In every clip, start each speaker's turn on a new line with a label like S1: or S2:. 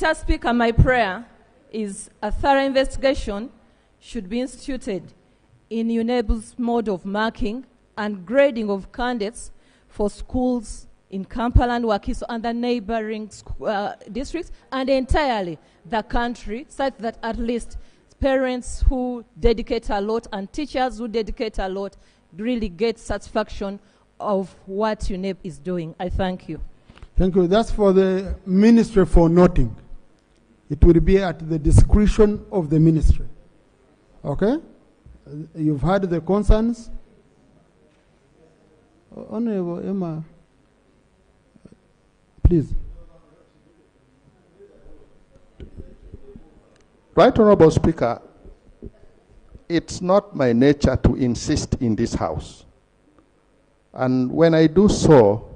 S1: Mr. Speaker, my prayer is a thorough investigation should be instituted in UNEB's mode of marking and grading of candidates for schools in Kampala and Wakiso and the neighboring districts, and entirely the country, such that at least parents who dedicate a lot and teachers who dedicate a lot really get satisfaction of what UNEB is doing. I thank you.
S2: Thank you. That's for the Ministry for noting. It will be at the discretion of the ministry. Okay? You've heard the concerns. Honorable Emma, please.
S3: Right Honorable Speaker, it's not my nature to insist in this House. And when I do so,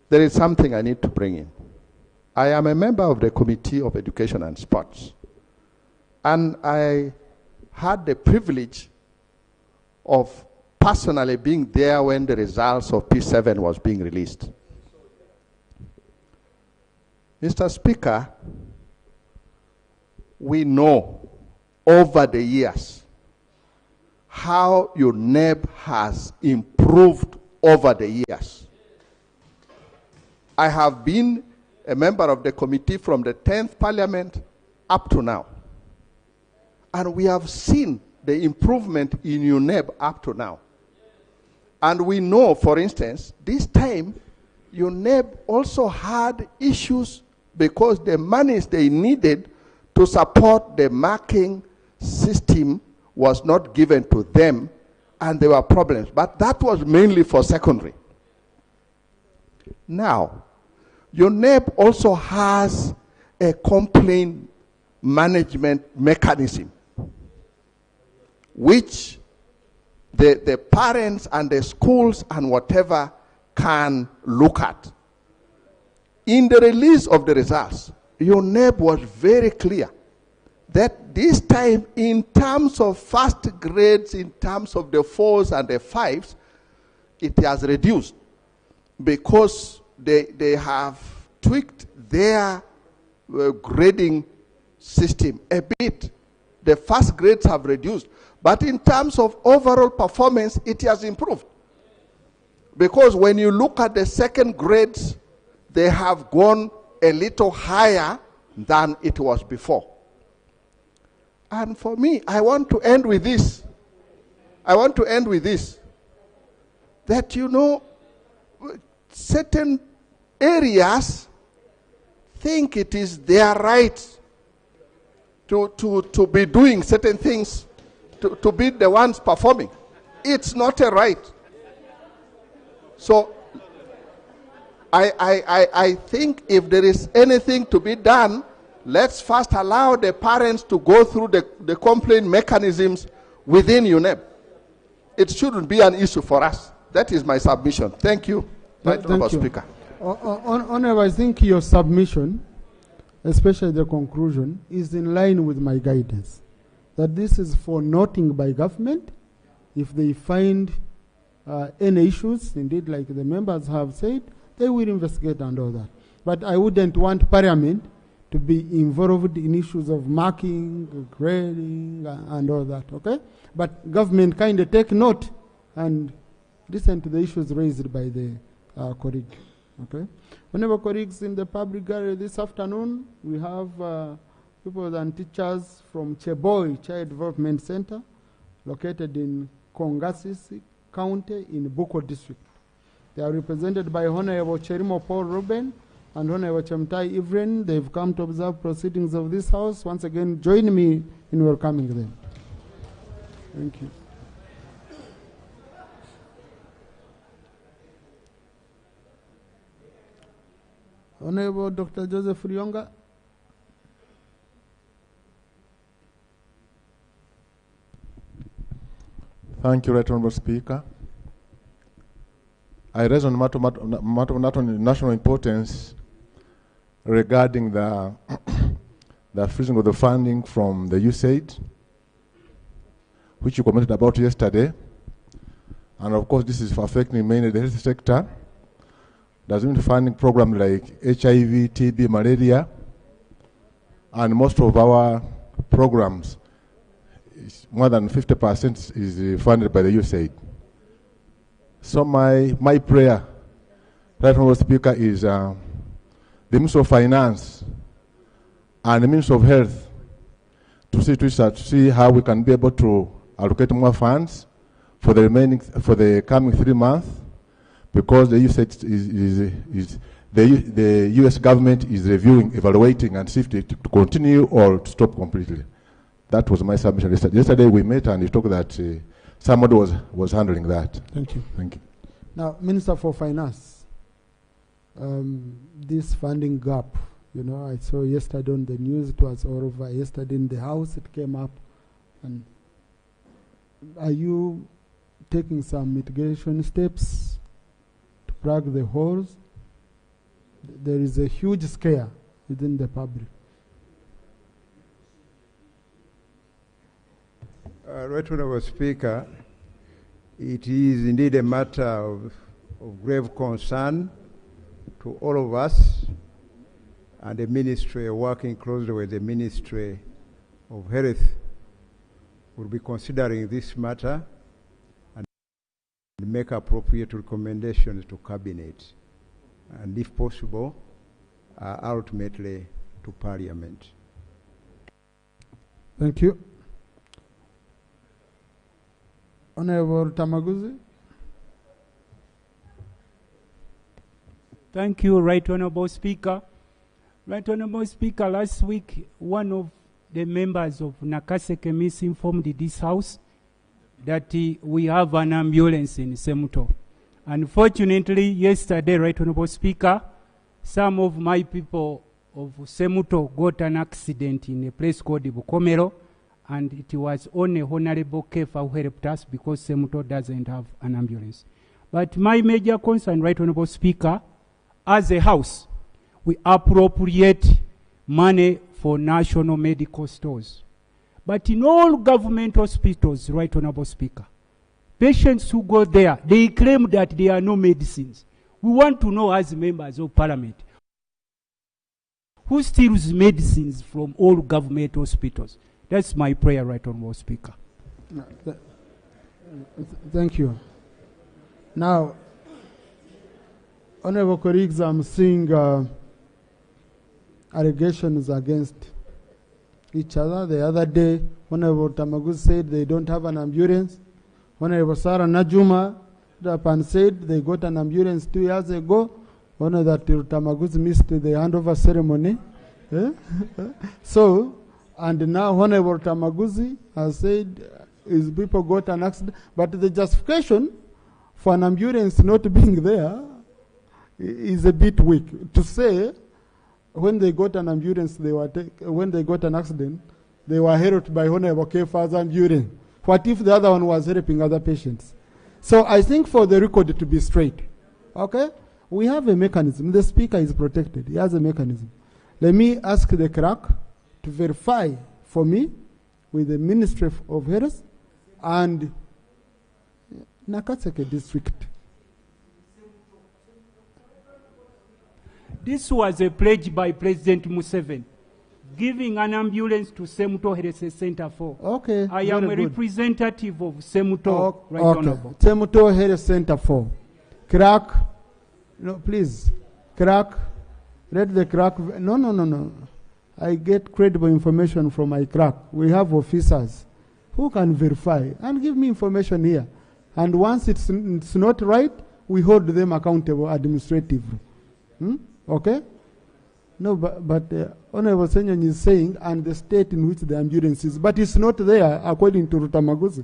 S3: there is something I need to bring in. I am a member of the Committee of Education and Sports. And I had the privilege of personally being there when the results of P7 was being released. Mr. Speaker, we know over the years how UNEB has improved over the years. I have been a member of the committee from the 10th Parliament up to now. And we have seen the improvement in UNEB up to now. And we know, for instance, this time, UNEB also had issues because the monies they needed to support the marking system was not given to them, and there were problems. But that was mainly for secondary. Now, UNEB also has a complaint management mechanism, which the parents and the schools and whatever can look at. In the release of the results, UNEB was very clear that this time, in terms of first grades, in terms of the 4s and the 5s, it has reduced because they have tweaked their grading system a bit. The first grades have reduced. But in terms of overall performance, it has improved. Because when you look at the second grades, they have gone a little higher than it was before. And for me, I want to end with this. That, you know, certain areas think it is their right to be doing certain things, to be the ones performing. It's not a right. So I think if there is anything to be done, let's first allow the parents to go through the complaint mechanisms within UNEB. It shouldn't be an issue for us. That is my submission. Thank you, Honorable Speaker.
S2: Honorable, I think your submission, especially the conclusion, is in line with my guidance. That this is for noting by government. If they find any issues, indeed, like the members have said, they will investigate and all that. But I wouldn't want Parliament to be involved in issues of marking, grading, and all that, okay? But government kind of take note and listen to the issues raised by the colleague, okay? Whenever colleagues in the public gallery this afternoon, we have people and teachers from Cheboy Child Development Center, located in Kongasisi County in Buko District. They are represented by Honorable Cherimo Paul Ruben and Honorable Chemtai Ivren. They've come to observe proceedings of this House. Once again, join me in welcoming them. Thank you. Honorable Dr. Joseph Rionga.
S4: Thank you, Right Honorable Speaker. I raise on matter of national importance regarding the freezing of the funding from the USAID, which you commented about yesterday. And of course, this is affecting mainly the health sector. There's been funding programs like HIV, TB, malaria, and most of our programs, more than 50% is funded by the USAID. So my prayer, right now, Speaker, is the Minister of Finance and the Minister of Health to see how we can be able to allocate more funds for the coming 3 months, because the USAID the US government is reviewing, evaluating, and see if to continue or to stop completely. That was my submission yesterday. Yesterday we met and he talked that somebody was handling that.
S2: Thank you.
S4: Thank you.
S2: Now, Minister for Finance, this funding gap, you know, I saw yesterday on the news, it was all over. Yesterday in the House, it came up. And are you taking some mitigation steps to plug the holes? There is a huge scare within the public.
S5: Right Honourable Speaker, it is indeed a matter of grave concern to all of us, and the Ministry, working closely with the Ministry of Health, will be considering this matter and make appropriate recommendations to Cabinet, and if possible, ultimately to Parliament.
S2: Thank you. Honorable Tamaguzi.
S6: Thank you, Right Honorable Speaker. Right Honorable Speaker, last week one of the members of Nakaseke misinformed this House that we have an ambulance in Semuto. Unfortunately, yesterday, Right Honorable Speaker, some of my people of Semuto got an accident in a place called Bukomero, and it was only Honorable Kefa who helped us because Semuto doesn't have an ambulance. But my major concern, Right Honorable Speaker, as a House, we appropriate money for national medical stores. But in all government hospitals, Right Honorable Speaker, patients who go there, they claim that there are no medicines. We want to know, as members of Parliament, who steals medicines from all government hospitals? That's my prayer, Right Honorable Speaker.
S2: Thank you. Now, Honorable colleagues, I'm seeing allegations against each other. The other day, Honorable Tamaguzi said they don't have an ambulance. Honorable Sarah Najuma up and said they got an ambulance 2 years ago. Honorable Tamaguzi missed the handover ceremony. So, and now Honorable Tamaguzi has said his people got an accident. But the justification for an ambulance not being there is a bit weak. To say when they got an ambulance, when they got an accident, they were helped by Honorable Kefa's ambulance. What if the other one was helping other patients? So I think for the record to be straight, okay, we have a mechanism. The Speaker is protected. He has a mechanism. Let me ask the clerk to verify for me with the Ministry of Health and Nakaseke District.
S6: This was a pledge by President Museveni, giving an ambulance to Semuto Health Center 4.
S2: Okay.
S6: I am a representative of Semuto, Right
S2: okay.
S6: Honorable.
S2: Semuto Health Center 4. Clerk, no, please. Clerk, let the clerk. No. I get credible information from my clerk. We have officers who can verify and give me information here. And once it's not right, we hold them accountable administratively. Okay? No, but Honorable Senyon is saying, and the state in which the ambulance is, but it's not there according to Rutamaguzi.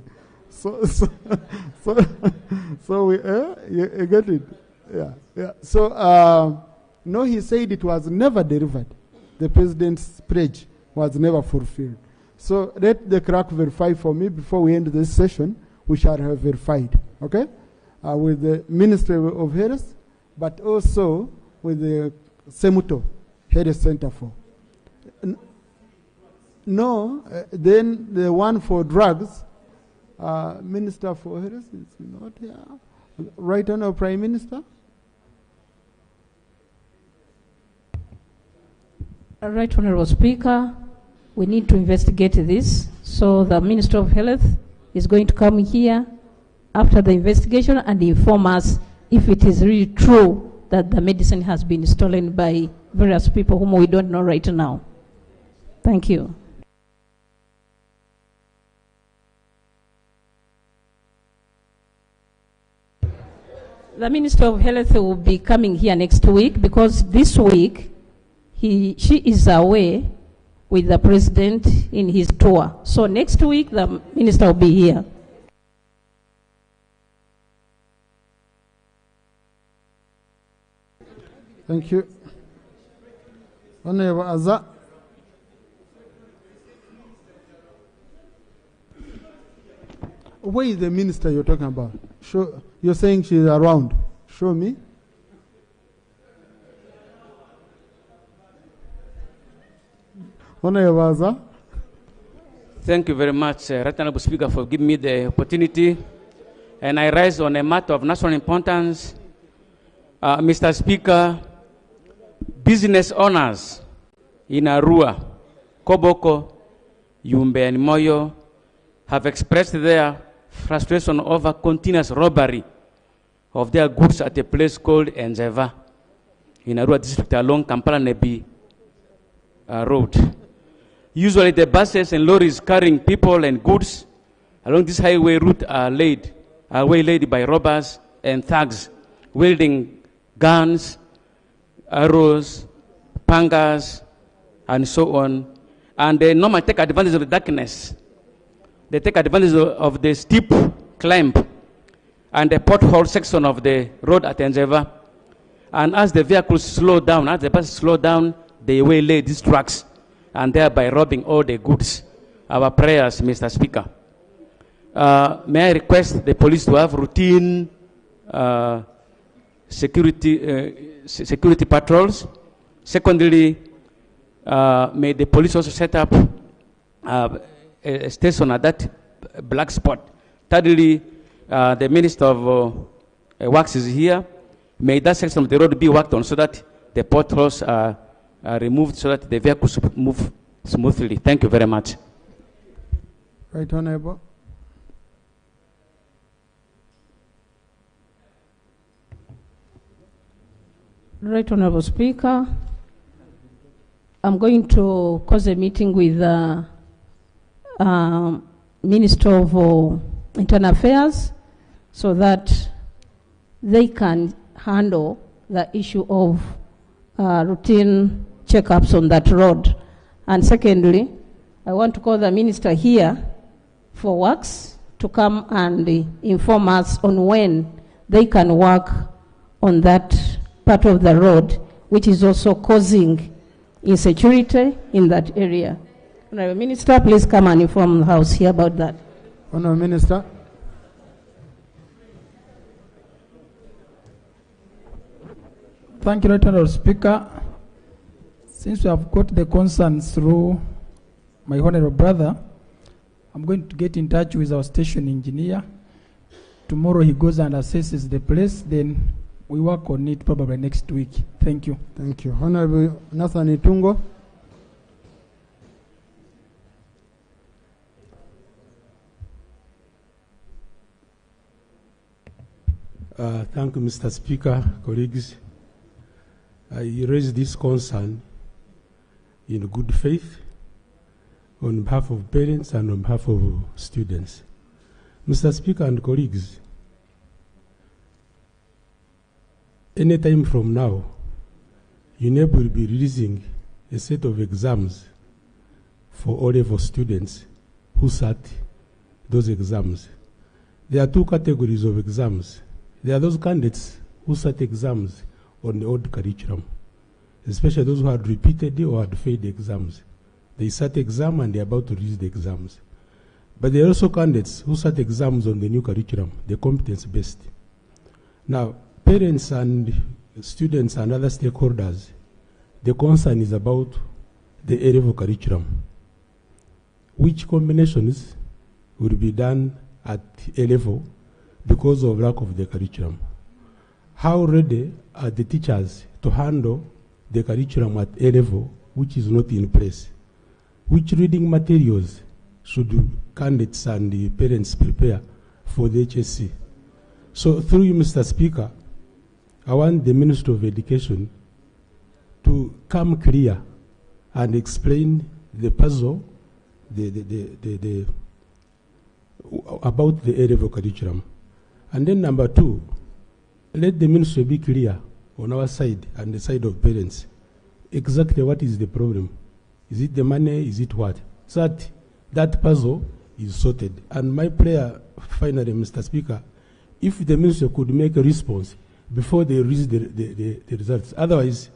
S2: So we, you get it? Yeah. So, no, he said it was never delivered. The president's pledge was never fulfilled. So let the clerk verify for me before we end this session. We shall have verified, okay? With the Ministry of Health, but also with the Semuto Health Center 4. Then the one for drugs, Minister for Health is not here. Right Honourable Prime Minister?
S1: Right, Honorable Speaker, we need to investigate this. So the Minister of Health is going to come here after the investigation and inform us if it is really true that the medicine has been stolen by various people whom we don't know right now. Thank you. The Minister of Health will be coming here next week because this week she is away with the President in his tour. So next week the Minister will be here.
S2: Thank you. Honorable Azza. Where is the minister you're talking about? Show, you're saying she's around. Show me. Honorable Azza.
S7: Thank you very much, Right Honorable Speaker, for giving me the opportunity. And I rise on a matter of national importance. Mr. Speaker, business owners in Arua, Koboko, Yumbe, and Moyo have expressed their frustration over continuous robbery of their goods at a place called Enzeva in Arua district along Kampala-Nebi road. Usually the buses and lorries carrying people and goods along this highway route are waylaid by robbers and thugs wielding guns, arrows, pangas, and so on. And they normally take advantage of the darkness. They take advantage of the steep climb and the pothole section of the road at Enzeva. And as the vehicles slow down, as the buses slow down, they waylay these trucks and thereby robbing all the goods. Our prayers, Mr. Speaker. May I request the police to have routine security patrols. Secondly, may the police also set up a station at that black spot. Thirdly, the Minister of Works is here. May that section of the road be worked on so that the potholes are removed so that the vehicles move smoothly. Thank you very much.
S2: Right, Honorable.
S1: Right, Honorable Speaker, I'm going to cause a meeting with the Minister of Internal Affairs so that they can handle the issue of routine checkups on that road. And secondly, I want to call the Minister here for Works to come and inform us on when they can work on that part of the road, which is also causing insecurity in that area. Honorable Minister, please come and inform the House here about that.
S2: Honorable Minister.
S8: Thank you, Honorable Speaker. Since we have got the concerns through my honorable brother, I'm going to get in touch with our station engineer. Tomorrow he goes and assesses the place, then we work on it probably next week. Thank you.
S2: Thank you. Honorable Nathan Itungo.
S9: Thank you, Mr. Speaker, colleagues. I raise this concern in good faith on behalf of parents and on behalf of students. Mr. Speaker and colleagues, any time from now, UNEP will be releasing a set of exams for O-level students who sat those exams. There are two categories of exams. There are those candidates who sat exams on the old curriculum, especially those who had repeated or had failed the exams. They sat exam and they're about to release the exams. But there are also candidates who sat exams on the new curriculum, the competence-based. Now, parents and students and other stakeholders, the concern is about the A-level curriculum. Which combinations will be done at A-level because of lack of the curriculum? How ready are the teachers to handle the curriculum at A-level which is not in place. Which reading materials should candidates and the parents prepare for the HSC? So through you, Mr. Speaker, I want the Minister of Education to come clear and explain the puzzle about the A-level curriculum. And then number two, let the ministry be clear on our side and the side of parents exactly what is the problem. Is it the money? Is it what? So that puzzle is sorted. And my prayer, finally, Mr. Speaker, if the minister could make a response before they release the results. Otherwise,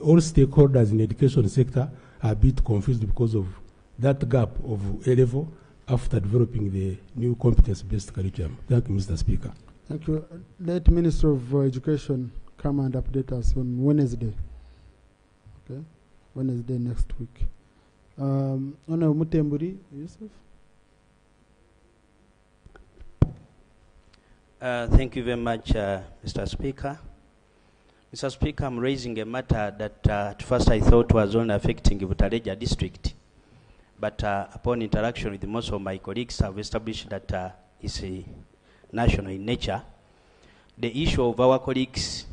S9: all stakeholders in the education sector are a bit confused because of that gap of A-level after developing the new competence-based curriculum. Thank you, Mr. Speaker.
S2: Thank you. Let Minister of Education come and update us on Wednesday. Okay, Wednesday next week. Honorable Mutemburi Yusuf.
S10: Thank you very much, Mr. Speaker. Mr. Speaker, I'm raising a matter that at first I thought was only affecting Butareja district. But upon interaction with most of my colleagues, I've established that it's national in nature. The issue of our colleagues,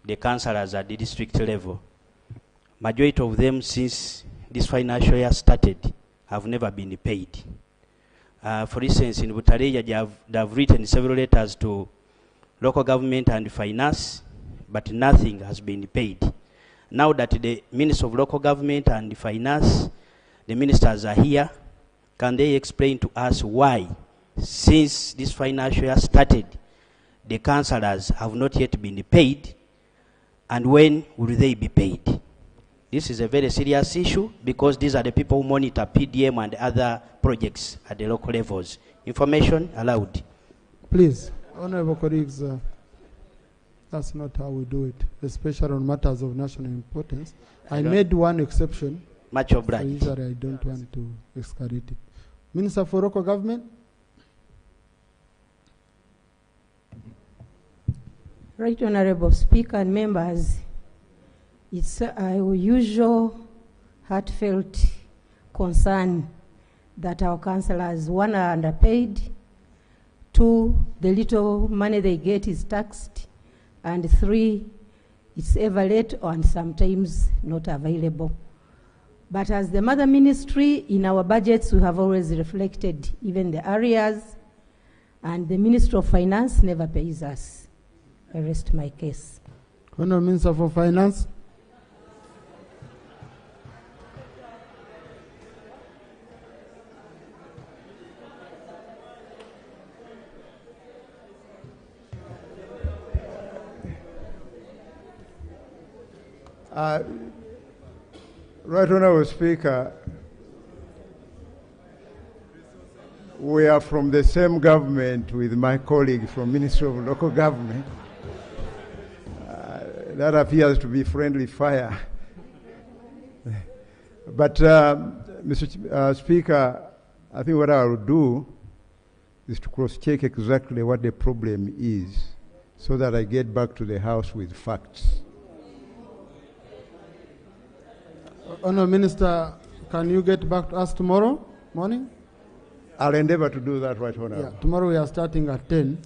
S10: the councillors at the district level, majority of them since this financial year started have never been paid. For instance, in Butareja, they have written several letters to local government and finance, but nothing has been paid. Now that the Minister of Local Government and Finance, the ministers are here, can they explain to us why, since this financial year started, the councillors have not yet been paid, and when will they be paid? This is a very serious issue because these are the people who monitor PDM and other projects at the local levels. Information allowed.
S2: Please, honorable colleagues, that's not how we do it, especially on matters of national importance. I made one exception.
S10: Much obliged.
S2: So usually I don't want to escalate it. Minister for Local Government.
S11: Right Honorable Speaker and members, it's our usual heartfelt concern that our councillors, one, are underpaid, two, the little money they get is taxed, and three, it's ever late and sometimes not available. But as the mother ministry, in our budgets, we have always reflected even the areas, and the Minister of Finance never pays us. I rest my case.
S2: Honorable Minister for Finance.
S5: Right Honorable Speaker, we are from the same government with my colleague from Ministry of Local Government. That appears to be friendly fire. But Mr. Speaker, I think what I will do is to cross-check exactly what the problem is so that I get back to the House with facts.
S2: Honourable Minister, can you get back to us tomorrow morning?
S5: I'll endeavor to do that, right, Honourable.
S2: Yeah, tomorrow we are starting at 10.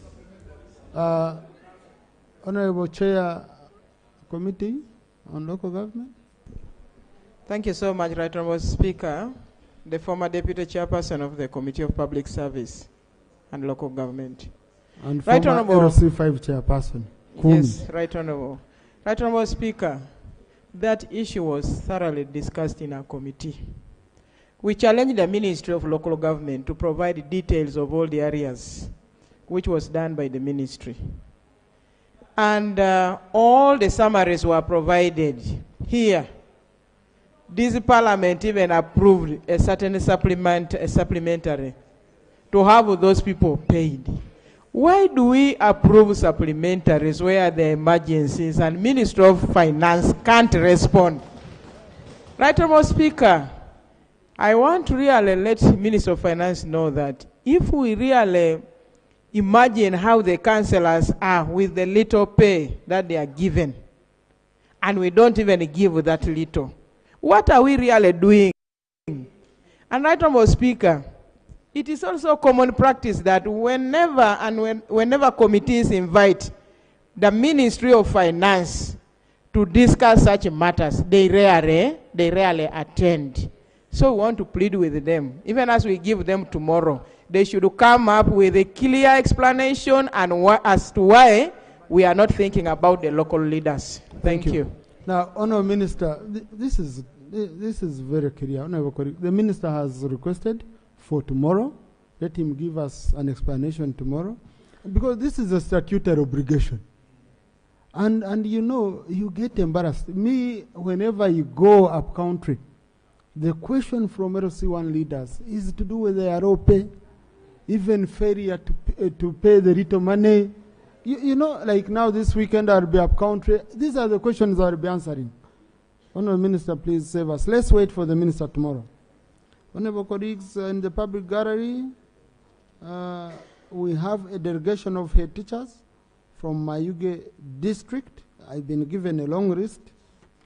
S2: Honourable Chair, Committee on Local Government.
S12: Thank you so much, Right Honourable Speaker. The former Deputy Chairperson of the Committee of Public Service and Local Government.
S2: And
S12: Right
S2: former
S12: Honourable
S2: LC5 Chairperson. Kumi.
S12: Yes, Right Honourable. Right Honourable Speaker, that issue was thoroughly discussed in our committee. We challenged the Ministry of Local Government to provide details of all the areas, which was done by the ministry. And all the summaries were provided here. This Parliament even approved a certain supplementary to have those people paid. Why do we approve supplementaries where there are emergencies and Ministry of Finance can't respond? Right Honourable Speaker, I want to really let Minister of Finance know that if we really imagine how the councillors are with the little pay that they are given, and we don't even give that little, What are we really doing? And Right Honourable Speaker, it is also common practice that whenever committees invite the Ministry of Finance to discuss such matters, they rarely attend. So we want to plead with them, even as we give them tomorrow, they should come up with a clear explanation and as to why we are not thinking about the local leaders. Thank you.
S2: Now, Honourable Minister, this is very clear. The Minister has requested for tomorrow. Let him give us an explanation tomorrow, because this is a statutory obligation. And you know, you get embarrassed. Me, whenever you go up country, the question from LC1 leaders is to do with the AROPE, even failure to pay the return money. You know, like now this weekend I'll be up country. These are the questions I'll be answering. Honourable Minister, please save us. Let's wait for the Minister tomorrow. Honourable colleagues in the public gallery, we have a delegation of head teachers from Mayuge district. I've been given a long list.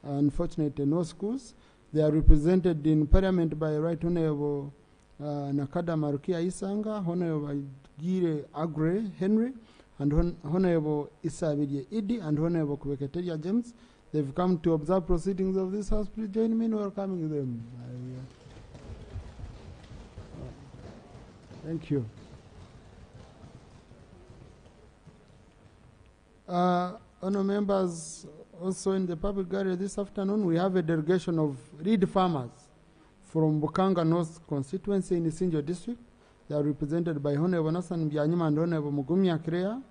S2: Unfortunately, no schools. They are represented in Parliament by Right Honourable Nakada Marukia Isanga, Honourable Gire Agre Henry, and Honourable Isabidi Idi, and Honourable Kweketaria James. They've come to observe proceedings of this House. Please join me in welcoming them. Thank you. Honourable members, also in the public gallery this afternoon, we have a delegation of reed farmers from Bukanga North constituency in Isinjo district. They are represented by Honourable Nasan Byanyima and Honourable Mugumya Kreya.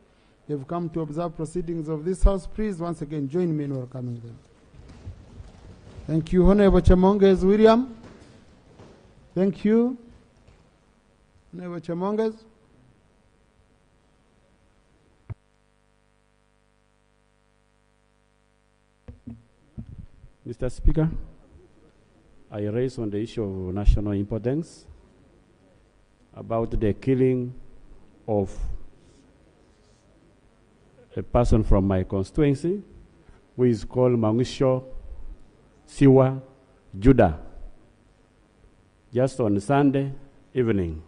S2: They've come to observe proceedings of this House. Please, once again, join me in welcoming them. Thank you. Honourable Chamonges William. Thank you. Honourable Chamonges.
S13: Mr. Speaker, I raise on the issue of national importance about the killing of a person from my constituency who is called Mangusho Siwa Judah, just on Sunday evening.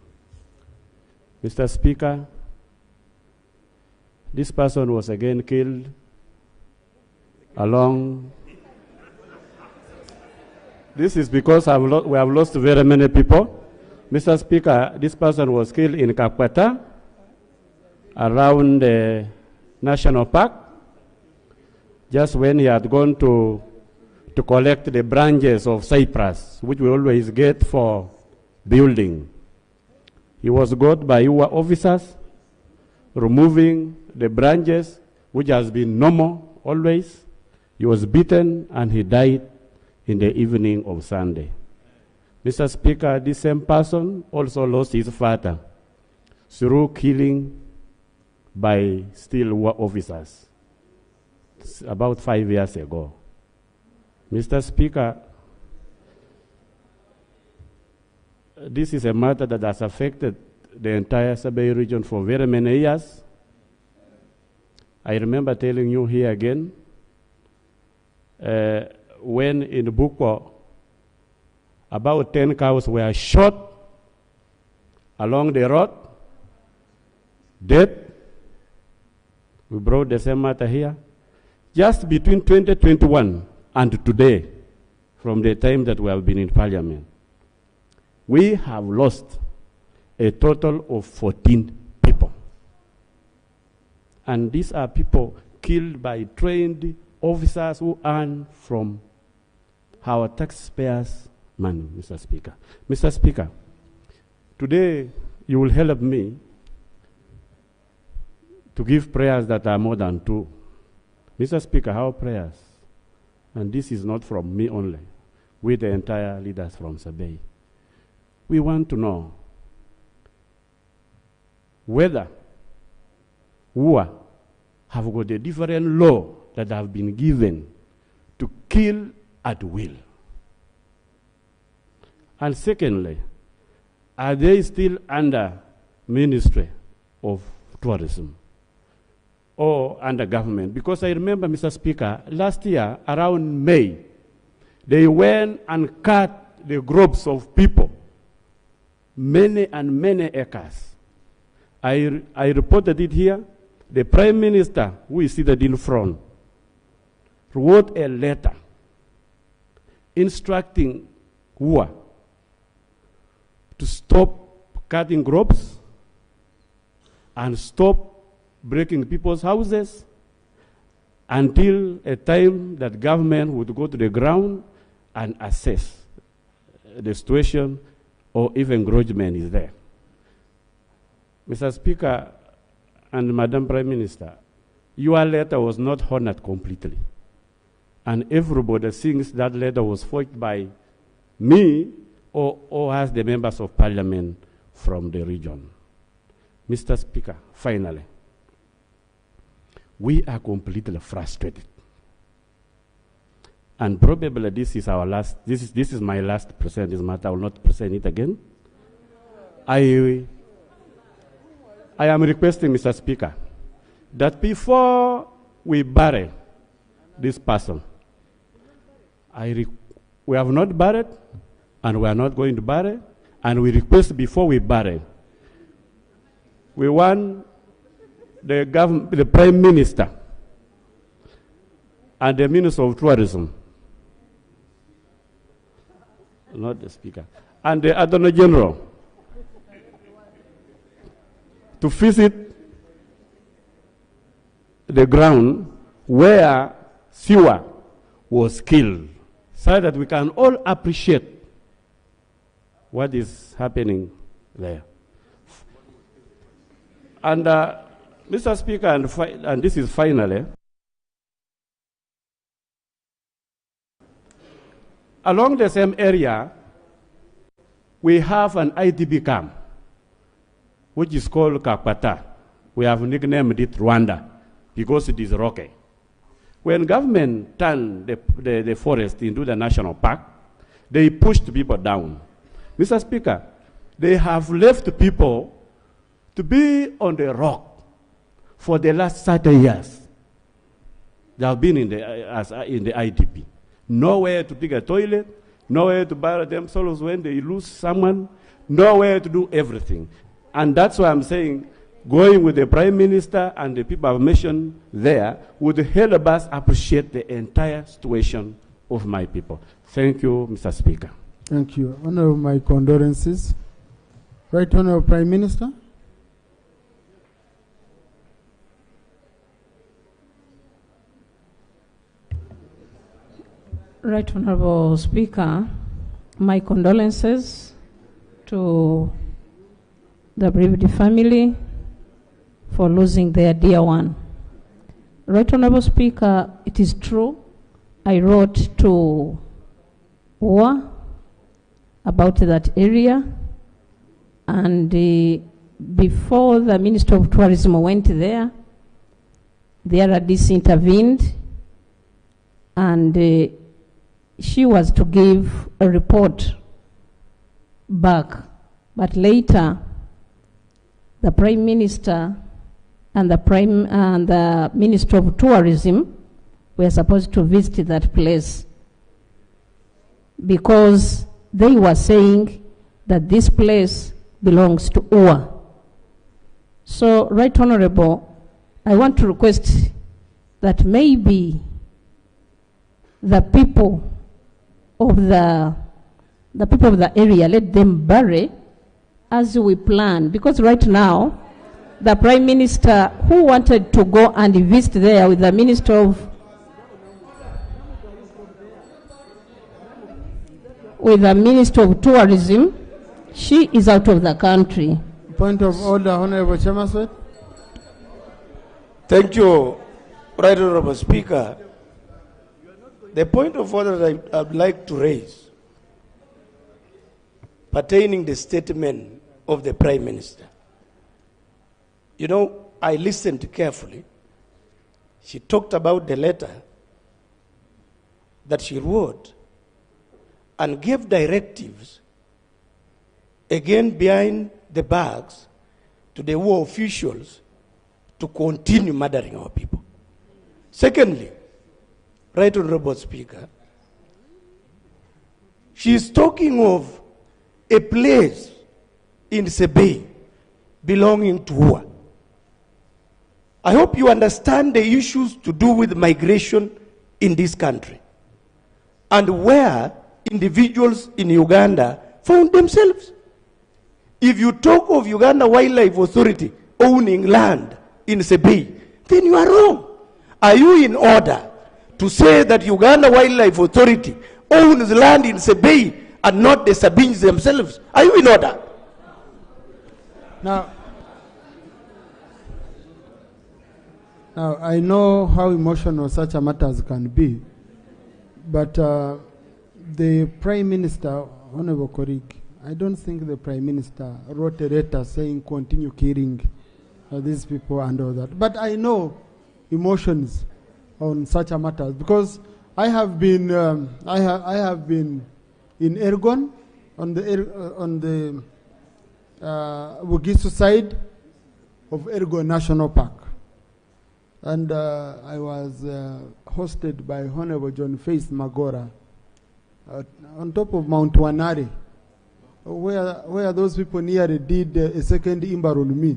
S13: Mr. Speaker, this person was again killed along. This is because we have lost very many people. Mr. Speaker, this person was killed in Kakwata, around the National Park, just when he had gone to collect the branches of cypress, which we always get for building. He was got by your officers, removing the branches, which has been normal always. He was beaten and he died in the evening of Sunday. Mr. Speaker, this same person also lost his father through killing by still war officers about 5 years ago. Mr. Speaker, this is a matter that has affected the entire Sabay region for very many years. I remember telling you here again, when in Bukwa, about 10 cows were shot along the road, dead. We brought the same matter here. Just between 2021 and today, from the time that we have been in Parliament, we have lost a total of 14 people. And these are people killed by trained officers who earn from our taxpayers' money, Mr. Speaker. Mr. Speaker, today you will help me to give prayers that are more than two. Mr. Speaker, our prayers, and this is not from me only, with the entire leaders from Sabay. We want to know whether UWA have got a different law that have been given to kill at will. And secondly, are they still under Ministry of Tourism or under government? Because I remember, Mr. Speaker, last year around May, They went and cut the groups of people, many and many acres. I reported it here. The Prime Minister, who is seated in front, wrote a letter instructing UA to stop cutting crops and stop breaking people's houses until a time that government would go to the ground and assess the situation, or if encroachment is there. Mr. Speaker and Madam Prime Minister, your letter was not honored completely. And everybody thinks that letter was forged by me or as the members of parliament from the region. Mr. Speaker, finally, we are completely frustrated. And probably this is our last, this is my last present this matter. I will not present it again. I am requesting, Mr. Speaker, that before we bury this person, we have not buried, and we are not going to bury, and we request before we bury, we want the Prime Minister and the Minister of Tourism, not the Speaker, and the Attorney General to visit the ground where Siwa was killed, so that we can all appreciate what is happening there. And Mr. Speaker, and this is finally, along the same area, we have an IDP camp, which is called Kakwata. We have nicknamed it Rwanda because it is rocky. When government turned the forest into the national park, they pushed people down. Mr. Speaker, they have left people to be on the rock for the last 30 years. They have been in the IDP. Nowhere to dig a toilet, nowhere to bury themselves when they lose someone, nowhere to do everything. And that's why I'm saying going with the Prime Minister and the people I've mentioned there would help us appreciate the entire situation of my people. Thank you, Mr. Speaker.
S2: Thank you. Honorable, my condolences. Right Honorable Prime Minister.
S11: Right Honorable Speaker, my condolences to the bereaved family for losing their dear one. Right Honorable Speaker, it is true, I wrote to UA about that area, and before the Minister of Tourism went there, the RDC intervened, and she was to give a report back. But later, the Prime Minister and the Minister of Tourism were supposed to visit that place because they were saying that this place belongs to UA. So, Right Honorable, I want to request that maybe the people of the area, let them bury as we plan, because right now the Prime Minister who wanted to go and visit there with the Minister of Tourism, she is out of the country.
S2: Point of order, Honorable Chamaswet.
S14: Thank you, Right Honorable Speaker. The point of order that I would like to raise pertaining the statement of the Prime Minister. You know, I listened carefully. She talked about the letter that she wrote and gave directives again behind the backs to the war officials to continue murdering our people. Secondly, Right Honorable Speaker, She's talking of a place in Sebei belonging to her. I hope you understand the issues to do with migration in this country and where individuals in Uganda found themselves. If you talk of Uganda Wildlife Authority owning land in Sebei, then you are wrong. Are you in order to say that Uganda Wildlife Authority owns land in Sebei and not the Sabines themselves? Are you in order?
S2: Now, I know how emotional such a matters can be, but the Prime Minister, Honorable Korig, I don't think the Prime Minister wrote a letter saying continue killing these people and all that. But I know emotions on such a matters because I have been I have been in Ergon on the Bugisu side of Ergon National Park. And I was hosted by Honorable John Face Magora on top of Mount Wanare, where those people nearly did a second Imbar on me.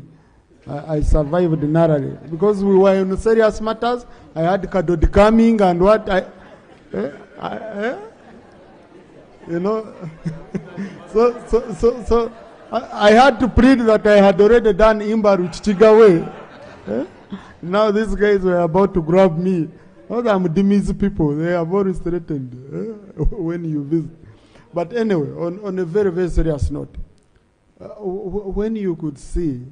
S2: I survived narrowly because we were in serious matters. I had Kadodi coming and what you know. so I had to plead that I had already done Imbar with Chigawe. Now these guys were about to grab me. All them Dimi's people, they are very threatened when you visit. But anyway, on a very, very serious note, when you could see,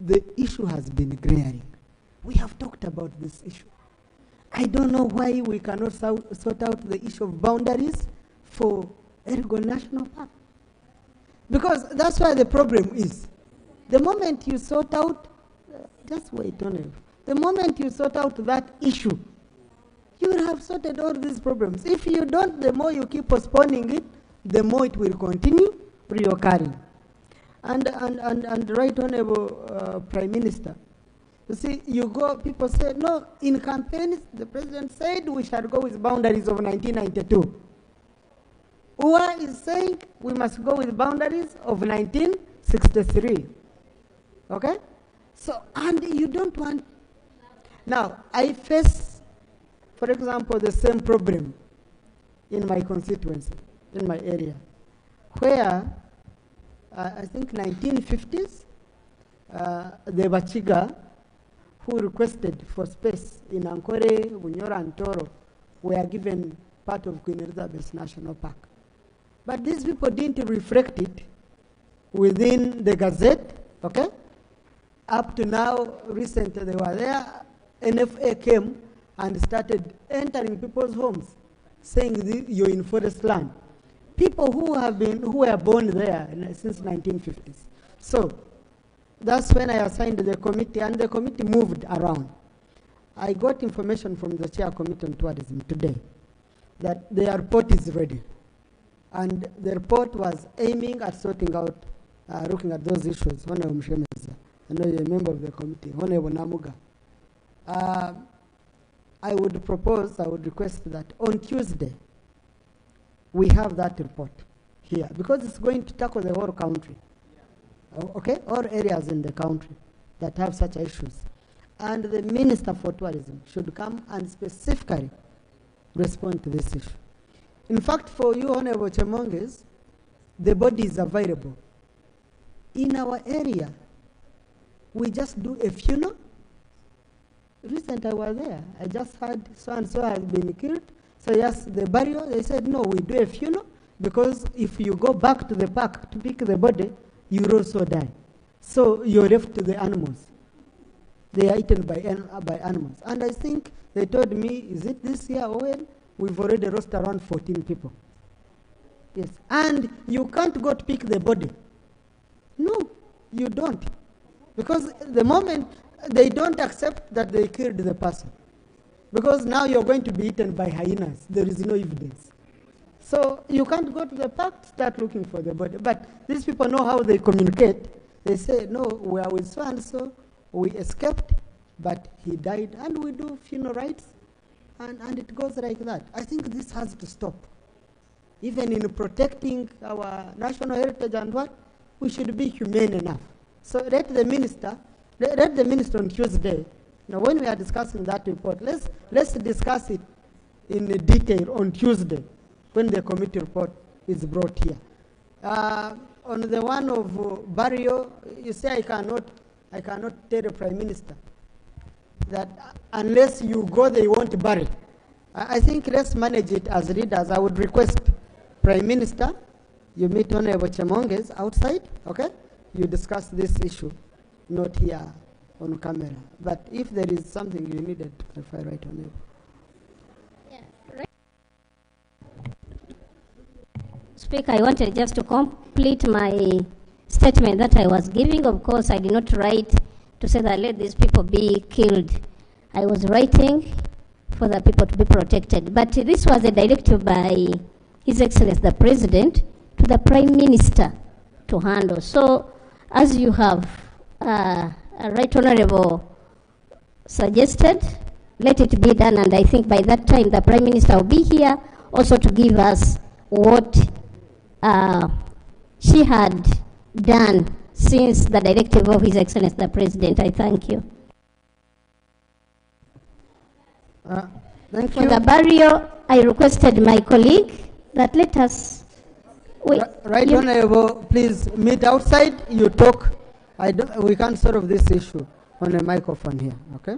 S2: the issue has been glaring. We have talked about this issue. I don't know why we cannot sort out the issue of boundaries for Ergon National Park. Because that's where the problem is. The moment you sort out just wait on it. The moment you sort out that issue, you will have sorted all these problems. If you don't, the more you keep postponing it, the more it will continue reoccurring. And Right Honorable Prime Minister, you see, you go, people say, no, in campaigns, the president said we shall go with boundaries of 1992. UA is saying we must go with boundaries of 1963. Okay? So, and you don't want. Now, I face, for example, the same problem in my constituency, in my area, where I think 1950s, the Bachiga, who requested for space in Ankore, Bunyora, and Toro, were given part of Queen Elizabeth National Park. But these people didn't reflect it within the Gazette, okay? Up to now, recently they were there, NFA came and started entering people's homes, saying you're in forest land. People who were born there since 1950s. So that's when I assigned the committee, and the committee moved around. I got information from the chair committee on tourism today that their report is ready. And the report was aiming at sorting out, looking at those issues. Honorable Mshemeza, I know you're a member of the committee. Honorable Namuga. I would request that on Tuesday, we have that report here, because it's going to tackle the whole country. Okay? All areas in the country that have such issues. And the Minister for Tourism should come and specifically respond to this issue. In fact, for you, Honorable Chemonges, the body is available. In our area, we just do a funeral. Recently I was there. I just heard so-and-so has been killed. So yes, the burial, they said, no, we do a funeral, because if you go back to the park to pick the body, you will also die. So you're left to the animals. They are eaten by animals. And I think they told me, is it this year or when? We've already lost around 14 people. Yes. And you can't go to pick the body. No, you don't. Because the moment they don't accept that they killed the person. Because now you're going to be eaten by hyenas. There is no evidence. So you can't go to the park, start looking for the body. But these people know how they communicate. They say, no, we are with so-and-so, we escaped, but he died, and we do funeral rites, and it goes like that. I think this has to stop.
S15: even in protecting our national heritage and what, we should be humane enough. So let the minister on Tuesday, when we are discussing that report, let's discuss it in detail on Tuesday when the committee report is brought here. On the one of Barrio, you say I cannot tell the Prime Minister that unless you go, they won't bury. I think let's manage it as leaders. I would request Prime Minister, you meet Honorable Chemonges outside, okay? You discuss this issue, not here on camera. But if there is something you needed to clarify, right, Honorable.
S16: Speaker, I wanted just to complete my statement that I was giving. Of course, I did not write to say that let these people be killed. I was writing for the people to be protected. But this was a directive by His Excellency the President to the Prime Minister to handle. So, as you have Right Honorable suggested, let it be done, and I think by that time the Prime Minister will be here also to give us what she had done since the directive of His Excellency the President. I thank you.
S15: Thank
S16: For
S15: you.
S16: the barrio, I requested my colleague that let us wait.
S15: Right, Honorable, please meet outside. You talk. We can't solve this issue on a microphone here, okay?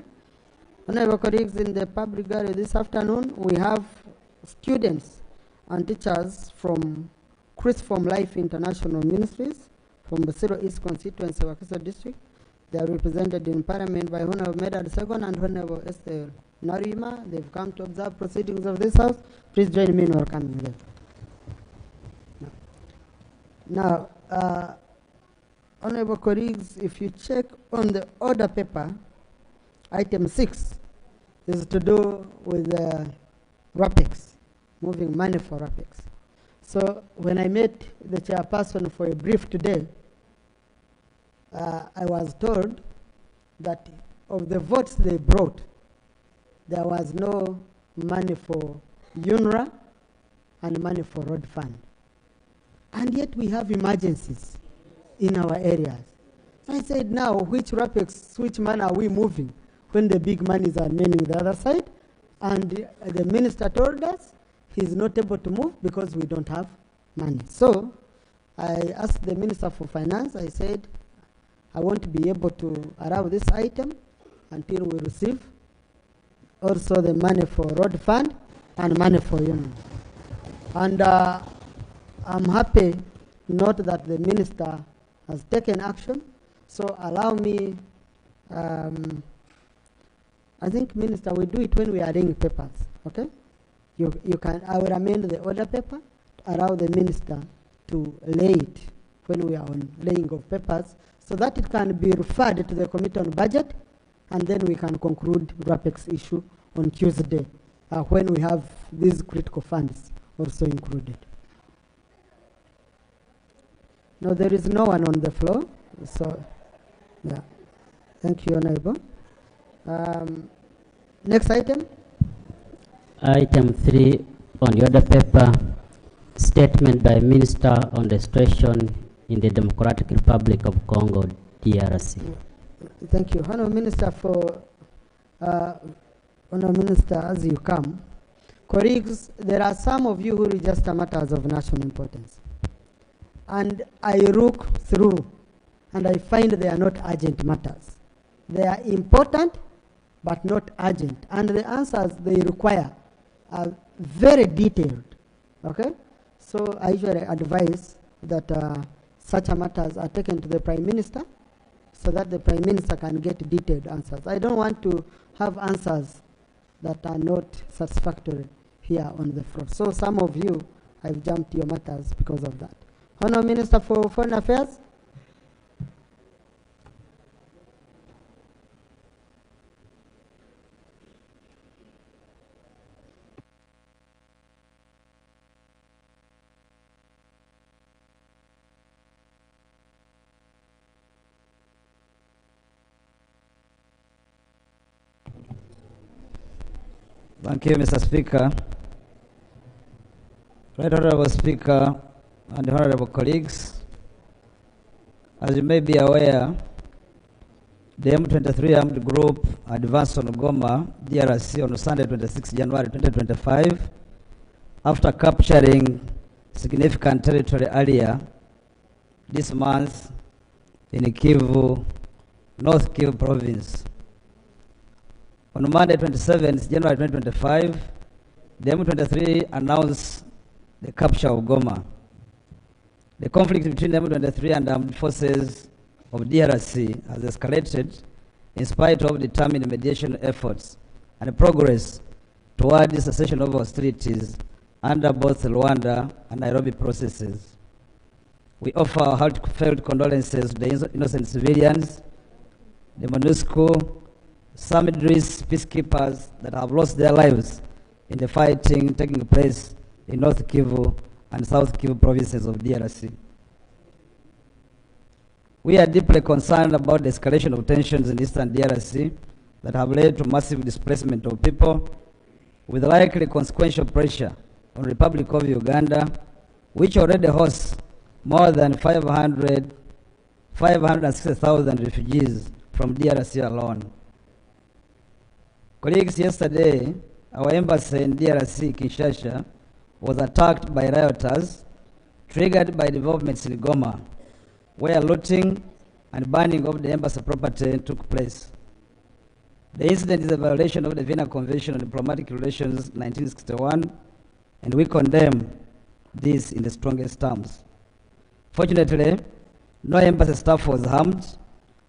S15: Honorable colleagues, in the public gallery this afternoon, we have students and teachers from Christform Life International Ministries from the Basiro East constituency of Wakiso District. They are represented in Parliament by Honorable Medard II and Honorable Esther Narima. They've come to observe proceedings of this House. Please join me in welcoming them. Now, honorable colleagues, if you check on the order paper, item 6 is to do with RAPEX, moving money for RAPEX. So when I met the chairperson for a brief today, I was told that of the votes they brought, there was no money for UNRWA and money for road fund. And yet we have emergencies in our areas. So I said, now, which RAPEX, which money are we moving when the big monies are remaining the other side? And the minister told us he's not able to move because we don't have money. So I asked the Minister for Finance, I said, I won't be able to allow this item until we receive also the money for road fund and money for union. And I'm happy to note that the minister has taken action. So allow me, I think, Minister, we do it when we are laying papers, okay? You can, I will amend the order paper, allow the minister to lay it when we are on laying of papers, so that it can be referred to the Committee on Budget, and then we can conclude RAPEX issue on Tuesday, when we have these critical funds also included. No, there is no one on the floor, so, yeah. Thank you, Honorable. Next item.
S17: Item 3 on the order paper, statement by Minister on the situation in the Democratic Republic of Congo, DRC.
S15: Thank you. Honorable Minister, Honorable Minister, as you come, colleagues, there are some of you who register matters of national importance. And I look through and I find they are not urgent matters. They are important, but not urgent. And the answers they require are very detailed, okay? So I usually advise that such matters are taken to the Prime Minister so that the Prime Minister can get detailed answers. I don't want to have answers that are not satisfactory here on the floor. So some of you, I've jumped your matters because of that. Honourable Minister for Foreign Affairs.
S18: Thank you, Mr. Speaker. Right Honorable Speaker and honorable colleagues, as you may be aware, the M23 armed group advanced on Goma, DRC on Sunday 26 January 2025 after capturing significant territory earlier this month in Kivu, North Kivu province. On Monday 27 January 2025, the M23 announced the capture of Goma. The conflict between the M23 and armed forces of DRC has escalated in spite of determined mediation efforts and progress toward the cessation of hostilities under both Rwanda and Nairobi processes. We offer our heartfelt condolences to the innocent civilians, the MONUSCO, some Idris peacekeepers that have lost their lives in the fighting taking place in North Kivu and South Kivu provinces of DRC. We are deeply concerned about the escalation of tensions in eastern DRC that have led to massive displacement of people, with likely consequential pressure on the Republic of Uganda, which already hosts more than 560,000 refugees from DRC alone. Colleagues, yesterday, our embassy in DRC, Kinshasa, was attacked by rioters triggered by developments in Goma, where looting and burning of the embassy property took place. The incident is a violation of the Vienna Convention on Diplomatic Relations 1961, and we condemn this in the strongest terms. Fortunately, no embassy staff was harmed,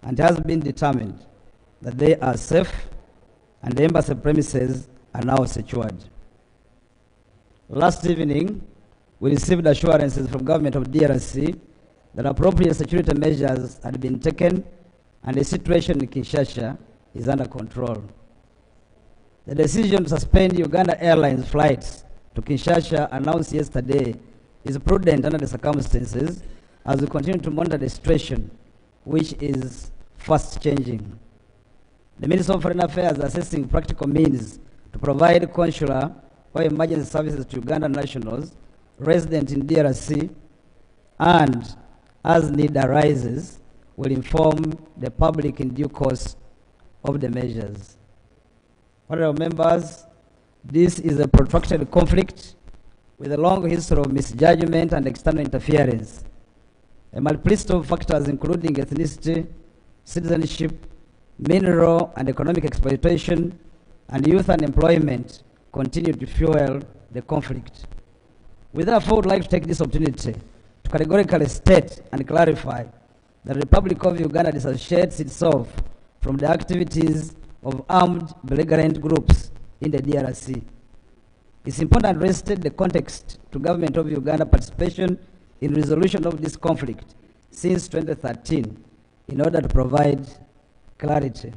S18: and it has been determined that they are safe and the embassy premises are now secured. Last evening, we received assurances from government of DRC that appropriate security measures had been taken and the situation in Kinshasa is under control. The decision to suspend Uganda Airlines flights to Kinshasa announced yesterday is prudent under the circumstances as we continue to monitor the situation, which is fast changing. The Minister of Foreign Affairs is assessing practical means to provide consular or emergency services to Ugandan nationals resident in DRC, and as need arises, will inform the public in due course of the measures. Honorable members, this is a protracted conflict with a long history of misjudgment and external interference. A multiplicity of factors including ethnicity, citizenship, mineral and economic exploitation, and youth unemployment continue to fuel the conflict. We therefore would like to take this opportunity to categorically state and clarify that the Republic of Uganda dissociates itself from the activities of armed belligerent groups in the DRC. It's important to restate the context to government of Uganda participation in resolution of this conflict since 2013 in order to provide clarity.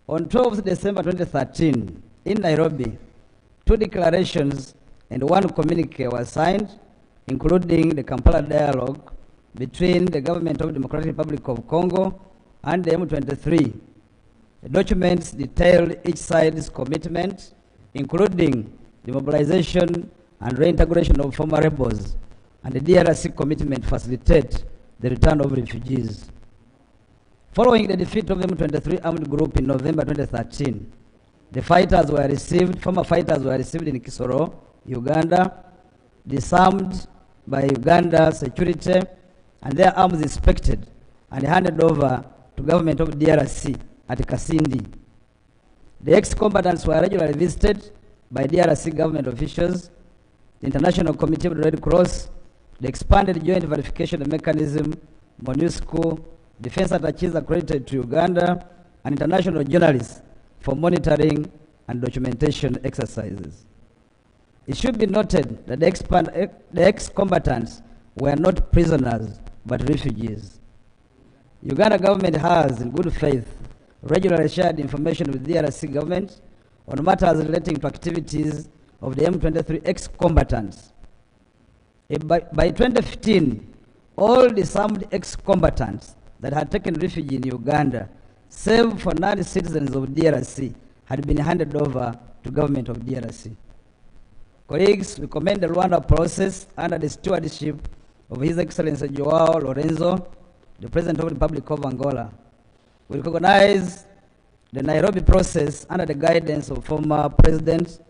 S18: On 12 December 2013, in Nairobi, 2 declarations and 1 communique were signed, including the Kampala dialogue between the government of the Democratic Republic of Congo and the M23. The documents detailed each side's commitment, including the mobilization and reintegration of former rebels, and the DRC commitment to facilitate the return of refugees. Following the defeat of the M23 armed group in November 2013, the former fighters were received in Kisoro, Uganda, disarmed by Uganda security, and their arms inspected and handed over to government of DRC at Kasindi. The ex-combatants were regularly visited by DRC government officials, the International Committee of the Red Cross, the expanded joint verification mechanism, MONUSCO, defense attaches accredited to Uganda, and international journalists for monitoring and documentation exercises. It should be noted that the ex-combatants were not prisoners but refugees. Uganda government has, in good faith, regularly shared information with the DRC government on matters relating to activities of the M23 ex-combatants. By 2015, all disarmed ex-combatants that had taken refuge in Uganda, save for non-citizens of DRC, had been handed over to government of DRC. Colleagues, we commend the Rwanda process under the stewardship of His Excellency Joao Lorenzo, the President of the Republic of Angola. We recognize the Nairobi process under the guidance of former President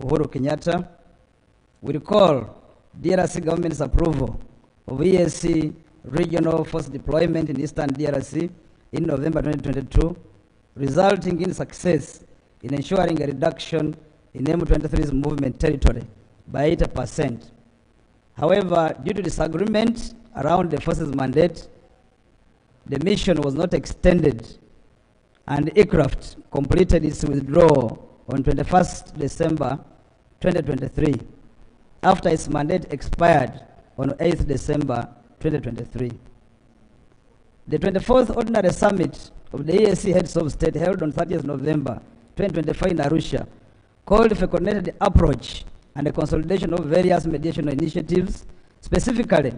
S18: Uhuru Kenyatta. We recall DRC government's approval of EAC regional force deployment in Eastern DRC in November 2022, resulting in success in ensuring a reduction in M23's movement territory by 80%. However, due to disagreement around the force's mandate, the mission was not extended, and the aircraft completed its withdrawal on 21st December 2023, after its mandate expired on 8th December 2023. The 24th Ordinary Summit of the EAC Heads of State held on 30th November 2024 in Arusha called for a coordinated approach and a consolidation of various mediation initiatives, specifically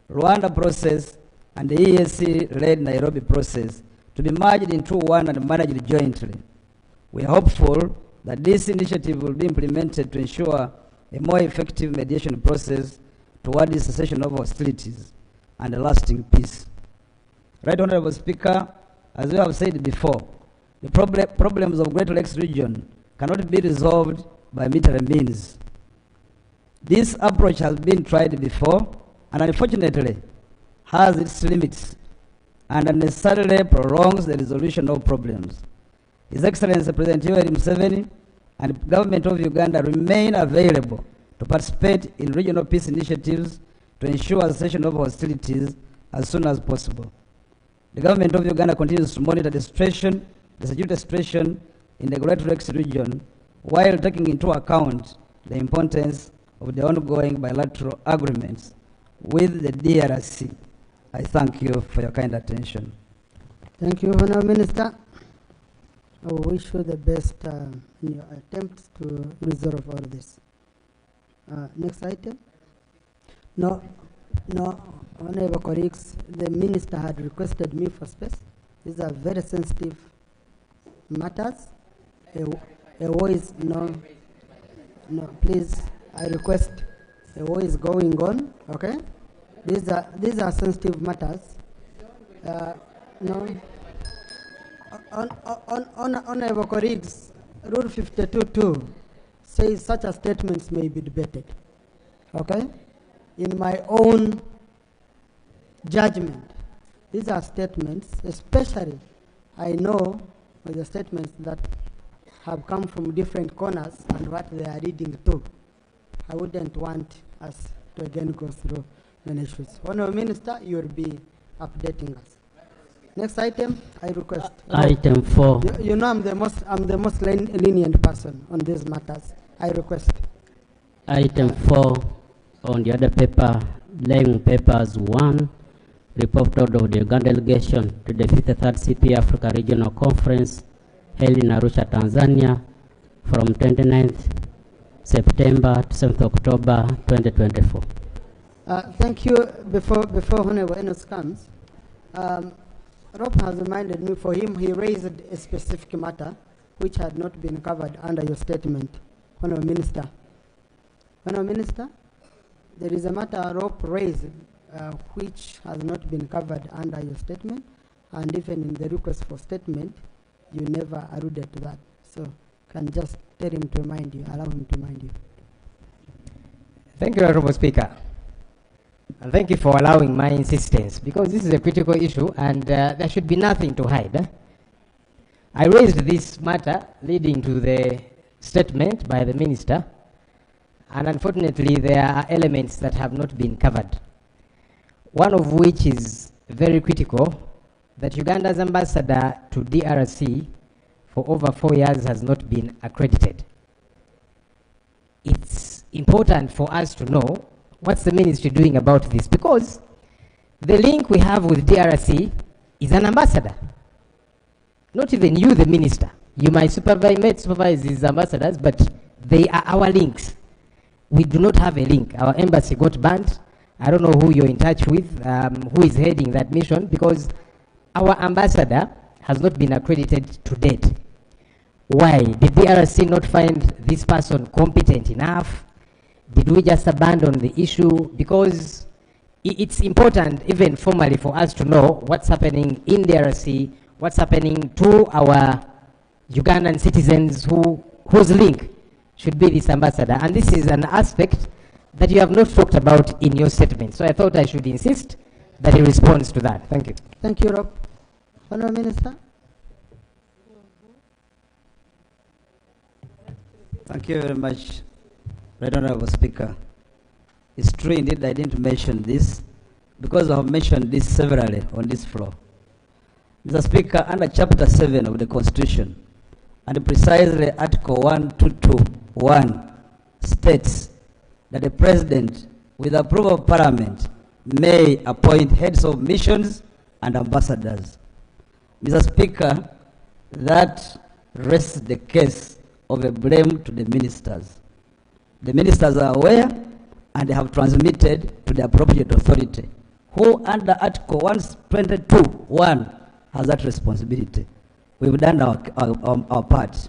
S18: Rwanda process and the EAC-led Nairobi process, to be merged into one and managed jointly. We are hopeful that this initiative will be implemented to ensure a more effective mediation process toward the cessation of hostilities and a lasting peace. Right Honorable Speaker, as we have said before, the problems of Great Lakes region cannot be resolved by military means. This approach has been tried before and unfortunately has its limits and unnecessarily prolongs the resolution of problems. His Excellency President Yoweri Museveni and the government of Uganda remain available to participate in regional peace initiatives to ensure a cessation of hostilities as soon as possible. The government of Uganda continues to monitor the security situation in the Great Lakes region while taking into account the importance of the ongoing bilateral agreements with the DRC. I thank you for your kind attention.
S15: Thank you, Honourable Minister. I wish you the best in your attempts to resolve all this. Next item. No, Honourable colleagues, the Minister had requested me for space. These are very sensitive matters. A war is, no, please, I request, a war is going on, okay? These are sensitive matters. No. Honourable colleagues, Rule 52.2 says such a statements may be debated. Okay? In my own judgment, these are statements, especially I know of the statements that have come from different corners and what they are leading to. I wouldn't want us to again go through many issues. Honourable Minister, you will be updating us. Next item, I request.
S17: Item 4.
S15: You know I'm the most lenient person on these matters. I request.
S17: Item 4 on the other paper, laying papers 1, report of the Uganda delegation to the 53rd CP Africa Regional Conference held in Arusha, Tanzania from 29th September to 7th October 2024.
S15: Thank you. Before Honorable Enos comes, Rob has reminded me, for him, he raised a specific matter which had not been covered under your statement. Honorable Minister. Honorable Minister, there is a matter Rob raised which has not been covered under your statement, and even in the request for statement, you never alluded to that. So, can just tell him to remind you, allow him to remind you.
S19: Thank you, Honorable Speaker. And thank you for allowing my insistence, because this is a critical issue and there should be nothing to hide. I raised this matter leading to the statement by the Minister, and unfortunately there are elements that have not been covered. One of which is very critical, that Uganda's ambassador to DRC for over 4 years has not been accredited. It's important for us to know what's the ministry doing about this, because the link we have with DRC is an ambassador. Not even you, the minister. You might supervise these ambassadors, but they are our links. We do not have a link. Our embassy got banned. I don't know who you're in touch with, who is heading that mission, because our ambassador has not been accredited to date. Why? Did DRC not find this person competent enough? Did we just abandon the issue? Because it's important, even formally, for us to know what's happening in DRC, what's happening to our Ugandan citizens whose link should be this ambassador. And this is an aspect that you have not talked about in your statement. So I thought I should insist that he responds to that. Thank you.
S15: Thank you, Rob. Honourable Minister.
S18: Thank you very much, Right Honourable Speaker. It's true indeed I didn't mention this because I have mentioned this severally on this floor. Mr. Speaker, under Chapter 7 of the Constitution, and precisely Article 1221 states that the President, with approval of Parliament, may appoint heads of missions and ambassadors. Mr. Speaker, that rests the case of a blame to the ministers. The ministers are aware and they have transmitted to the appropriate authority, who under Article 122(1) has that responsibility. We've done our part.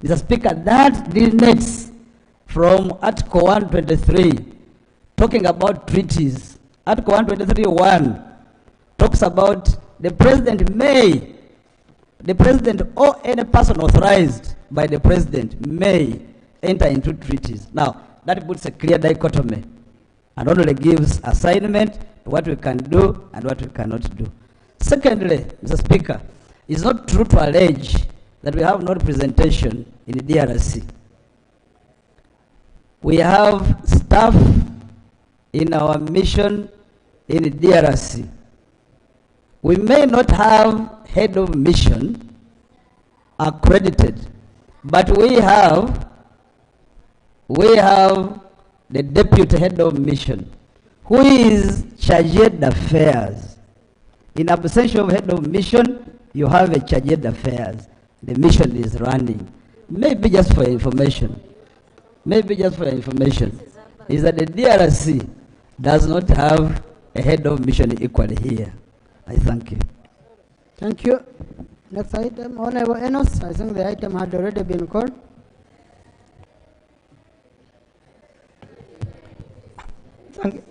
S18: Mr. Speaker, that derivates from Article 123, talking about treaties. Article 123(1) talks about the President may, the President or any person authorized by the President may enter into treaties. Now, that puts a clear dichotomy and only gives assignment to what we can do and what we cannot do. Secondly, Mr. Speaker, it's not true to allege that we have no representation in the DRC. We have staff in our mission in the DRC. We may not have head of mission accredited, but we have the deputy head of mission, who is chargé d'affaires. In absence of head of mission, you have a chargé d'affaires. The mission is running. Maybe just for information, is that the DRC does not have a head of mission equally here. I thank you.
S15: Thank you. Next item, Honorable Enos. I think the item had already been called.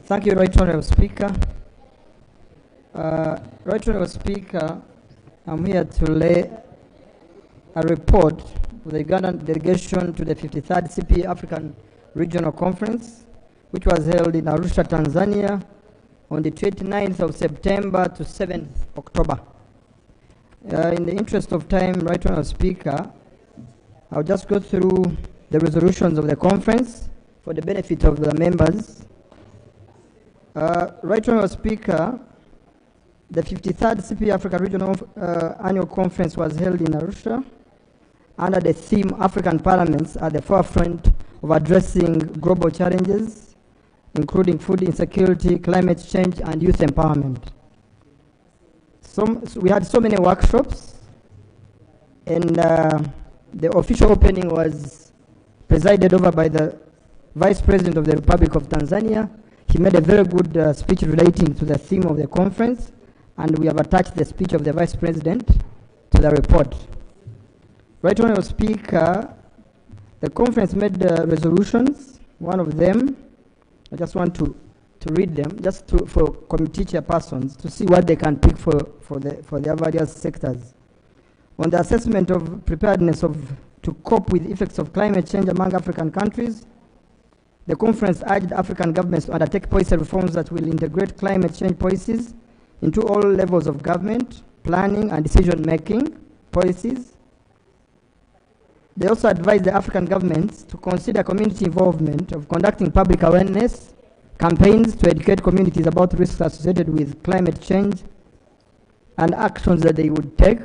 S20: Thank you, Right Honourable Speaker. Right Honourable Speaker, I'm here to lay a report for the Ugandan delegation to the 53rd CP African Regional Conference, which was held in Arusha, Tanzania, on the 29th of September to 7th October. In the interest of time, Right Honourable Speaker, I'll just go through the resolutions of the conference for the benefit of the members. Right Honourable Speaker, the 53rd CP Africa Regional Annual Conference was held in Arusha under the theme African Parliaments at the forefront of addressing global challenges, including food insecurity, climate change, and youth empowerment. We had so many workshops, and the official opening was presided over by the Vice President of the Republic of Tanzania. He made a very good speech relating to the theme of the conference, and we have attached the speech of the Vice President to the report. Right Honourable Speaker, the conference made resolutions. One of them, I just want to read them, just for committee chairpersons to see what they can pick for their various sectors. On the assessment of preparedness to cope with the effects of climate change among African countries, the conference urged African governments to undertake policy reforms that will integrate climate change policies into all levels of government, planning and decision-making policies. They also advised the African governments to consider community involvement of conducting public awareness campaigns to educate communities about risks associated with climate change and actions that they would take.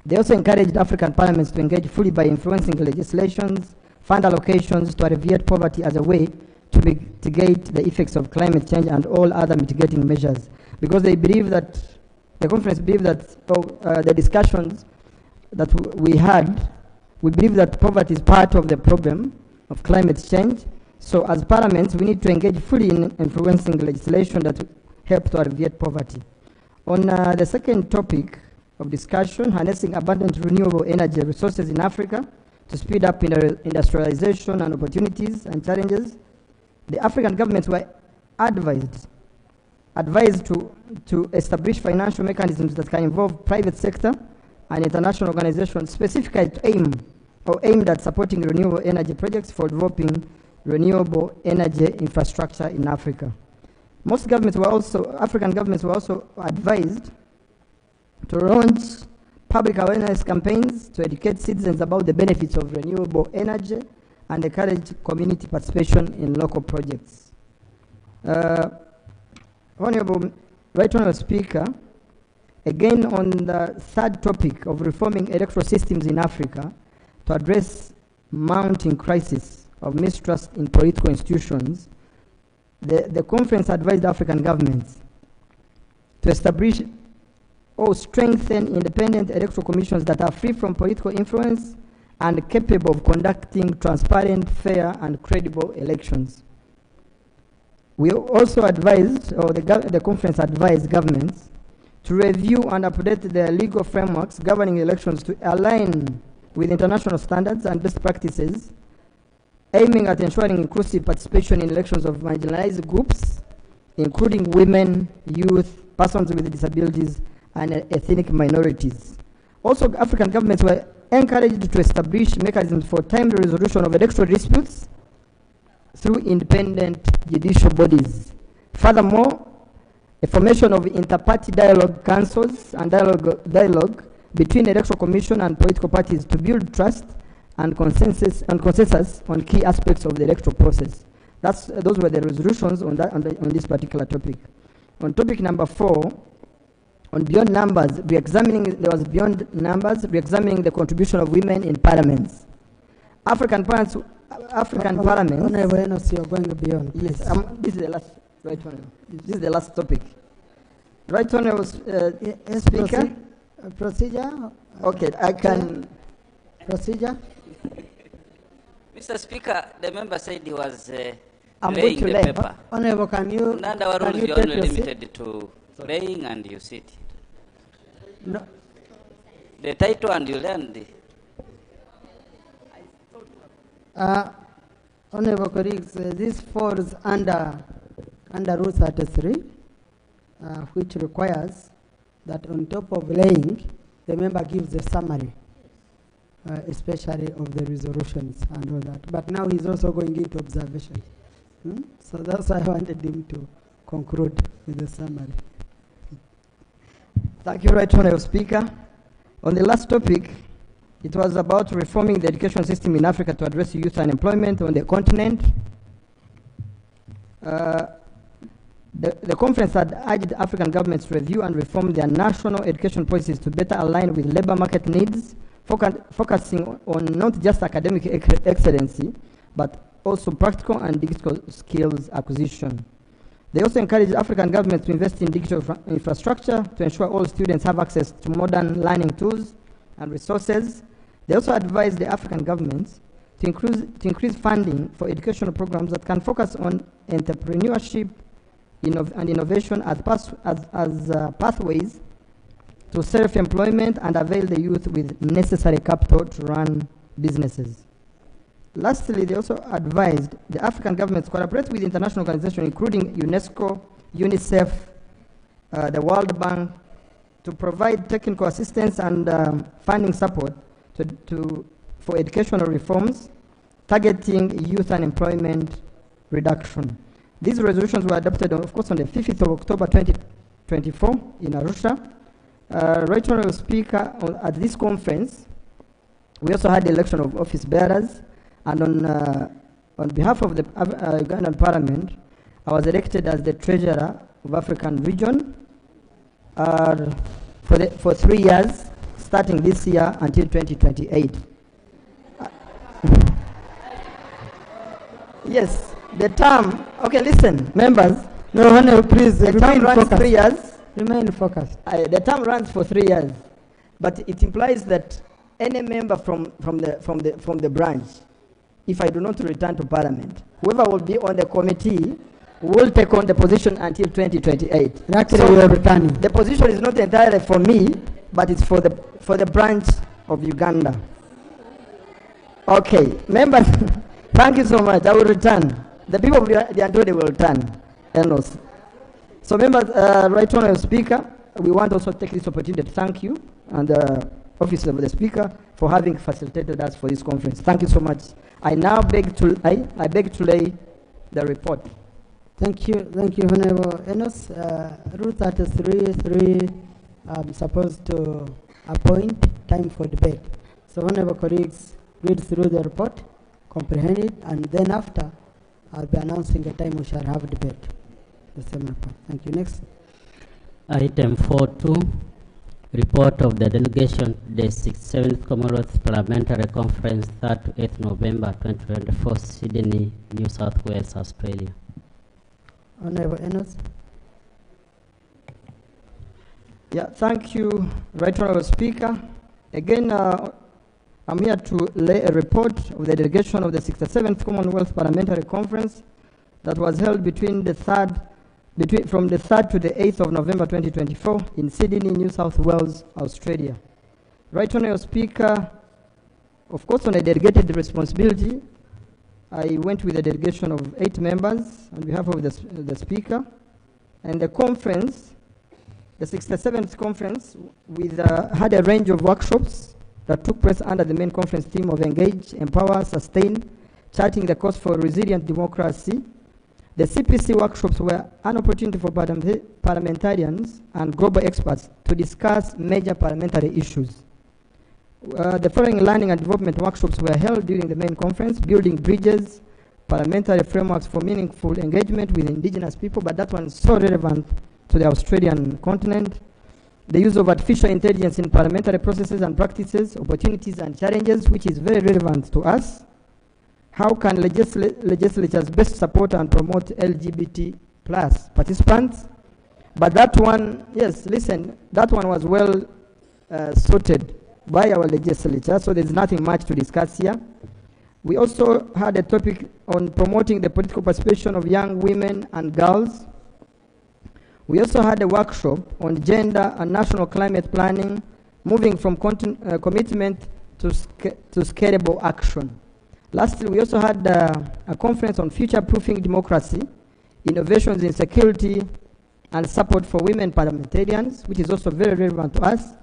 S20: They also encouraged African parliaments to engage fully by influencing legislations, fund allocations to alleviate poverty as a way to mitigate the effects of climate change and all other mitigating measures. Because they believe that, the conference believed that the discussions that we had, we believe that poverty is part of the problem of climate change. So as parliaments, we need to engage fully in influencing legislation that will help to alleviate poverty. On the second topic of discussion, harnessing abundant renewable energy resources in Africa to speed up industrialization and opportunities and challenges. The African governments were advised to establish financial mechanisms that can involve private sector and international organizations specifically aimed at supporting renewable energy projects for developing renewable energy infrastructure in Africa. African governments were also advised to launch public awareness campaigns to educate citizens about the benefits of renewable energy and encourage community participation in local projects. Right Honourable Speaker, again on the third topic of reforming electoral systems in Africa to address mounting crisis of mistrust in political institutions, the conference advised African governments to establish or strengthen independent electoral commissions that are free from political influence and capable of conducting transparent, fair, and credible elections. We also advised, or the conference advised governments to review and update their legal frameworks governing elections to align with international standards and best practices, aiming at ensuring inclusive participation in elections of marginalized groups, including women, youth, persons with disabilities, and ethnic minorities. Also, African governments were encouraged to establish mechanisms for timely resolution of electoral disputes through independent judicial bodies. Furthermore, a formation of inter-party dialogue councils and dialogue between Electoral Commission and political parties to build trust and consensus on key aspects of the electoral process. Those were the resolutions on this particular topic. On topic number 4, on beyond numbers, re-examining the contribution of women in parliaments. African parliaments.
S15: Honorable Enos, you're going beyond.
S20: Yes, this is the last. Right one. This is the last topic. Right Honourable Speaker.
S15: Procedure.
S20: Okay, I can.
S15: Procedure.
S21: Mr. Speaker, the member said he was
S15: I'm
S21: laying
S15: going to
S21: the
S15: lay.
S21: paper.
S15: Honourable, can you?
S21: Under our rules, you're only limited to laying and you sit.
S15: No.
S21: The title and you learn.
S15: Honourable colleagues, this falls under Rule 33, which requires that on top of laying, the member gives a summary, especially of the resolutions and all that. But now he's also going into observation. So that's why I wanted him to conclude with the summary.
S20: Thank you, Right Honourable Speaker. On the last topic, it was about reforming the education system in Africa to address youth unemployment on the continent. The conference had urged African governments to review and reform their national education policies to better align with labor market needs, focusing on not just academic excellency, but also practical and digital skills acquisition. They also encouraged African governments to invest in digital infrastructure to ensure all students have access to modern learning tools and resources. They also advised the African governments to increase funding for educational programs that can focus on entrepreneurship and innovation as pathways to self-employment and avail the youth with necessary capital to run businesses. Lastly, they also advised the African governments to collaborate with international organizations including UNESCO, UNICEF, the World Bank, to provide technical assistance and funding support for educational reforms targeting youth unemployment reduction. These resolutions were adopted, of course, on the 5th of October 2024 in Arusha. Right Honourable Speaker, at this conference, we also had the election of office bearers, and on behalf of the Ugandan Parliament, I was elected as the Treasurer of African Region for 3 years, starting this year until 2028. Yes, the term, okay, listen, members.
S15: No, please,
S20: the term runs
S15: focused.
S20: 3 years.
S15: Remain focused.
S20: The term runs for 3 years, but it implies that any member from the branch, if I do not return to Parliament, whoever will be on the committee will take on the position until 2028.
S15: Actually,
S20: So
S15: we are returning.
S20: the position is not entirely for me, but it's for the branch of Uganda. Okay, members, thank you so much. I will return. The people of the Antony will return. Enos. So members, right Honourable Speaker, we want also to take this opportunity to thank you and the Office of the Speaker for having facilitated us for this conference. Thank you so much. I now beg to lay the report.
S15: Thank you, Honorable Enos. Rule 33(3), I'm supposed to appoint time for debate. So honorable colleagues, read through the report, comprehend it, and then after, I'll be announcing the time we shall have debate. The same report. Thank you. Next.
S17: Item 4.2, report of the delegation to the 67th Commonwealth Parliamentary Conference, 3rd to 8th November 2024, Sydney, New South Wales, Australia.
S15: Honorable Enos.
S20: Yeah, thank you, Right Honourable Speaker. Again, I'm here to lay a report of the delegation of the 67th Commonwealth Parliamentary Conference that was held from the 3rd to the 8th of November 2024 in Sydney, New South Wales, Australia. Right Honourable Speaker, of course, on a delegated responsibility, I went with a delegation of 8 members on behalf of the Speaker, and the conference, the 67th conference, had a range of workshops that took place under the main conference theme of Engage, Empower, Sustain, Charting the Course for Resilient Democracy. The CPC workshops were an opportunity for parliamentarians and global experts to discuss major parliamentary issues. The following learning and development workshops were held during the main conference: building bridges, parliamentary frameworks for meaningful engagement with indigenous people, but that one is so relevant to the Australian continent. The use of artificial intelligence in parliamentary processes and practices, opportunities and challenges, which is very relevant to us. How can legislatures best support and promote LGBT plus participants? But that one, yes, listen, that one was well sorted by our legislature, so there's nothing much to discuss here. We also had a topic on promoting the political participation of young women and girls. We also had a workshop on gender and national climate planning, moving from commitment to scalable action. Lastly, we also had a conference on future-proofing democracy, innovations in security, and support for women parliamentarians, which is also very relevant to us.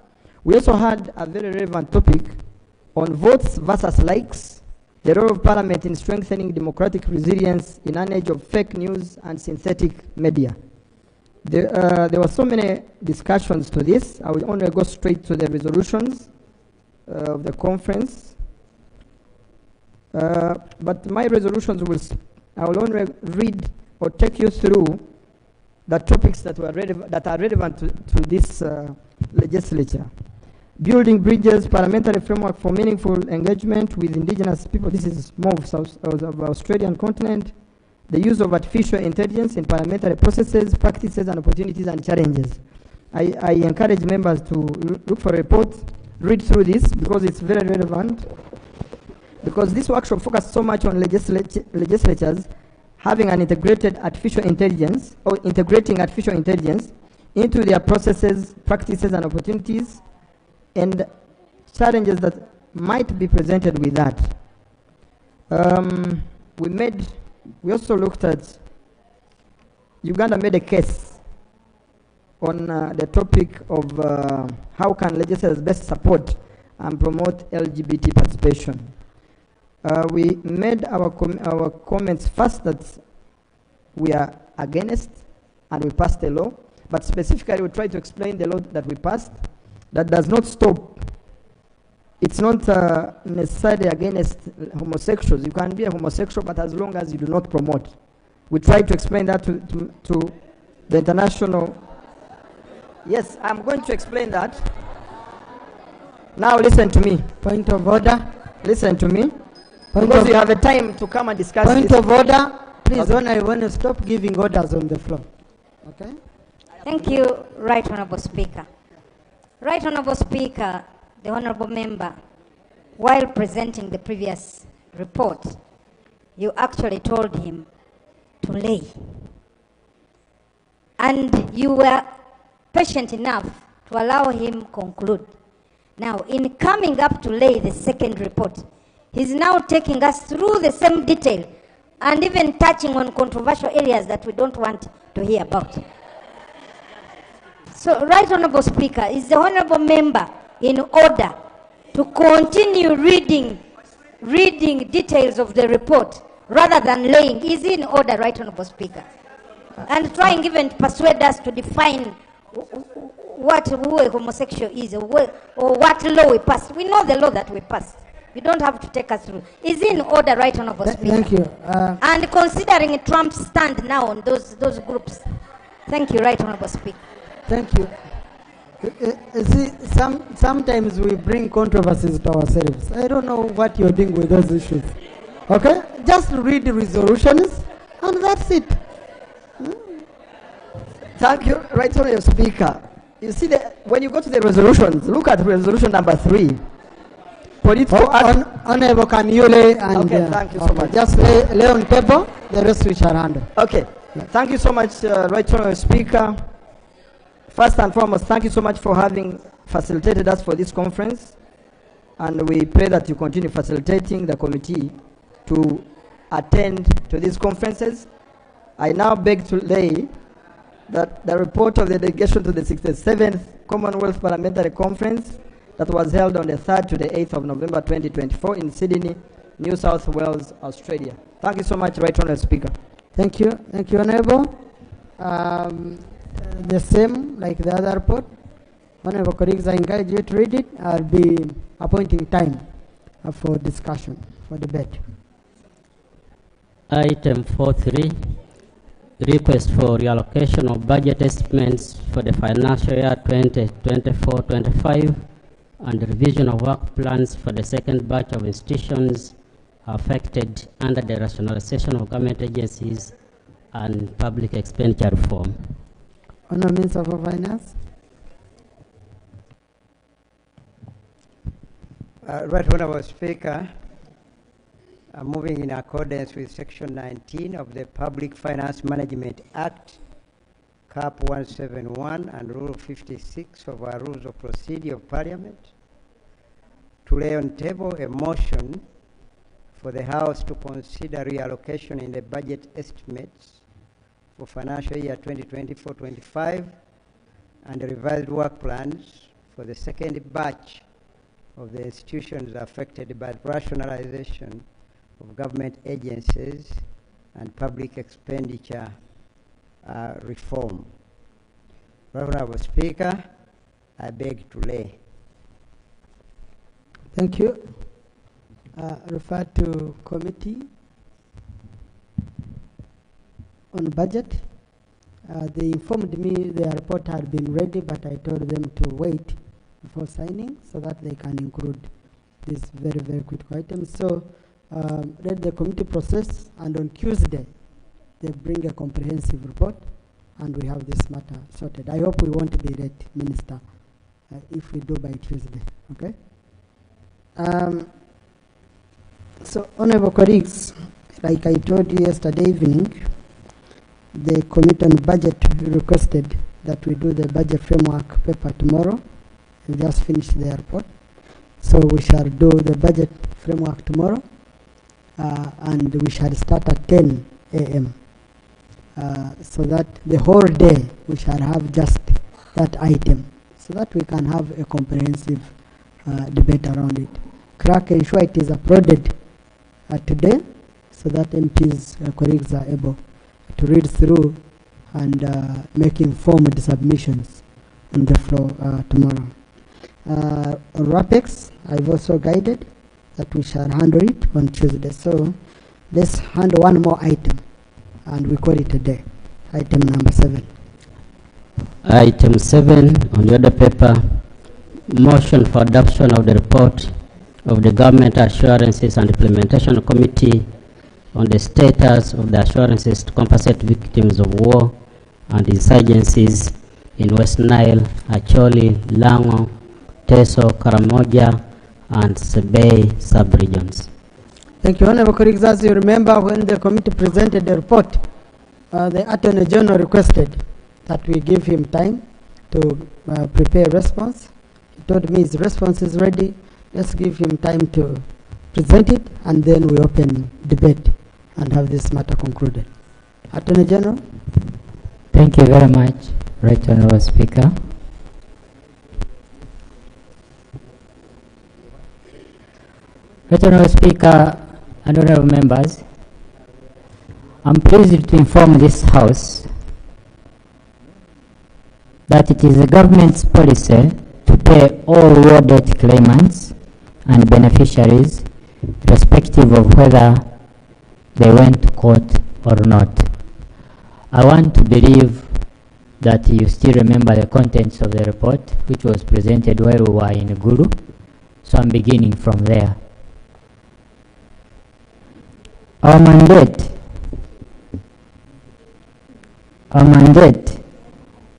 S20: We also had a very relevant topic on votes versus likes, the role of parliament in strengthening democratic resilience in an age of fake news and synthetic media. There were so many discussions to this. I will only go straight to the resolutions of the conference. But my resolutions I will only read or take you through the topics that are relevant to this legislature. Building bridges, parliamentary framework for meaningful engagement with indigenous people. This is more of the Australian continent. The use of artificial intelligence in parliamentary processes, practices, and opportunities and challenges. I encourage members to look for a report, read through this, because it's very relevant. Because this workshop focused so much on legislatures having an integrated artificial intelligence, or integrating artificial intelligence into their processes, practices, and opportunities, and challenges that might be presented with that. We also looked at, Uganda made a case on the topic of how can legislators best support and promote LGBT participation. We made our comments first that we are against, and we passed a law, but specifically we tried to explain the law that we passed that does not stop. It's not necessarily against homosexuals. You can be a homosexual, but as long as you do not promote. We tried to explain that to the international. Yes, I'm going to explain that. Now listen to me.
S15: Point of order.
S20: Listen to me. Because you have a time to come and discuss
S15: Point
S20: this.
S15: of order. Please,
S20: Okay.
S15: when I want to stop giving orders on the floor. Okay?
S3: Thank you, Right Honourable Speaker. Right Honourable Speaker, the Honourable Member, while presenting the previous report, you actually told him to lay. And you were patient enough to allow him conclude. Now, in coming up to lay the second report, He's now taking us through the same detail and even touching on controversial areas that we don't want to hear about. So, Right Honorable Speaker, is the Honorable Member in order to continue reading details of the report rather than laying? Is he in order, Right Honorable Speaker? And trying even to persuade us to define who a homosexual is, or what law we passed. We know the law that we passed. You don't have to take us through. Is he in order, Right Honorable Speaker?
S15: Thank you.
S3: And considering Trump's stand now on those groups. Thank you, Right Honorable Speaker.
S15: Thank you. See, sometimes we bring controversies to ourselves. I don't know what you're doing with those issues. Okay? Just read the resolutions, and that's it.
S20: Thank you, Right Honourable Speaker. You see, when you go to the resolutions, look at resolution number 3. Political
S15: Honorable, can you lay and...
S20: Okay, thank you so much.
S15: Just lay on table, the rest we shall handle.
S20: Okay, thank you so much, Right Honourable Speaker. First and foremost, thank you so much for having facilitated us for this conference. And we pray that you continue facilitating the committee to attend to these conferences. I now beg to lay that the report of the delegation to the 67th Commonwealth Parliamentary Conference that was held on the 3rd to the 8th of November 2024 in Sydney, New South Wales, Australia. Thank you so much, Right Honourable Speaker.
S15: Thank you. Thank you, Honourable. The same like the other report. Honourable colleagues, I encourage you to read it. I'll be appointing time for discussion, for debate.
S17: Item 4.3, request for reallocation of budget estimates for the financial year 2024-25 and revision of work plans for the second batch of institutions affected under the rationalization of government agencies and public expenditure reform.
S15: Honourable Minister for Finance.
S4: Right Honourable Speaker, moving in accordance with Section 19 of the Public Finance Management Act, Cap 171 and Rule 56 of our Rules of Procedure of Parliament, to lay on table a motion for the House to consider reallocation in the budget estimates for financial year 2024-25 and the revised work plans for the second batch of the institutions affected by rationalization of government agencies and public expenditure reform. Honourable Speaker, I beg to lay.
S15: Thank you. Refer to committee on budget. They informed me their report had been ready, but I told them to wait before signing so that they can include this very, very critical item. So let the committee process, and on Tuesday they bring a comprehensive report, and we have this matter sorted. I hope we won't be late, Minister, if we do by Tuesday. Okay. So, honourable colleagues, like I told you yesterday evening, the Committee on Budget requested that we do the budget framework paper tomorrow. We just finished the report. So we shall do the budget framework tomorrow, and we shall start at 10 a.m. So that the whole day we shall have just that item, so that we can have a comprehensive debate around it. Crack, ensure it is uploaded today, so that MPs, colleagues are able to read through and make informed submissions on the floor tomorrow. On RAPEX, I've also guided that we shall handle it on Tuesday. So let's handle one more item, and we call it a day. Item number 7.
S17: Item 7 on the other paper, motion for adoption of the report of the Government Assurances and Implementation Committee on the status of the assurances to compensate victims of war and insurgencies in West Nile, Acholi, Lango, Teso, Karamoja, and Sebei sub-regions.
S15: Thank you, Honourable colleagues. As you remember, when the committee presented the report, the Attorney General requested that we give him time to prepare a response. He told me his response is ready. Let's give him time to present it, and then we open debate and have this matter concluded. Attorney General.
S6: Thank you very much, Right Honorable Speaker. Right Honorable Speaker and honorable members, I'm pleased to inform this House that it is the government's policy to pay all war debt claimants and beneficiaries, irrespective of whether they went to court or not. I want to believe that you still remember the contents of the report, which was presented while we were in Guru, so I'm beginning from there. Our mandate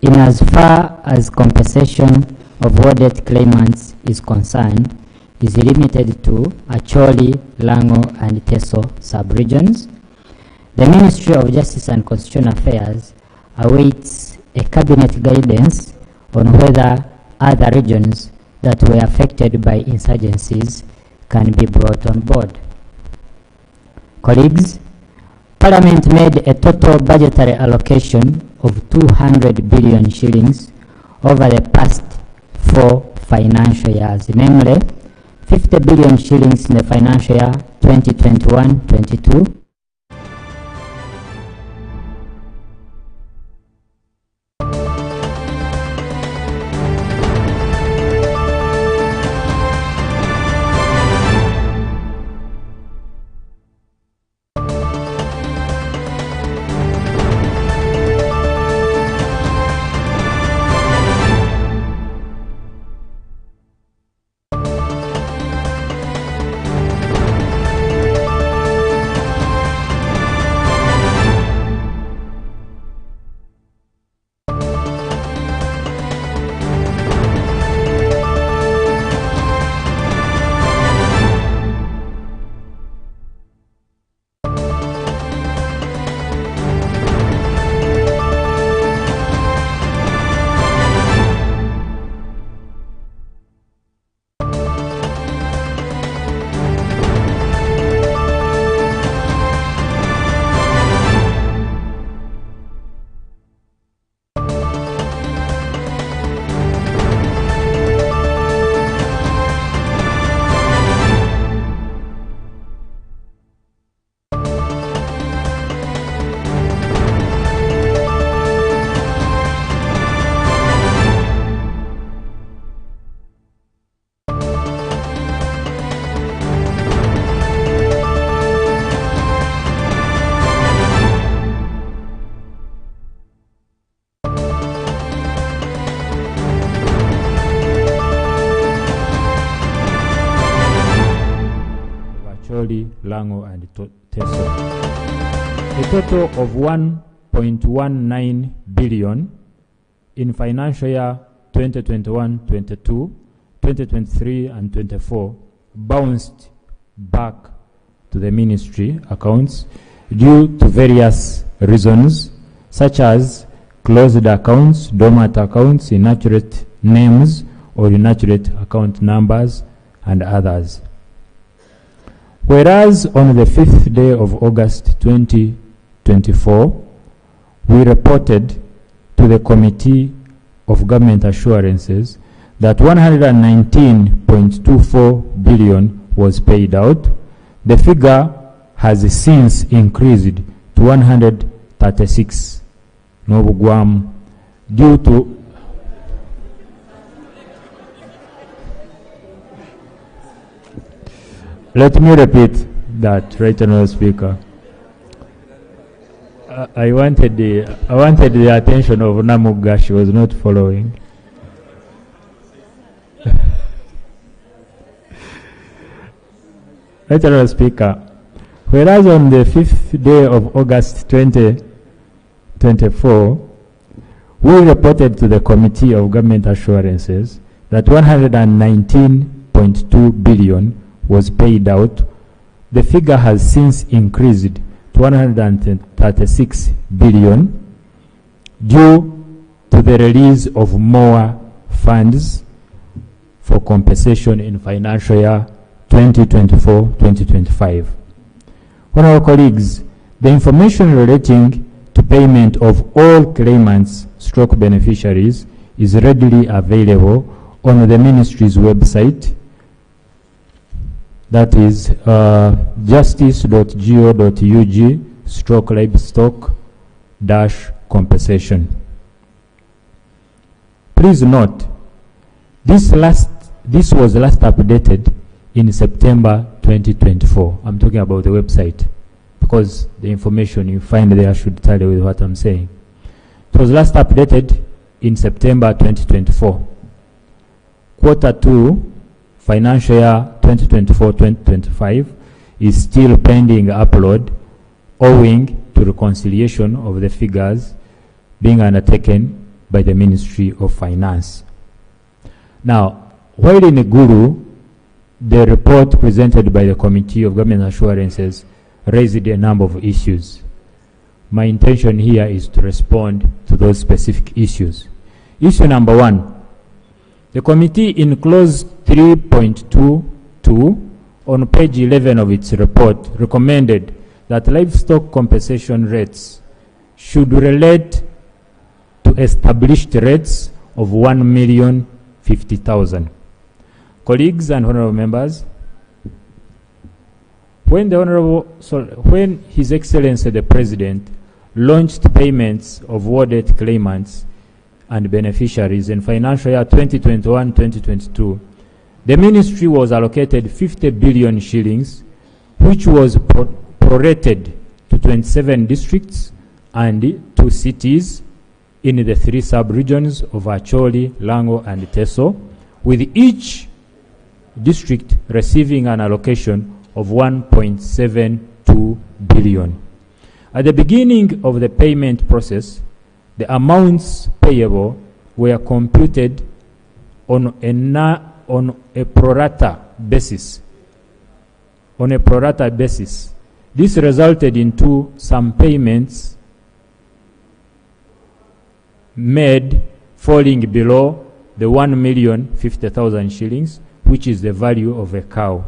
S6: in as far as compensation of war debt claimants is concerned is limited to Acholi, Lango and Teso sub-regions. The Ministry of Justice and Constitutional Affairs awaits a cabinet guidance on whether other regions that were affected by insurgencies can be brought on board. Colleagues, Parliament made a total budgetary allocation of 200 billion shillings over the past 4 financial years, namely 50 billion shillings in the financial year 2021-22,
S22: Lango and Teso. A total of 1.19 billion in financial year 2021-22, 2023 and 24 bounced back to the ministry accounts due to various reasons such as closed accounts, dormant accounts, inaccurate names or inaccurate account numbers and others. Whereas on the 5th day of August 2024, we reported to the Committee of Government Assurances that 119.24 billion was paid out. The figure has since increased to 136 Nobuguam due to Let me repeat that, Right Honourable Speaker. I wanted the attention of Namuga. She was not following. Right Honourable Speaker, whereas on the 5th day of August 2024, we reported to the Committee of Government Assurances that 119.2 billion was paid out. The figure has since increased to 136 billion due to the release of more funds for compensation in financial year 2024-2025. Honorable colleagues, the information relating to payment of all claimants stroke beneficiaries is readily available on the ministry's website, that is justice.go.ug/livestock-compensation. Please note, this was last updated in September 2024. I'm talking about the website because the information you find there should tally with what I'm saying. It was last updated in September 2024. Quarter 2, financial year 2024-2025 is still pending upload owing to reconciliation of the figures being undertaken by the Ministry of Finance. Now, while in Guru, the report presented by the Committee of Government Assurances raised a number of issues. My intention here is to respond to those specific issues. Issue number 1, the committee in clause 3.22 on page 11 of its report recommended that livestock compensation rates should relate to established rates of 1,050,000. Colleagues and honorable members, when His Excellency the President launched payments of warded claimants and beneficiaries in financial year 2021-2022, the ministry was allocated 50 billion shillings, which was prorated to 27 districts and 2 cities in the 3 sub-regions of Acholi, Lango, and Teso, with each district receiving an allocation of 1.72 billion. At the beginning of the payment process, the amounts payable were computed on a pro rata basis. This resulted into some payments made falling below the 1,050,000 shillings, which is the value of a cow.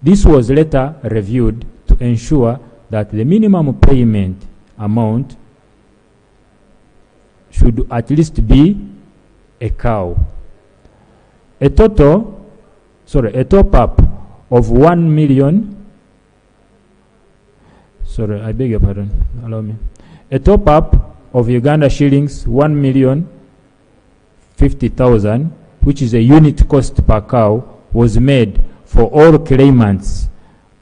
S22: This was later reviewed to ensure that the minimum payment amount should at least be a cow. A top-up of 1 million, a top-up of Uganda shillings 1,050,000, which is a unit cost per cow, was made for all claimants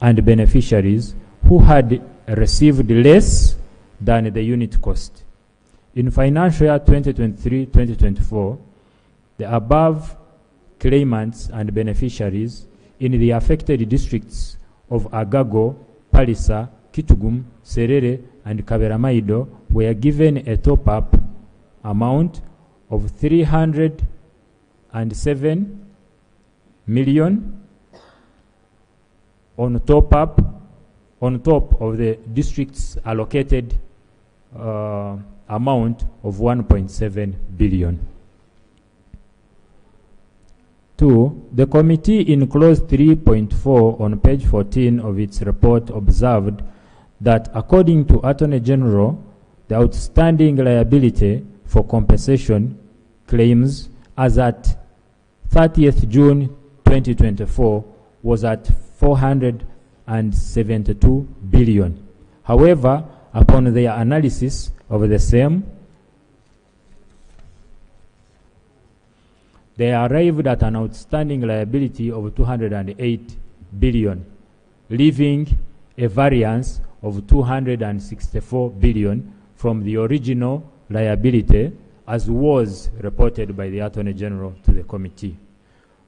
S22: and beneficiaries who had received less than the unit cost. In financial year 2023-2024, the above claimants and beneficiaries in the affected districts of Agago, Palisa, Kitugum, Serere, and Kaberamaido were given a top-up amount of 307 million on top of the district's allocated amount of 1.7 billion. 2. The committee in clause 3.4 on page 14 of its report observed that according to Attorney General, the outstanding liability for compensation claims as at 30th June 2024 was at 472 billion. However, upon their analysis of the same, they arrived at an outstanding liability of 208 billion, leaving a variance of 264 billion from the original liability, as was reported by the Attorney General to the committee.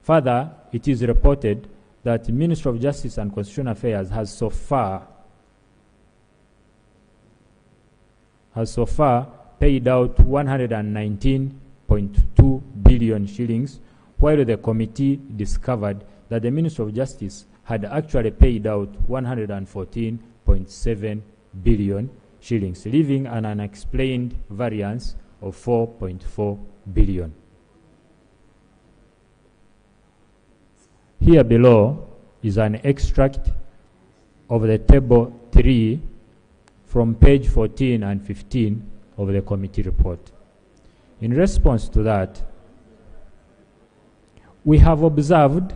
S22: Further, it is reported that the Ministry of Justice and Constitutional Affairs has so far paid out 119.2 billion shillings, while the committee discovered that the Ministry of Justice had actually paid out 114.7 billion shillings, leaving an unexplained variance of 4.4 billion. Here below, is an extract of the table 3 from page 14 and 15 of the committee report. In response to that, we have observed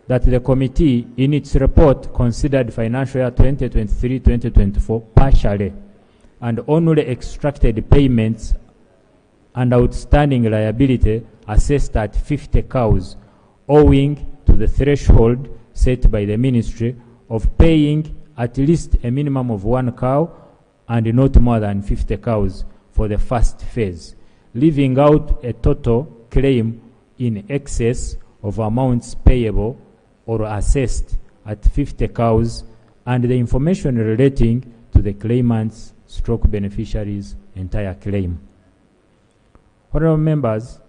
S22: that the committee in its report considered financial year 2023-2024 partially and only extracted payments and outstanding liability assessed at 50 cows, owing to the threshold set by the ministry of paying at least a minimum of 1 cow and not more than 50 cows for the first phase, leaving out a total claim in excess of amounts payable or assessed at 50 cows and the information relating to the claimant's stroke beneficiaries' entire claim. Honorable members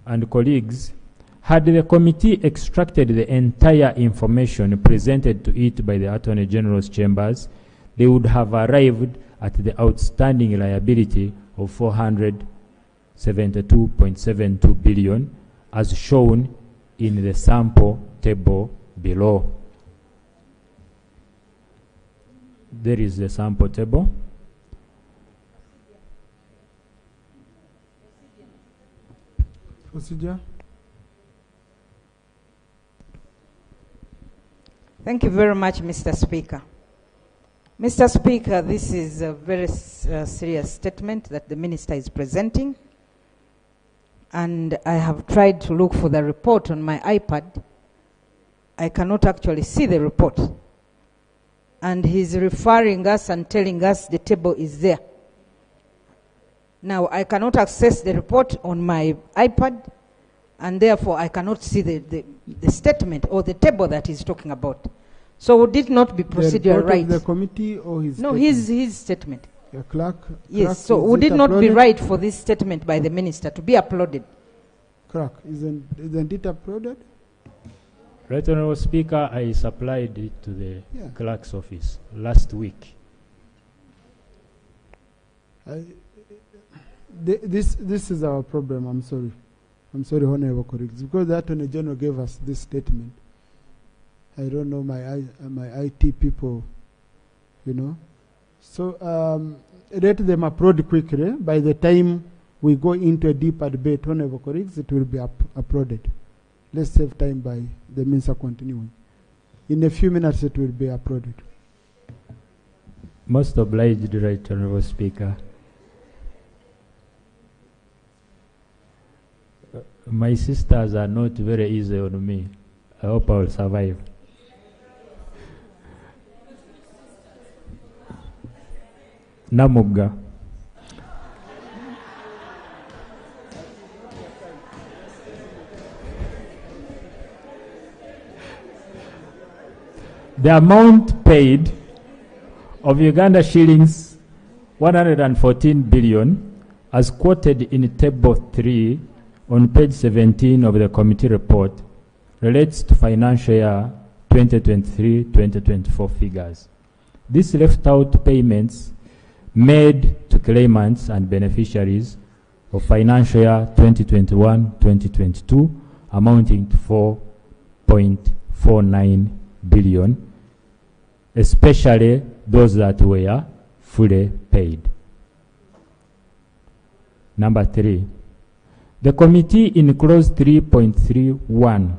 S22: and colleagues, had the committee extracted the entire information presented to it by the Attorney General's chambers, they would have arrived at the outstanding liability of 472.72 billion as shown in the sample table below. There is the sample table.
S2: Procedure.
S12: Thank you very much, Mr. Speaker. Mr. Speaker, this is a very serious statement that the minister is presenting. And I have tried to look for the report on my iPad. I cannot actually see the report. And he's referring us and telling us the table is there. Now, I cannot access the report on my iPad, and therefore I cannot see the statement or the table that he's talking about. So would it not be procedural right?
S2: The committee or his
S12: No,
S2: statement?
S12: his statement.
S2: The clerk?
S12: Yes,
S2: Clerk,
S12: so
S2: is
S12: would it not be
S2: uploaded?
S12: right for this statement by the minister to be uploaded?
S2: Clerk, isn't it uploaded?
S22: Right Honorable Speaker, I supplied it to the
S2: Yeah.
S22: clerk's office last week.
S2: This is our problem. I'm sorry, Honorable colleagues, because the Attorney General gave us this statement. I don't know my IT people, you know. So let them upload quickly. By the time we go into a deeper debate, Honorable colleagues, it will be uploaded. Let's save time by the minister continuing. In a few minutes, it will be uploaded.
S22: Most obliged, Right Honorable Speaker. My sisters are not very easy on me. I hope I will survive. Namuga. The amount paid of Uganda shillings 114 billion as quoted in table 3 on page 17 of the committee report relates to financial year 2023-2024 figures. This left out payments made to claimants and beneficiaries of financial year 2021-2022 amounting to 4.49 billion, especially those that were fully paid. Number 3. The committee in clause 3.31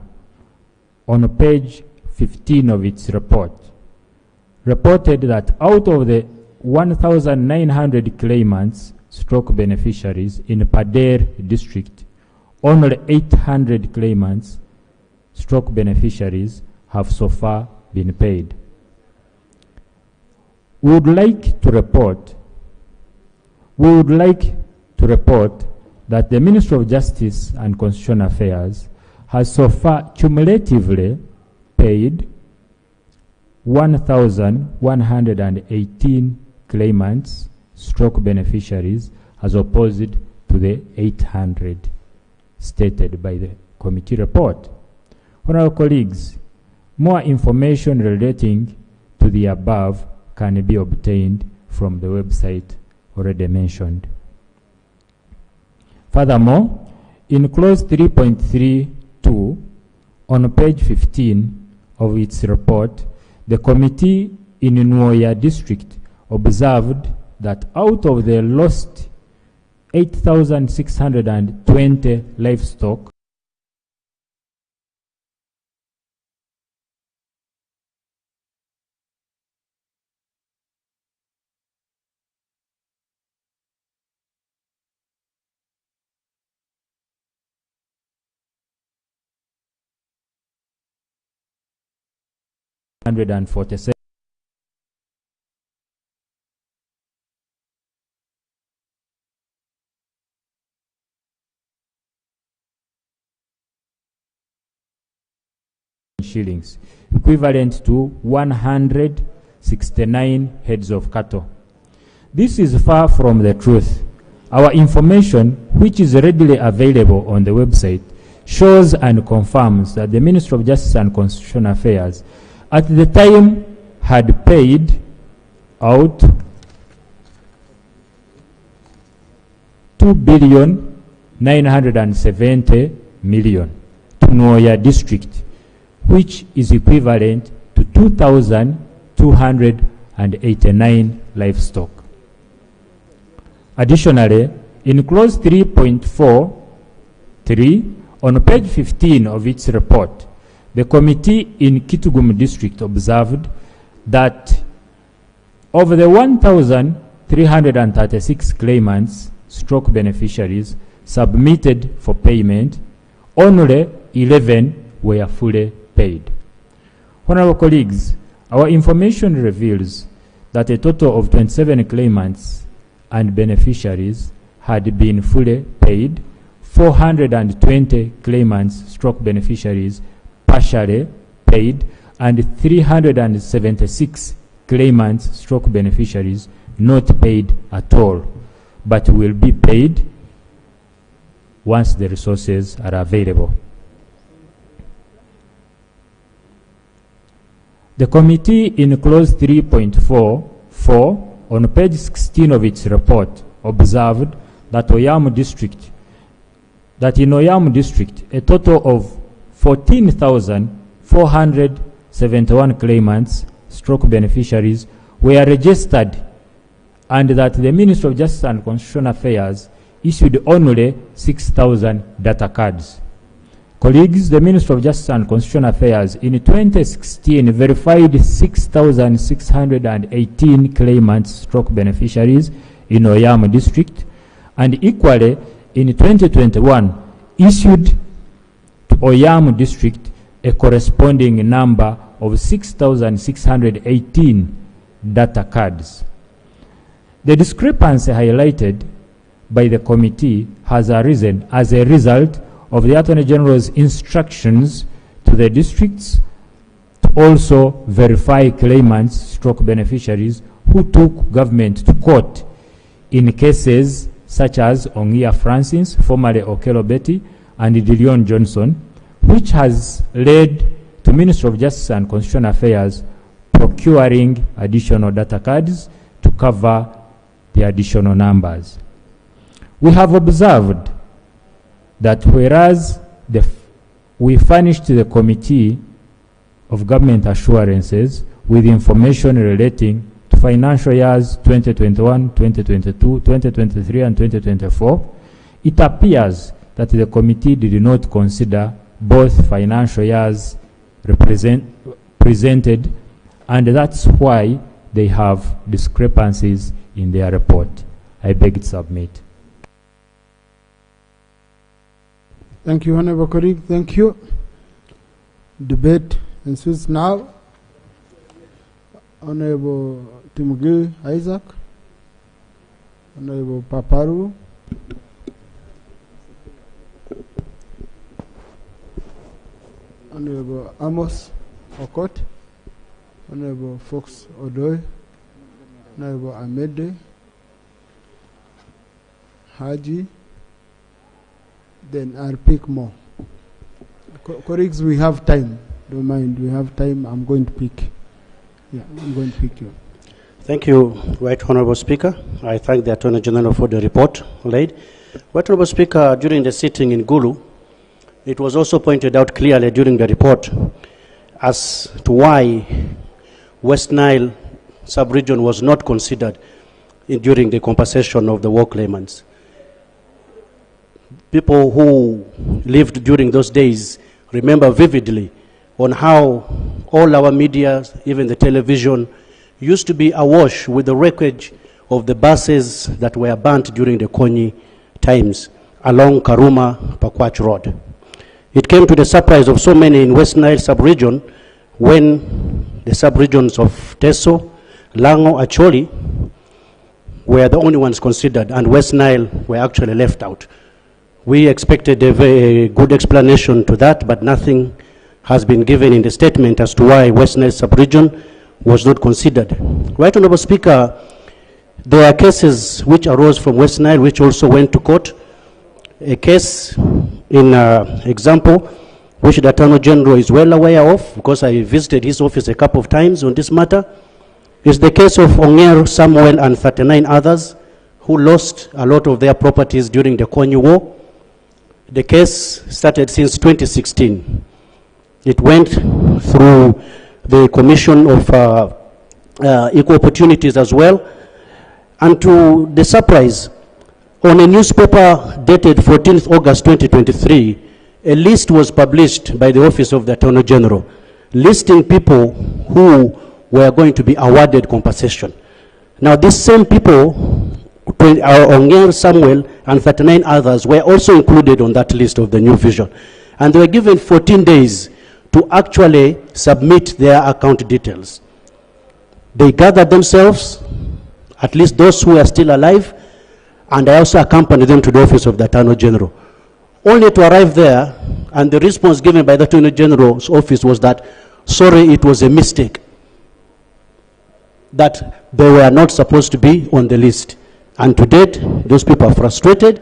S22: on page 15 of its report reported that out of the 1,900 claimants stroke beneficiaries in Pader district, only 800 claimants stroke beneficiaries have so far been paid. We would like to report that the Ministry of Justice and Constitutional Affairs has so far cumulatively paid 1,118 claimants stroke beneficiaries as opposed to the 800 stated by the committee report. Honorable colleagues, more information relating to the above can be obtained from the website already mentioned. Furthermore, in clause 3.32 on page 15 of its report, the committee in Nuoya district observed that out of the lost 8,620 livestock, $147 shillings, equivalent to 169 heads of cattle. This is far from the truth. Our information, which is readily available on the website, shows and confirms that the Ministry of Justice and Constitutional Affairs at the time had paid out $2,970,000,000 to Nuoya district, which is equivalent to 2,289 livestock. Additionally, in clause 3.43 on page 15 of its report, the committee in Kitgum district observed that of the 1,336 claimants stroke beneficiaries submitted for payment, only 11 were fully paid. Honorable colleagues, our information reveals that a total of 27 claimants and beneficiaries had been fully paid, 420 claimants stroke beneficiaries partially paid, and 376 claimants stroke beneficiaries not paid at all, but will be paid once the resources are available. The committee in clause 3.44 on page 16 of its report observed that in Oyam district, a total of 14,471 claimants stroke beneficiaries were registered, and that the Ministry of Justice and Constitutional Affairs issued only 6,000 data cards. Colleagues, the Ministry of Justice and Constitutional Affairs in 2016 verified 6,618 claimants stroke beneficiaries in Oyam district, and equally in 2021 issued to Oyam district a corresponding number of 6,618 data cards. The discrepancy highlighted by the committee has arisen as a result of the Attorney General's instructions to the districts to also verify claimants stroke beneficiaries who took government to court in cases such as Ongia Francis, formerly Okello Betty, and DeLeon Johnson, which has led to Ministry of Justice and Constitutional Affairs procuring additional data cards to cover the additional numbers. We have observed that whereas we furnished the Committee of Government Assurances with information relating to financial years 2021, 2022, 2023, and 2024, it appears that the committee did not consider both financial years presented, and that's why they have discrepancies in their report. I beg to submit.
S2: Thank you, Honorable colleague. Thank you. Debate ensues now. Honorable Timugi Isaac, Honorable Paparu, Honorable Amos Okot, Honorable Fox Odoy, Honorable Amede, Haji, then I'll pick more. Colleagues, we have time. Don't mind, we have time. I'm going to pick. Yeah, I'm going to pick you.
S1: Thank you, Right Honorable Speaker. I thank the Attorney General for the report laid. Right, Honourable Speaker, during the sitting in Gulu, it was also pointed out clearly during the report as to why West Nile sub-region was not considered during the compensation of the war claimants. People who lived during those days remember vividly on how all our media, even the television, used to be awash with the wreckage of the buses that were burnt during the Konyi times along Karuma-Pakwach Road. It came to the surprise of so many in West Nile sub-region when the sub-regions of Teso, Lango, Acholi were the only ones considered, and West Nile were actually left out. We expected a very good explanation to that, but nothing has been given in the statement as to why West Nile sub-region was not considered. Right, Honourable Speaker, there are cases which arose from West Nile which also went to court. A case, in example, which the Attorney General is well aware of, because I visited his office a couple of times on this matter, is the case of Onger Samuel and 39 others who lost a lot of their properties during the Konyi War. The case started since 2016. It went through the Commission of Equal Opportunities as well. And to the surprise, on a newspaper dated 14th August 2023, a list was published by the Office of the Attorney General, listing people who were going to be awarded compensation. Now, these same people, Onger Samuel and 39 others, were also included on that list of the New Vision. And they were given 14 days to actually submit their account details. They gathered themselves, at least those who are still alive, and I also accompanied them to the Office of the Attorney General. Only to arrive there, and the response given by the Attorney General's office was that, sorry, it was a mistake, that they were not supposed to be on the list. And to date, those people are frustrated.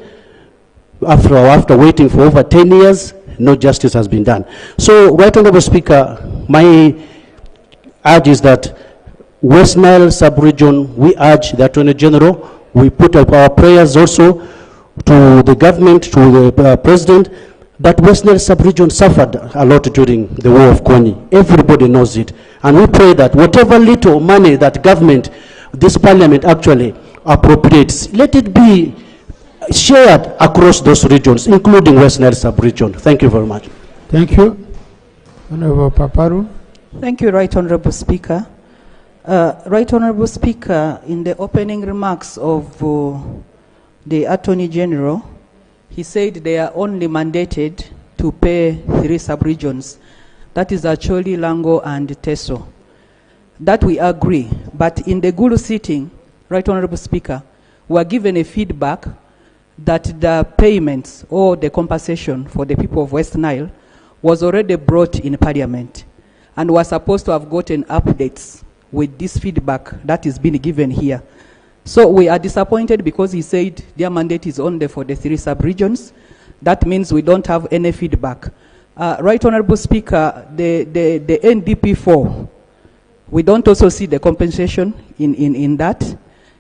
S1: After waiting for over 10 years, no justice has been done. So, Right Honourable Speaker, my urge is that West Nile sub-region, we urge the Attorney General, we put up our prayers also to the government, to the President, that West Nile sub-region suffered a lot during the War of Konyi. Everybody knows it. And we pray that whatever little money that government, this parliament actually appropriates, let it be shared across those regions, including West Nile sub-region. Thank you very much.
S2: Thank you. Honourable Paparu.
S7: Thank you, Right Honourable Speaker. Right Honourable Speaker, in the opening remarks of the Attorney General, he said they are only mandated to pay 3 sub-regions. That is Acholi, Lango, and Teso. That we agree. But in the Gulu sitting, Right Honourable Speaker, we are given a feedback that the payments or the compensation for the people of West Nile was already brought in Parliament and was supposed to have gotten updates with this feedback that is being given here. So we are disappointed because he said their mandate is only for the 3 sub-regions. That means we don't have any feedback. Right Honourable Speaker, the NDP4, we don't also see the compensation in that.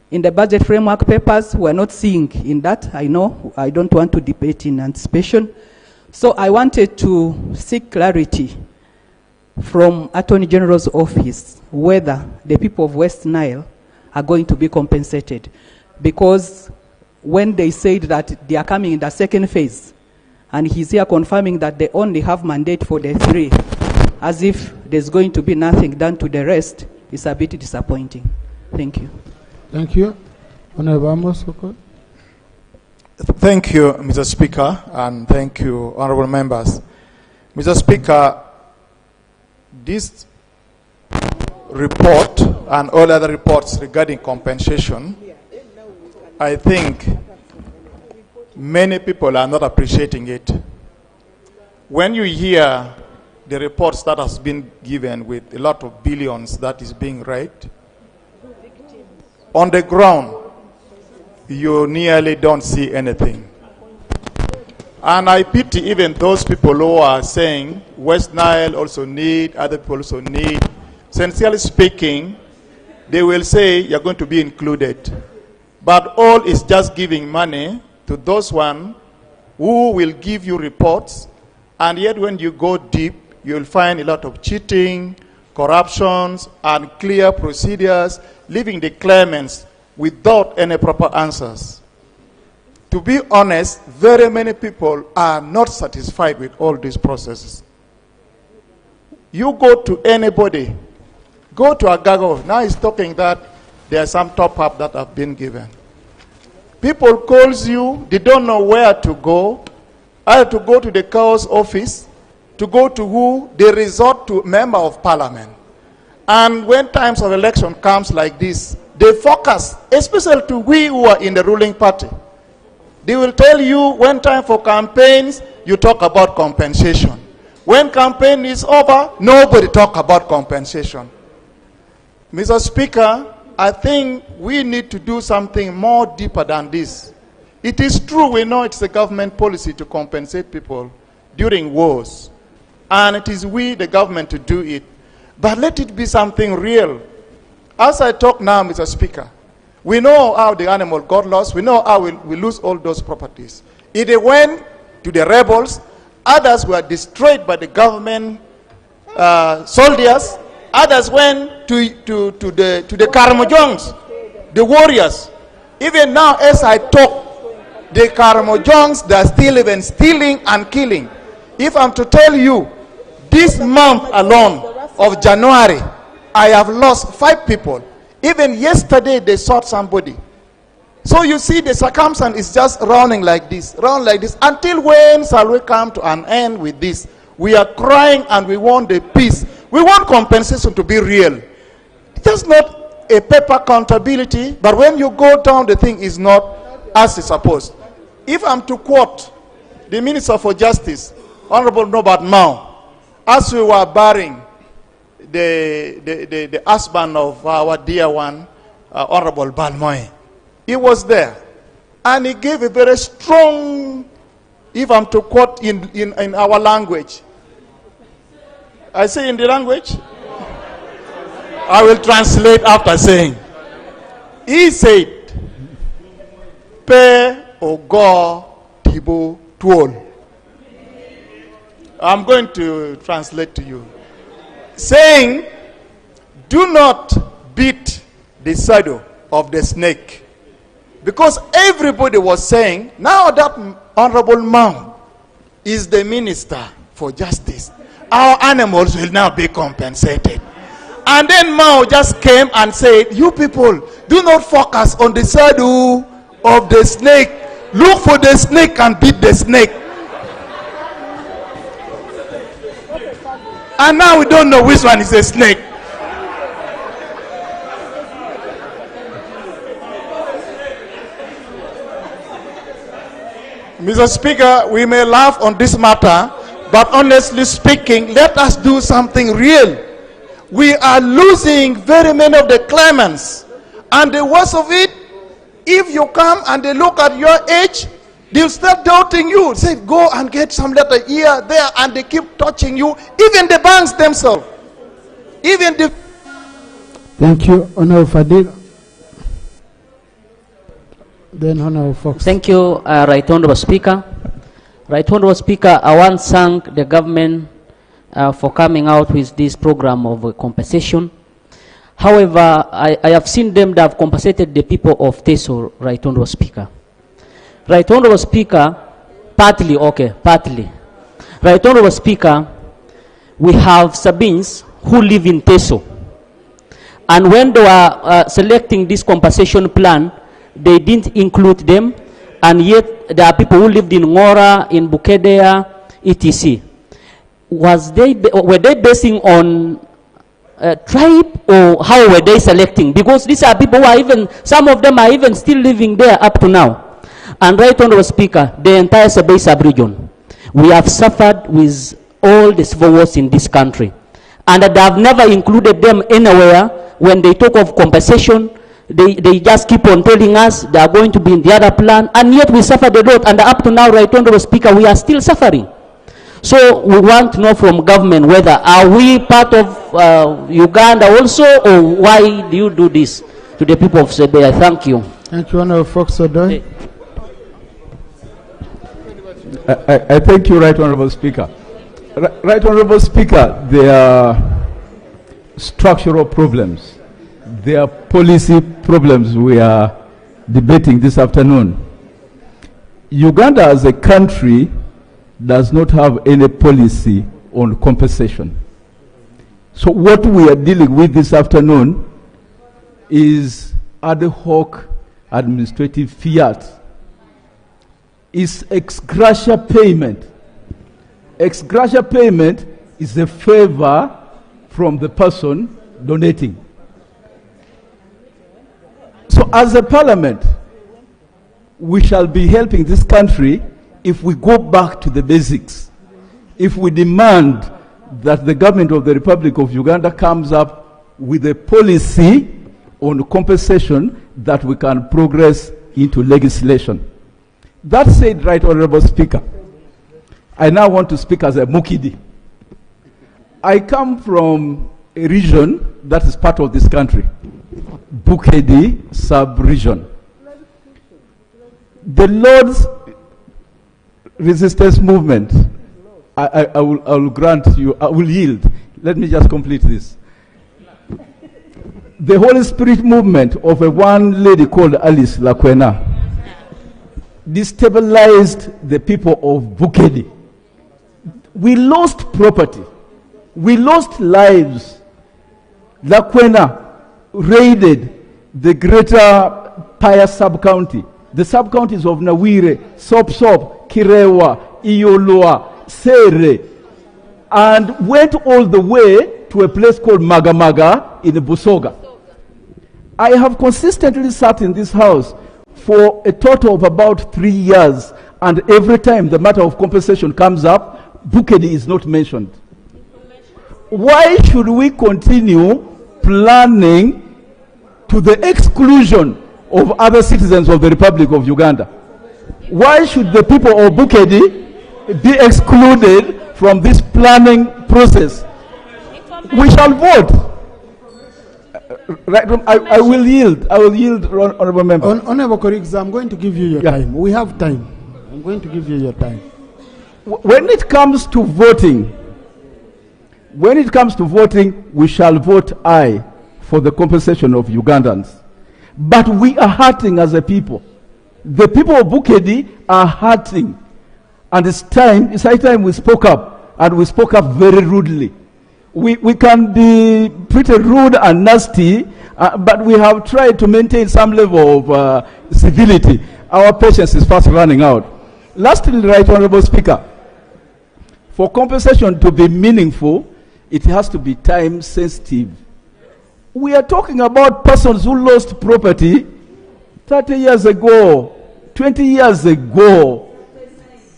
S7: In the budget framework papers, we're not seeing in that. I know, I don't want to debate in anticipation. So I wanted to seek clarity from Attorney General's office whether the people of West Nile are going to be compensated. Because when they said that they are coming in the second phase, and he's here confirming that they only have mandate for the 3, as if there's going to be nothing done to the rest, it's a bit disappointing. Thank you.
S2: Thank you. Honourable Amos Okot.
S23: Thank you, Mr. Speaker, and thank you, honourable members. Mr. Speaker, this report and all other reports regarding compensation, I think many people are not appreciating it. When you hear the reports that has been given with a lot of billions that is being read, on the ground, you nearly don't see anything. And I pity even those people who are saying West Nile also need, other people also need. Sincerely speaking, they will say you're going to be included. But all is just giving money to those one who will give you reports, and yet when you go deep, you'll find a lot of cheating, corruptions, unclear procedures, leaving the claimants without any proper answers. To be honest, very many people are not satisfied with all these processes. You go to anybody, go to Agago, now he's talking that there's some top-up that have been given. People calls you, they don't know where to go, either to go to the CAO's office, to go to who, they resort to member of parliament. And when times of election comes like this, they focus, especially to we who are in the ruling party. They will tell you when time for campaigns, you talk about compensation. When campaign is over, nobody talk about compensation. Mr. Speaker, I think we need to do something more deeper than this. It is true, we know it's a government policy to compensate people during wars. And it is we, the government, to do it. But let it be something real. As I talk now, Mr. Speaker, we know how the animal got lost. We know how we lose all those properties. It went to the rebels. Others were destroyed by the government soldiers. Others went to the Karamojongs, the warriors. Even now, as I talk, the Karamojongs, they are still even stealing and killing. If I'm to tell you, this month alone of January, I have lost 5 people. Even yesterday, they shot somebody. So you see, the circumstance is just running like this, until when shall we come to an end with this? We are crying and we want the peace. We want compensation to be real. Just not a paper accountability, but when you go down, the thing is not as it's supposed. If I'm to quote the Minister for Justice, Honorable Norbert Mao, as we were burying the husband of our dear one, Honorable Balmoy, he was there, and he gave a very strong, if I'm to quote in our language, I say in the language, I will translate after saying, he said, Pe ogo tibo tuol. I'm going to translate to you. Saying, do not beat the shadow of the snake. Because everybody was saying, now that Honorable Mao is the Minister for Justice, our animals will now be compensated. And then Mao just came and said, you people, do not focus on the shadow of the snake. Look for the snake and beat the snake. And now we don't know which one is a snake. Mr. Speaker, we may laugh on this matter, but honestly speaking, let us do something real. We are losing very many of the claimants. And the worst of it, if you come and they look at your age, they'll start doubting you. Say, go and get some letter here, there, and they keep touching you. Even the banks themselves. Even the...
S2: Thank you, Honorable Fadil. Then Honorable Fox.
S17: Thank you, Right Honorable Speaker. Right Honorable Speaker, I want to thank the government for coming out with this program of compensation. However, I have seen them that have compensated the people of Teso, Right Honorable Speaker. Right Honorable Speaker, partly. Right Honorable Speaker, we have Sabines who live in Teso. And when they were selecting this compensation plan, they didn't include them, and yet there are people who lived in Ngora, in Bukedea, etc. Were they basing on tribe, or how were they selecting? Because these are people who are even, some of them are even still living there up to now. And Right Honorable Speaker, the entire Sabay sub-region, we have suffered with all the civil wars in this country. And they have never included them anywhere. When they talk of compensation, they just keep on telling us they are going to be in the other plan, and yet we suffered a lot, and up to now, Right Honorable Speaker, we are still suffering. So we want to know from government whether are we part of Uganda also, or why do you do this to the people of Sebeya? Thank you.
S2: Thank you, Honorable Fox Odoi.
S8: I thank you, Right Honorable Speaker. Right Honorable Speaker, there are structural problems. There are policy problems we are debating this afternoon. Uganda as a country does not have any policy on compensation. So what we are dealing with this afternoon is ad hoc administrative fiat. Is ex gratia payment. Ex gratia payment is a favor from the person donating. So as a parliament, we shall be helping this country if we go back to the basics. If we demand that the government of the Republic of Uganda comes up with a policy on compensation that we can progress into legislation. That said, Right Honorable Speaker, I now want to speak as a Mukidi. I come from a region that is part of this country, Bukedi sub-region. The Lord's resistance movement, I will grant you, I will yield. Let me just complete this. The Holy Spirit movement of a one lady called Alice Lakwena destabilized the people of Bukedi. We lost property. We lost lives. Lakwena raided the greater Paya sub-county, the sub-counties of Nawire, Sop, Kirewa, Iyoloa, Sere, and went all the way to a place called Magamaga in Busoga. I have consistently sat in this house for a total of about 3 years, and every time the matter of compensation comes up, Bukedi is not mentioned. Why should we continue planning to the exclusion of other citizens of the Republic of Uganda? Why should the people of Bukedi be excluded from this planning process? We shall vote. Right, I will yield. I will yield, Honourable Member.
S2: Honourable colleagues, I'm going to give you your time. We have time. I'm going to give you your time.
S8: When it comes to voting, we shall vote aye for the compensation of Ugandans. But we are hurting as a people. The people of Bukedi are hurting. And it's high time we spoke up, and we spoke up very rudely. We can be pretty rude and nasty, but we have tried to maintain some level of civility. Our patience is fast running out. Lastly, Right Honourable Speaker, for compensation to be meaningful, it has to be time sensitive. We are talking about persons who lost property 30 years ago, 20 years ago,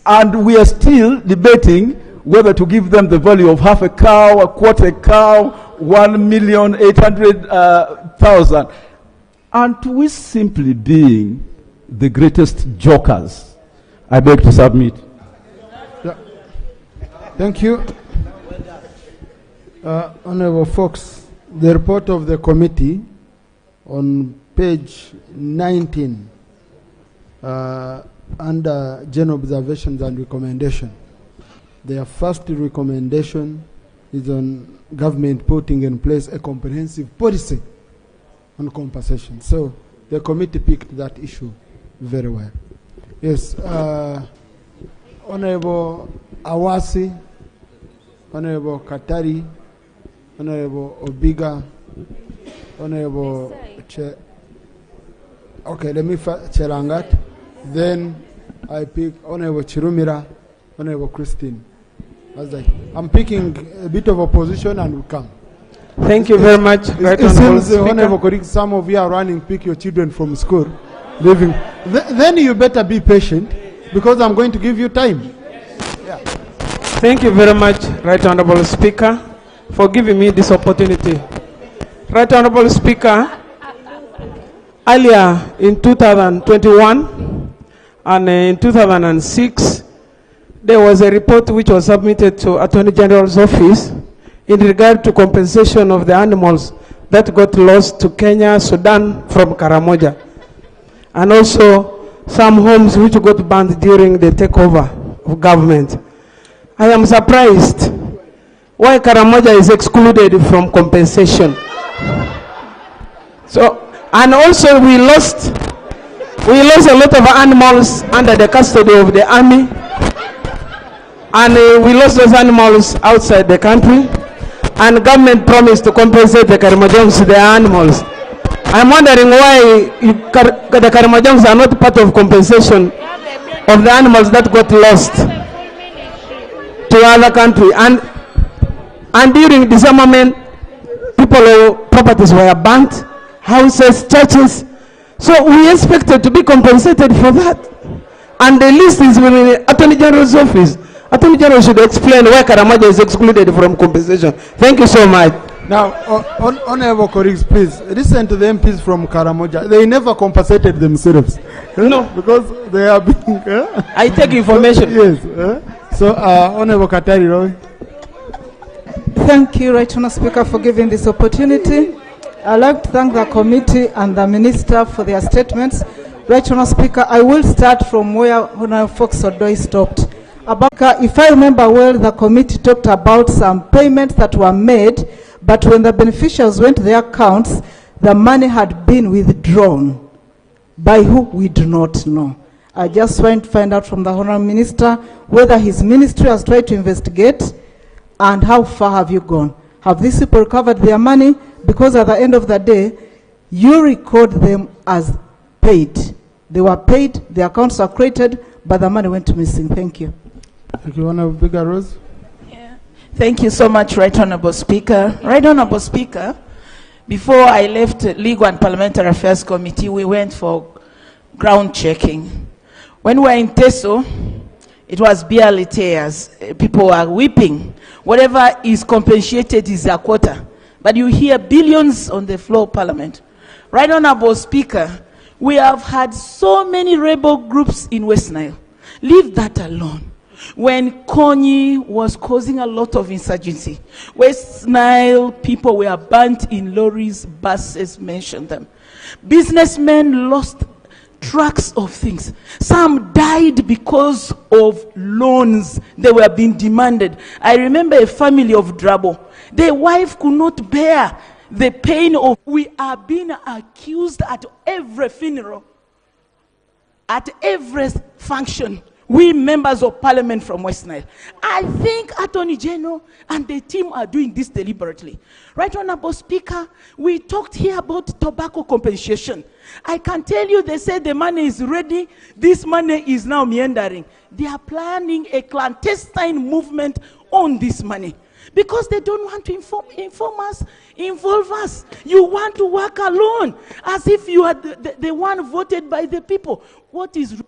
S8: and we are still debating whether to give them the value of half a cow, a quarter cow, 1,800,000. Aren't we simply being the greatest jokers? I beg to submit.
S2: Yeah. Thank you. Honourable Fox, the report of the committee on page 19 under general observations and recommendation. Their first recommendation is on government putting in place a comprehensive policy on compensation. So the committee picked that issue very well. Yes, Honorable Awasi, Honorable Katari, Honorable Obiga, Honorable okay, let me Cherangat. Then I pick Honorable Chirumira, Honorable Christine. I'm picking a bit of opposition and will come.
S12: Thank you very much.
S2: It seems, Honorable colleagues, some of you are running, pick your children from school, leaving. Then you better be patient, because I'm going to give you time.
S12: Yeah. Thank you very much, Right Honorable Speaker, for giving me this opportunity. Right Honorable Speaker, earlier in 2021 and in 2006, there was a report which was submitted to Attorney General's office in regard to compensation of the animals that got lost to Kenya, Sudan from Karamoja, and also some homes which got burned during the takeover of government. I am surprised why Karamoja is excluded from compensation. So, and also we lost a lot of animals under the custody of the army, and we lost those animals outside the country, and government promised to compensate the Karamojongs, the animals. I'm wondering why the Karamojongs are not part of compensation of the animals that got lost to other country. And during disarmament, properties were burnt, houses, churches. So we expected to be compensated for that. And the list is within the Attorney General's office. Attorney General should explain why Karamoja is excluded from compensation. Thank you so much.
S2: Now, honorable colleagues, please listen to the MPs from Karamoja. They never compensated themselves.
S12: No,
S2: because they are being.
S12: I take information.
S2: Yes. So, Honorable Katari Roy.
S5: Thank you, Right Honourable Speaker, for giving this opportunity. I'd like to thank the committee and the minister for their statements. Right Honourable Speaker, I will start from where Honourable Fox Odoi stopped. If I remember well, the committee talked about some payments that were made, but when the beneficiaries went to their accounts, the money had been withdrawn. By who, we do not know. I just want to find out from the Honourable Minister whether his ministry has tried to investigate, and how far have you gone? Have these people recovered their money? Because at the end of the day, you record them as paid. They were paid, the accounts are created, but the money went missing. Thank you.
S2: Thank you, Honorable Bigger Rose.
S9: Thank you so much, Right Honourable Speaker. Right Honourable Speaker, before I left Legal and Parliamentary Affairs Committee, we went for ground checking. When we were in Teso, it was barely tears. People were weeping. Whatever is compensated is a quarter. But you hear billions on the floor of Parliament. Right Honourable Speaker, we have had so many rebel groups in West Nile. Leave that alone. When Konyi was causing a lot of insurgency, West Nile people were burnt in lorries, buses, mentioned them. Businessmen lost trucks of things. Some died because of loans they were being demanded. I remember a family of Drabo. Their wife could not bear the pain of, we are being accused at every funeral, at every function. We members of parliament from West Nile. I think Attorney General and the team are doing this deliberately. Right Honourable Speaker, we talked here about tobacco compensation. I can tell you, they said the money is ready. This money is now meandering. They are planning a clandestine movement on this money because they don't want to involve us. You want to work alone as if you are the one voted by the people. What is...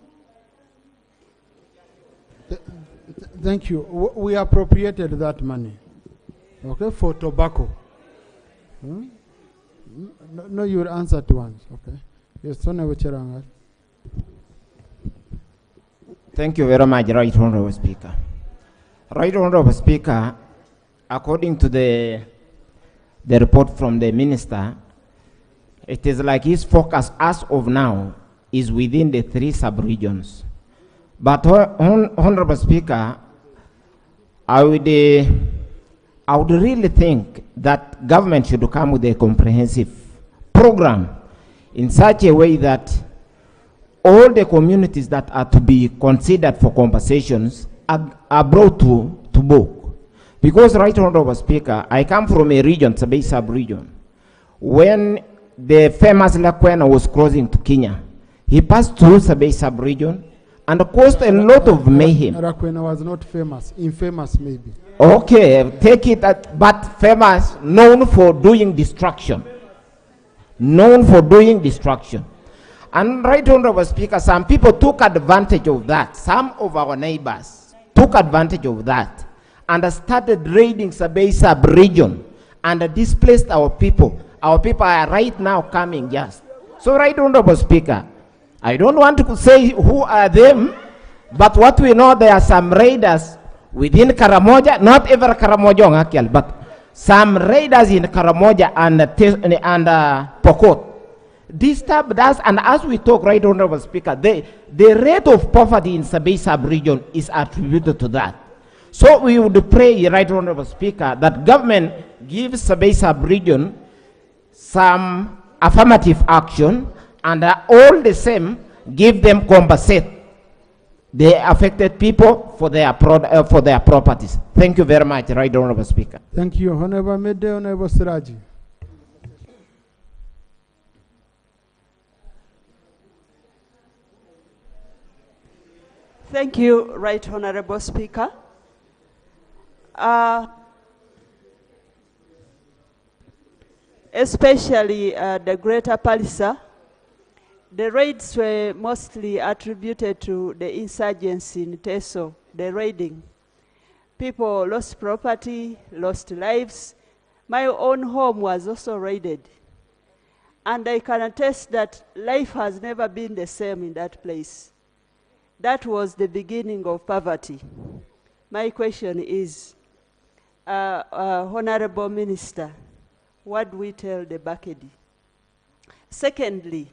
S2: Thank you. We appropriated that money, okay, for tobacco. No, you will answer to once, okay? Yes, Honourable Cheranga.
S10: Thank you very much, Right Honourable Speaker. Right Honourable Speaker, according to the report from the minister, it is like his focus as of now is within the 3 sub-regions. But Honourable Speaker, I would really think that government should come with a comprehensive program in such a way that all the communities that are to be considered for compensations are brought to book. Because, Right Honourable Speaker, I come from a region, Sabei sub-region. When the famous Lakwena was crossing to Kenya, he passed through Sabei sub-region and caused a lot of mayhem.
S2: Rakwena was not famous, infamous maybe.
S10: Okay, take it, but famous, known for doing destruction. Known for doing destruction. And Right Honourable Speaker, some people took advantage of that. Some of our neighbors took advantage of that and started raiding Sabei sub-region and displaced our people. Our people are right now coming just. So, Right Honourable Speaker, I don't want to say who are them, but what we know, there are some raiders within Karamoja, not every Karamoja actually, but some raiders in Karamoja and Pokot. disturbed us, and as we talk, Right Honorable Speaker, the rate of poverty in Sabay sub-region is attributed to that. So we would pray, Right Honorable Speaker, that government gives Sabay sub-region some affirmative action, and all the same, give them compensate the affected people for their properties. Thank you very much, Right Honorable Speaker.
S2: Thank you, Honorable Mede, Honorable Siraji.
S11: Thank you, Right Honorable Speaker. Especially the Greater Palisa, the raids were mostly attributed to the insurgency in Teso, the raiding. People lost property, lost lives. My own home was also raided. And I can attest that life has never been the same in that place. That was the beginning of poverty. My question is, Honorable Minister, what do we tell the Bakedi? Secondly,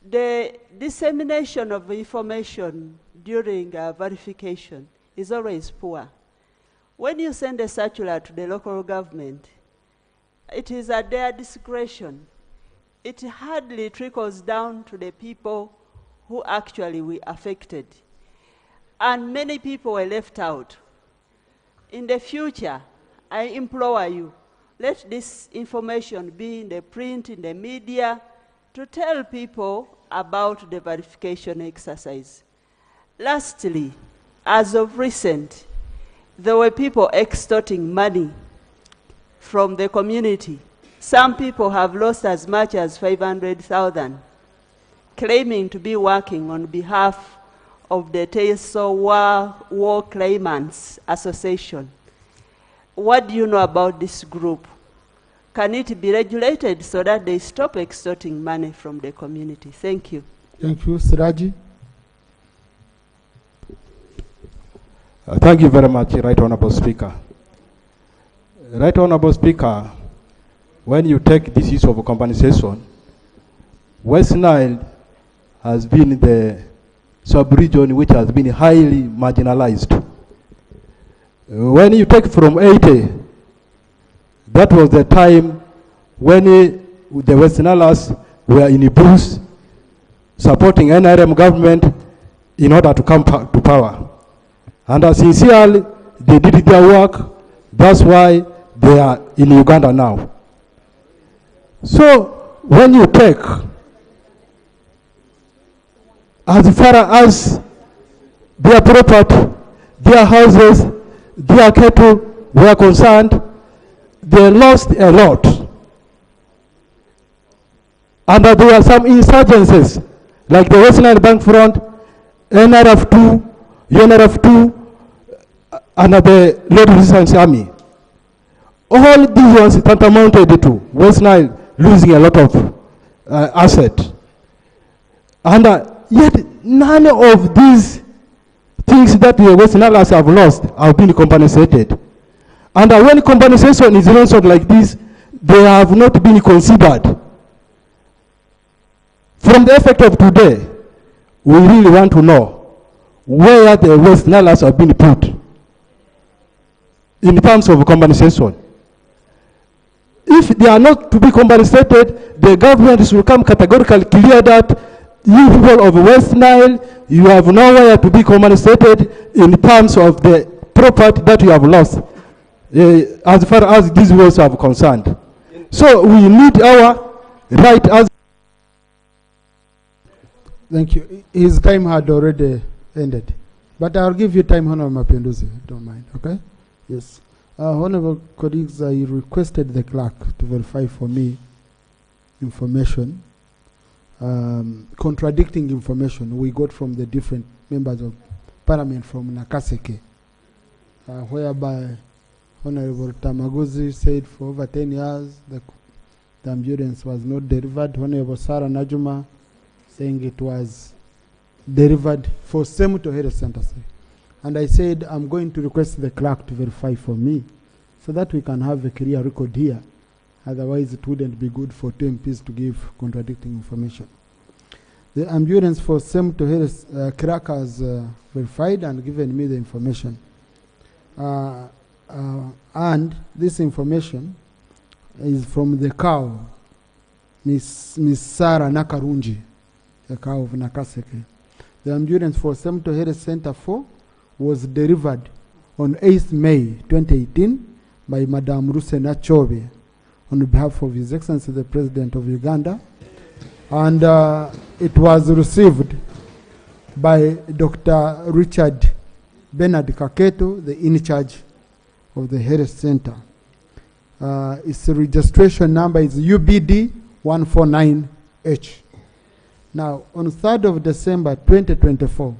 S11: the dissemination of information during verification is always poor. When you send a circular to the local government, it is at their discretion. It hardly trickles down to the people who actually were affected. And many people were left out. In the future, I implore you, let this information be in the print, in the media, to tell people about the verification exercise. Lastly, as of recent, there were people extorting money from the community. Some people have lost as much as 500,000, claiming to be working on behalf of the Teso War Claimants Association. What do you know about this group? Can it be regulated so that they stop extorting money from the community? Thank you.
S2: Thank you, Siraji.
S13: Thank you very much, Right Honorable Speaker. Right Honorable Speaker, when you take this issue of compensation, West Nile has been the sub-region which has been highly marginalized. When you take from 80, that was the time when the West Nileers were in a boost supporting NRM government in order to come to power. And sincerely, they did their work. That's why they are in Uganda now. So when you take, as far as their property, their houses, their cattle were concerned, they lost a lot. And there were some insurgencies, like the West Nile Bank Front, NRF2, UNRF2, and the Lord Resistance Army. All these ones tantamounted to West Nile losing a lot of asset. And yet none of these things that the West Nileers have lost have been compensated. And when compensation is mentioned like this, they have not been considered. From the effect of today, we really want to know where the West Nileers have been put in terms of compensation. If they are not to be compensated, the government will come categorically clear that you people of West Nile, you have nowhere to be compensated in terms of the property that you have lost, as far as these wars are concerned. So we need our right as...
S2: Thank you. His time had already ended. But I'll give you time, Honorable Mapinduzi, don't mind, okay? Yes. Honorable colleagues, I requested the clerk to verify for me information, contradicting information we got from the different members of parliament from Nakaseke, whereby Honorable Tamaguzi said for over 10 years the ambulance was not delivered. Honorable Sarah Najuma saying it was delivered for Semuto Health Center. And I said I'm going to request the clerk to verify for me so that we can have a clear record here Otherwise, it wouldn't be good for two MPs to give contradicting information. The ambulance for Sem to Harris crack has verified and given me the information. And this information is from the cow, Miss Sarah Nakarunji, the cow of Nakaseke. The ambulance for Sem to Harris Center 4 was delivered on 8th May 2018 by Madame Rusena Chobe on behalf of His Excellency the President of Uganda, and it was received by Dr. Richard Bernard Kaketo, the in charge of the Harris Center. Its registration number is UBD 149H. Now, on 3rd of December 2024,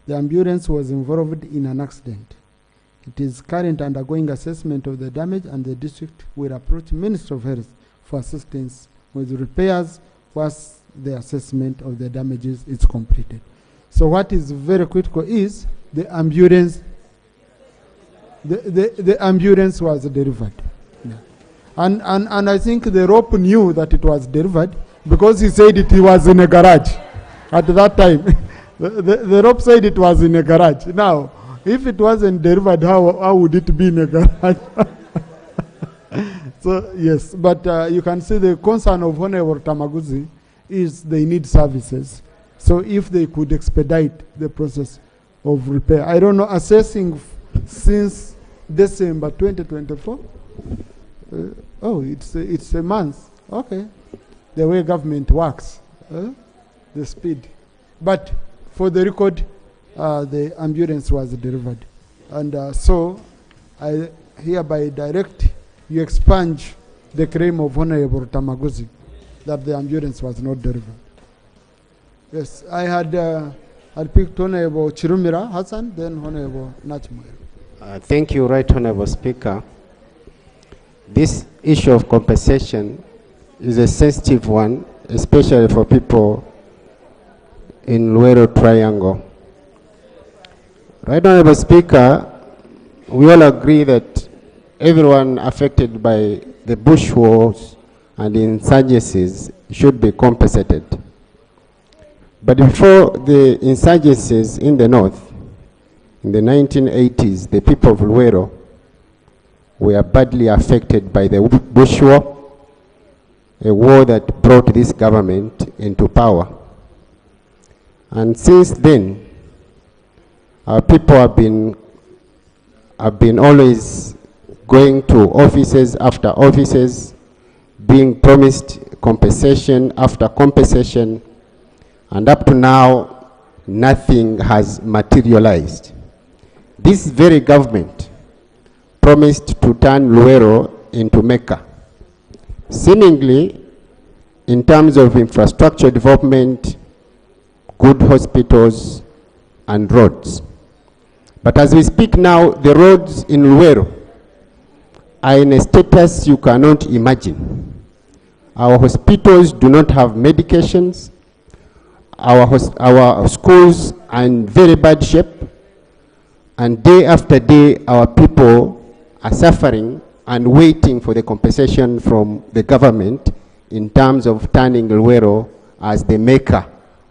S2: the ambulance was involved in an accident. It is currently undergoing assessment of the damage, and the district will approach Minister of Health for assistance with repairs once the assessment of the damages is completed. So what is very critical is the ambulance. The ambulance was delivered. Yeah. And I think the rope knew that it was delivered because he said it was in a garage at that time. The rope said it was in a garage. Now, if it wasn't delivered, how would it be in a garage? So, yes, but you can see the concern of Honorable Tamaguzi is they need services. So if they could expedite the process of repair. I don't know, assessing since December 2024. It's a month. Okay. The way government works, the speed. But for the record, the ambulance was delivered. And so I hereby direct you expunge the claim of Honorable Tamaguzi that the ambulance was not delivered. Yes, I had picked Honorable Chirumira Hassan, then Honorable Nachmoy.
S14: Thank you, Right Honorable Speaker. This issue of compensation is a sensitive one, especially for people in Luero Triangle. Right Honorable Speaker, we all agree that everyone affected by the bush wars and insurgencies should be compensated. But before the insurgencies in the north, in the 1980s, the people of Luero were badly affected by the bush war, a war that brought this government into power. And since then, our people have been always going to offices after offices, being promised compensation after compensation, and up to now, nothing has materialized. This very government promised to turn Luero into Mecca, seemingly in terms of infrastructure development, good hospitals, and roads. But as we speak now, the roads in Luero are in a status you cannot imagine. Our hospitals do not have medications. Our schools are in very bad shape. And day after day, our people are suffering and waiting for the compensation from the government in terms of turning Luero as the maker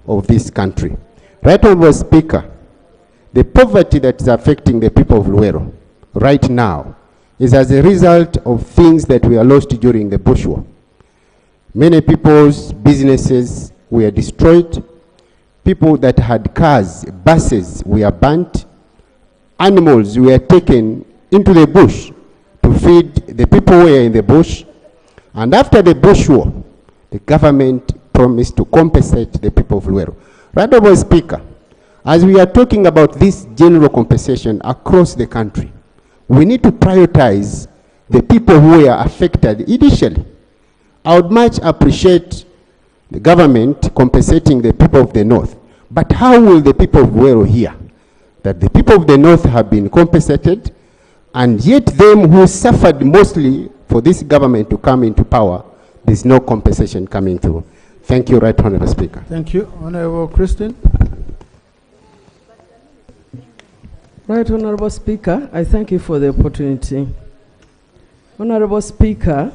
S14: of this country. Right Honorable Speaker, the poverty that is affecting the people of Luero right now is as a result of things that were lost during the bush war. Many people's businesses were destroyed. People that had cars, buses were burnt. Animals were taken into the bush to feed the people who were in the bush. And after the bush war, the government promised to compensate the people of Luero. Right Honorable Speaker, as we are talking about this general compensation across the country, we need to prioritize the people who were affected initially. I would much appreciate the government compensating the people of the north. But how will the people of Luero hear that the people of the north have been compensated, and yet them who suffered mostly for this government to come into power, there's no compensation coming through? Thank you, Right Honorable Speaker.
S2: Thank you. Honorable Christine.
S16: Right Honorable Speaker, I thank you for the opportunity. Honorable Speaker,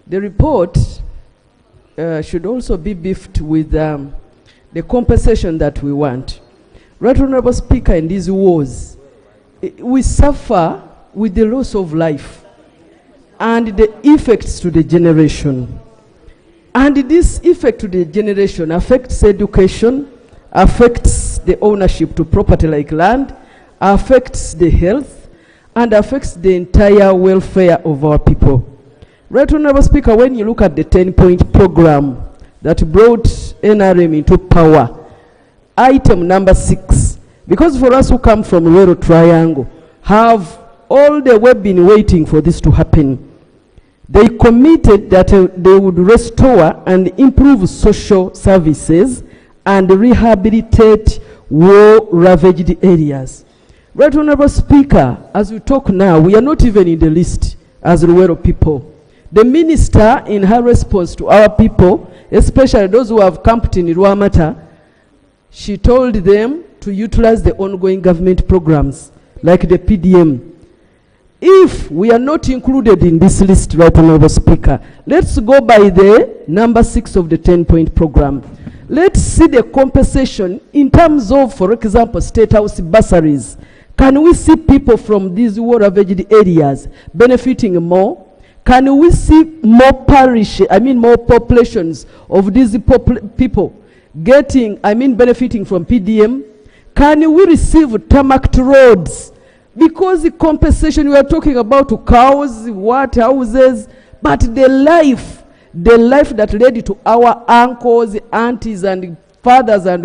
S16: The report should also be beefed with the compensation that we want. Right Honorable Speaker, in these wars, we suffer with the loss of life and the effects to the generation. And this effect to the generation affects education, affects the ownership to property like land, affects the health, and affects the entire welfare of our people. Right Honorable Speaker, when you look at the 10-point program that brought NRM into power, item number 6, because for us who come from Luero Triangle, have all the way been waiting for this to happen. They committed that they would restore and improve social services and rehabilitate war-ravaged areas. Right Honorable Speaker, as we talk now, we are not even in the list as Luero people. The minister, in her response to our people, especially those who have camped in Ruamata, she told them to utilize the ongoing government programs like the PDM. If we are not included in this list, Right Honorable Speaker, let's go by the number 6 of the 10-point program. Let's see the compensation in terms of, for example, state house bursaries. Can we see people from these war-ravaged areas benefiting more? Can we see more more populations of these people getting, benefiting from PDM? Can we receive tarmacked roads? Because the compensation we are talking about to cows, houses, but the life that led to our uncles, aunties, and fathers and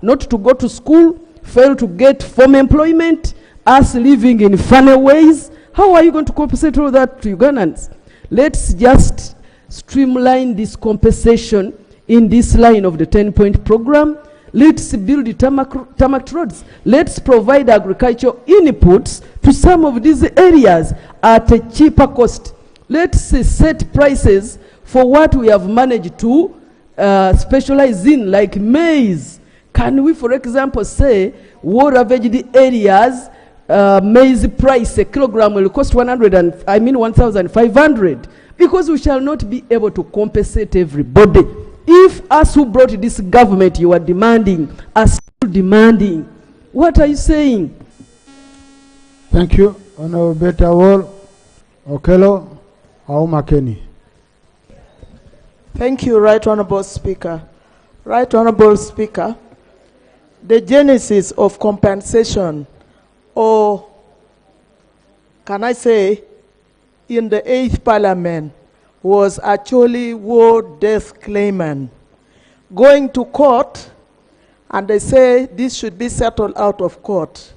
S16: not to go to school, fail to get firm employment, us living in funny ways. How are you going to compensate all that to Ugandans? Let's just streamline this compensation in this line of the 10-point program. Let's build the tarmac roads. Let's provide agricultural inputs to some of these areas at a cheaper cost. Let's set prices for what we have managed to specialize in, like maize. Can we, for example, say war-ravaged areas, maize price, a kilogram will cost 1,500, because we shall not be able to compensate everybody. If us who brought this government you are demanding, are still demanding, what are you saying?
S2: Thank you. Honorable Betawol, Okello, Aumakeni.
S9: Thank you, Right Honorable Speaker. Right Honorable Speaker, the genesis of compensation, or can I say, in the 8th Parliament, was actually war death claimant going to court, and they say this should be settled out of court.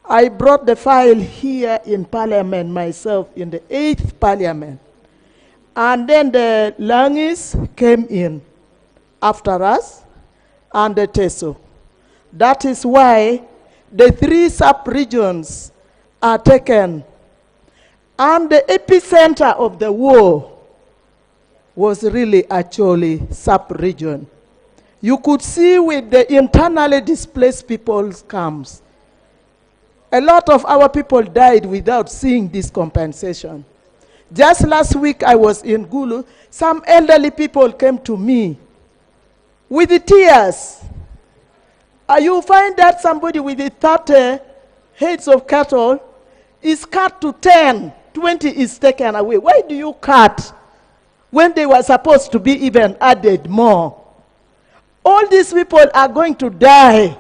S9: I brought the file here in Parliament myself, in the 8th Parliament, and then the Langis came in after us, and the TESO. That is why the 3 sub-regions are taken, and the epicenter of the war was really actually sub-region. You could see with the internally displaced people's camps, a lot of our people died without seeing this compensation. Just last week I was in Gulu, some elderly people came to me with the tears. You find that somebody with the 30 heads of cattle is cut to 10, 20 is taken away. Why do you cut when they were supposed to be even added more? All these people are going to die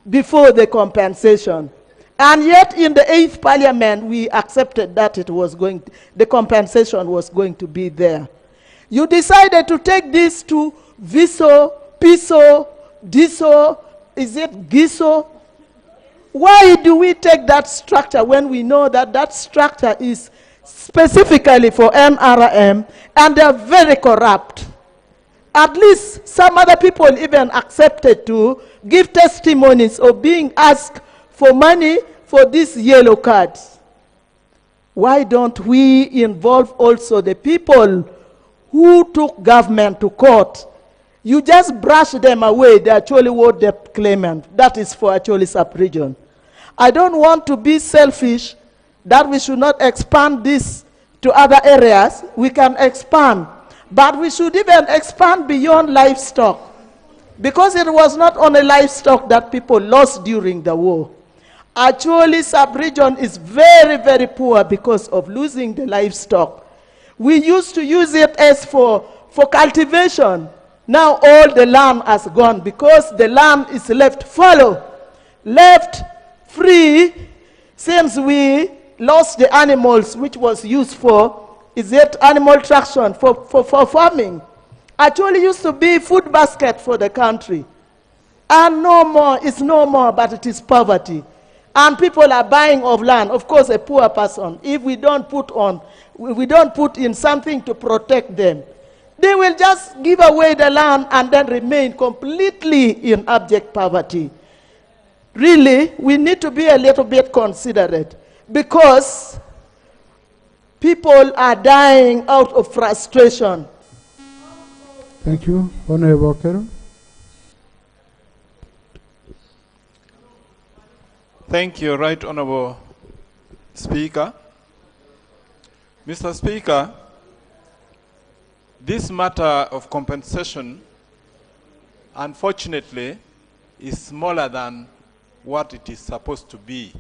S9: before the compensation. And yet in the 8th Parliament, we accepted that the compensation was going to be there. You decided to take this to Viso, Piso, Diso, is it Giso? Why do we take that structure when we know that that structure is specifically for NRM, and they are very corrupt? At least some other people even accepted to give testimonies of being asked for money for these yellow cards. Why don't we involve also the people who took government to court? You just brush them away. They actually were the claimant. That is for actually sub-region. I don't want to be selfish that we should not expand this to other areas, we can expand. But we should even expand beyond livestock, because it was not only livestock that people lost during the war. Actually, sub-region is very, very poor because of losing the livestock. We used to use it as for cultivation. Now all the land has gone because the land is left fallow, left free, since we lost the animals which was used for, is it animal traction for farming. Actually used to be food basket for the country. And no more, it's no more, but it is poverty. And people are buying of land. Of course, a poor person, if we don't put in something to protect them, they will just give away the land and then remain completely in abject poverty. Really, we need to be a little bit considerate, because people are dying out of frustration.
S2: Thank you. Honorable Okero.
S18: Thank you, Right Honorable Speaker. Mr. Speaker, this matter of compensation, unfortunately, is smaller than what it is supposed to be.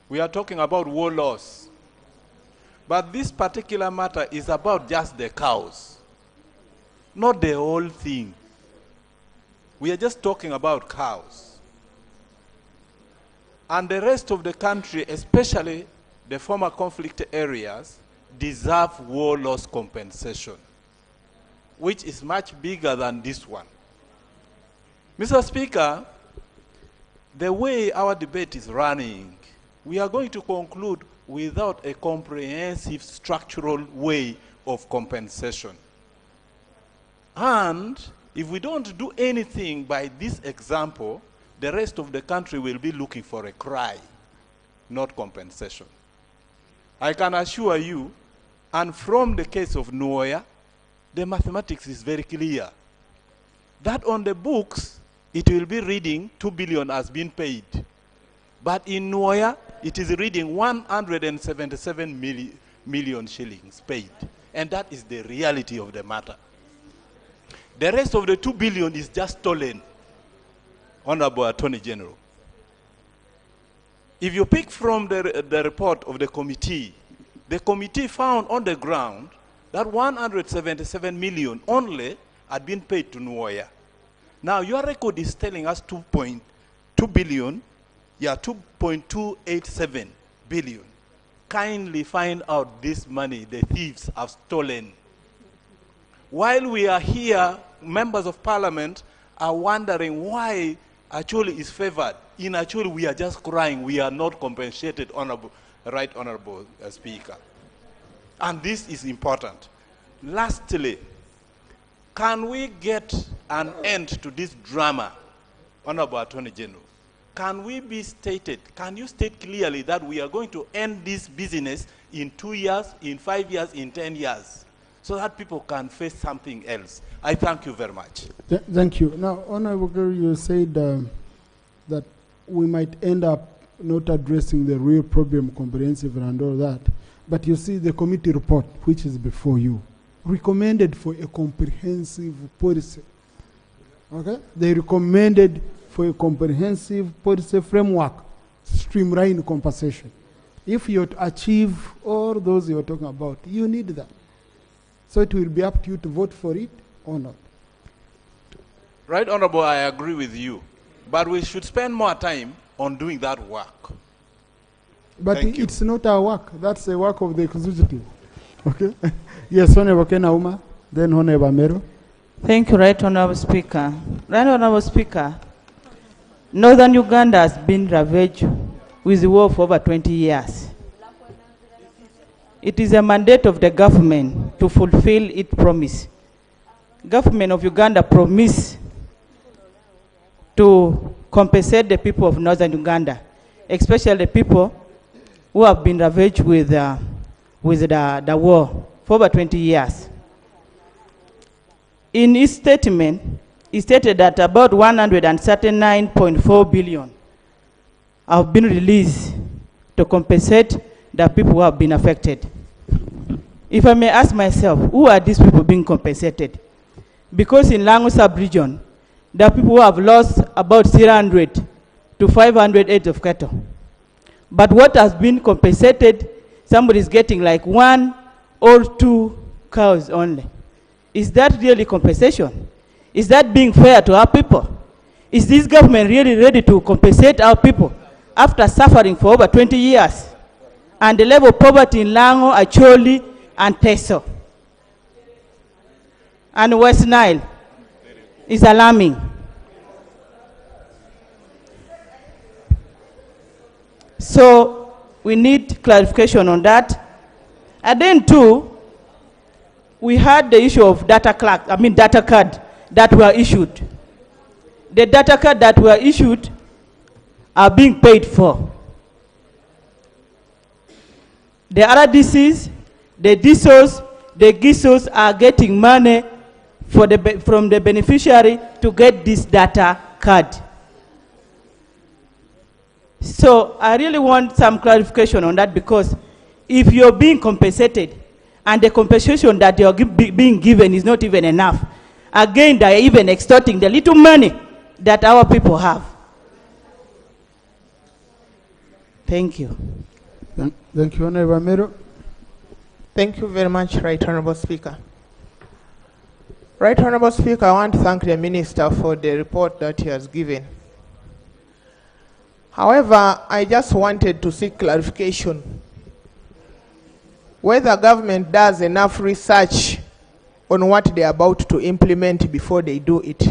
S18: We are talking about war loss. But this particular matter is about just the cows, not the whole thing. We are just talking about cows. And the rest of the country, especially the former conflict areas, deserve war loss compensation, which is much bigger than this one. Mr. Speaker, the way our debate is running, we are going to conclude without a comprehensive structural way of compensation. And if we don't do anything by this example, the rest of the country will be looking for a cry, not compensation. I can assure you, and from the case of Nuoya, the mathematics is very clear. That on the books, it will be reading 2 billion has been paid. But in Nuoya, it is reading 177 million shillings paid. And that is the reality of the matter. The rest of the 2 billion is just stolen, Honorable Attorney General. If you pick from the report of the committee found on the ground that 177 million only had been paid to Nuoya. Now your record is telling us 2.2 billion, 2.287 billion. Kindly find out this money the thieves have stolen. While we are here, members of parliament are wondering why actually is favored. In actually, we are just crying. We are not compensated, Right Honorable Speaker. And this is important. Lastly, can we get an end to this drama, Honorable Attorney General? Can we be stated, can you state clearly that we are going to end this business in 2 years, in 5 years, in 10 years, so that people can face something else? I thank you very much.
S2: Thank you. Now, Honorable Okero, you said that we might end up not addressing the real problem comprehensively and all that. But you see, the committee report, which is before you, recommended for a comprehensive policy. Okay? They recommended for a comprehensive policy framework, streamline compensation. If you're to achieve all those you're talking about, you need that. So it will be up to you to vote for it or not.
S18: Right Honorable, I agree with you. But we should spend more time on doing that work.
S2: But it's not our work. That's the work of the executive. Okay? Yes, Honorable Kenauma, then Honorable Mero.
S7: Thank you, Right Honorable Speaker. Right Honorable Speaker, Northern Uganda has been ravaged with war for over 20 years. It is a mandate of the government to fulfill its promise. Government of Uganda promised to compensate the people of Northern Uganda, especially the people who have been ravaged with the war for over 20 years. In his statement, he stated that about 139.4 billion have been released to compensate
S12: the people who have been affected. If I may ask myself, who are these people being compensated? Because in Lango sub-region, there are people who have lost about 300 to 500 heads of cattle. But what has been compensated, somebody is getting like 1 or 2 cows only. Is that really compensation? Is that being fair to our people? Is this government really ready to compensate our people after suffering for over 20 years? And the level of poverty in Lango, Acholi, and Teso, and West Nile is alarming. So we need clarification on that. And then too, we had the issue of data card that were issued. The data card that were issued are being paid for. The RDCs, the DSOs, the GISOs are getting money from the beneficiary to get this data card. So I really want some clarification on that, because if you're being compensated and the compensation that you're being given is not even enough, again, they're even extorting the little money that our people have. Thank you.
S2: Thank you, Honorable Mero.
S3: Thank you very much, Right Honorable Speaker. Right Honorable Speaker, I want to thank the Minister for the report that he has given. However, I just wanted to seek clarification whether government does enough research on what they are about to implement before they do it.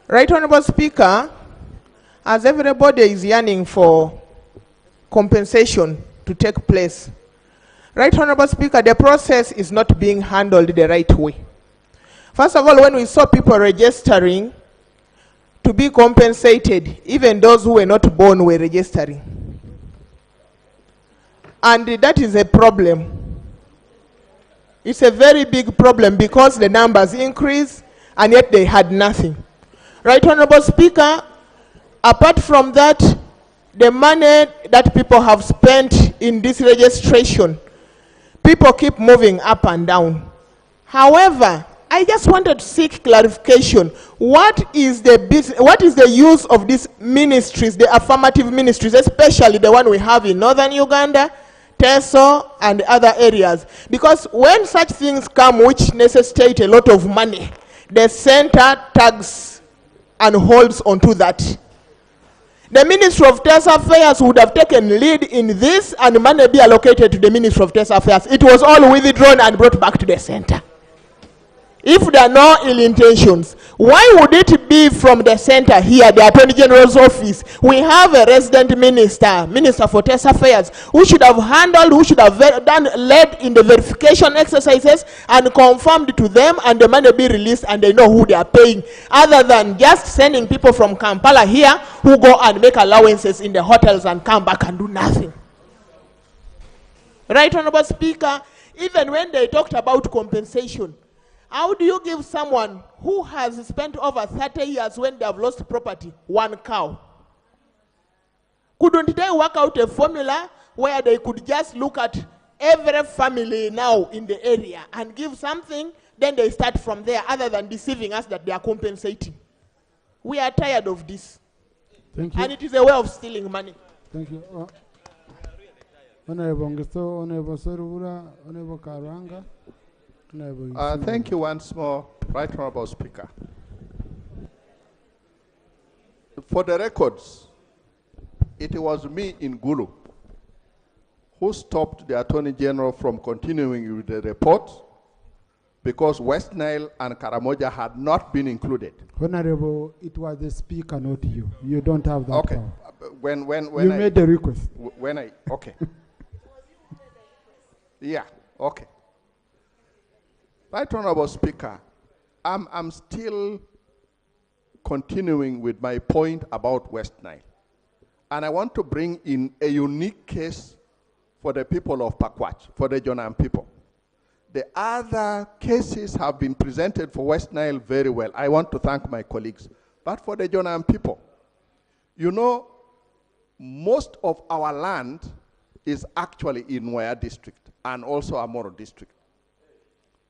S3: Right Honorable Speaker, as everybody is yearning for compensation to take place, Right Honorable Speaker, the process is not being handled the right way. First of all, when we saw people registering to be compensated, even those who were not born were registering. And that is a problem. It's a very big problem because the numbers increase and yet they had nothing. Right Honorable Speaker, apart from that, the money that people have spent in this registration, people keep moving up and down. However, I just wanted to seek clarification. What is the use of these ministries, the affirmative ministries, especially the one we have in northern Uganda, Teso, and other areas? Because when such things come which necessitate a lot of money, the center tags and holds onto that. The Ministry of Tesa Affairs would have taken lead in this and money be allocated to the Ministry of Tesa Affairs. It was all withdrawn and brought back to the center. If there are no ill intentions, why would it be from the center here, the Attorney General's office? We have a resident minister, Minister for Tesa Affairs, who should have handled, who should have led in the verification exercises and confirmed to them, and the money be released and they know who they are paying, other than just sending people from Kampala here who go and make allowances in the hotels and come back and do nothing. Right Honorable Speaker, even when they talked about compensation, how do you give someone who has spent over 30 years when they have lost property 1 cow? Couldn't they work out a formula where they could just look at every family now in the area and give something, then they start from there, other than deceiving us that they are compensating? We are tired of this.
S2: Thank you.
S3: And it is a way of stealing money.
S2: Thank you. Honorable Ngeso, Honorable Serura, Honorable Karanga.
S19: Thank you once more, Right Honorable Speaker. For the records, it was me in Gulu who stopped the Attorney General from continuing with the report because West Nile and Karamoja had not been included.
S2: Honorable, it was the speaker, not you. You don't have that
S19: okay.
S2: power.
S19: When
S2: you made the request.
S19: Okay. Yeah, okay. Right Honorable Speaker, I'm still continuing with my point about West Nile. And I want to bring in a unique case for the people of Pakwach, for the Jonam people. The other cases have been presented for West Nile very well. I want to thank my colleagues. But for the Jonam people, you know, most of our land is actually in Nwea district and also Amoro district.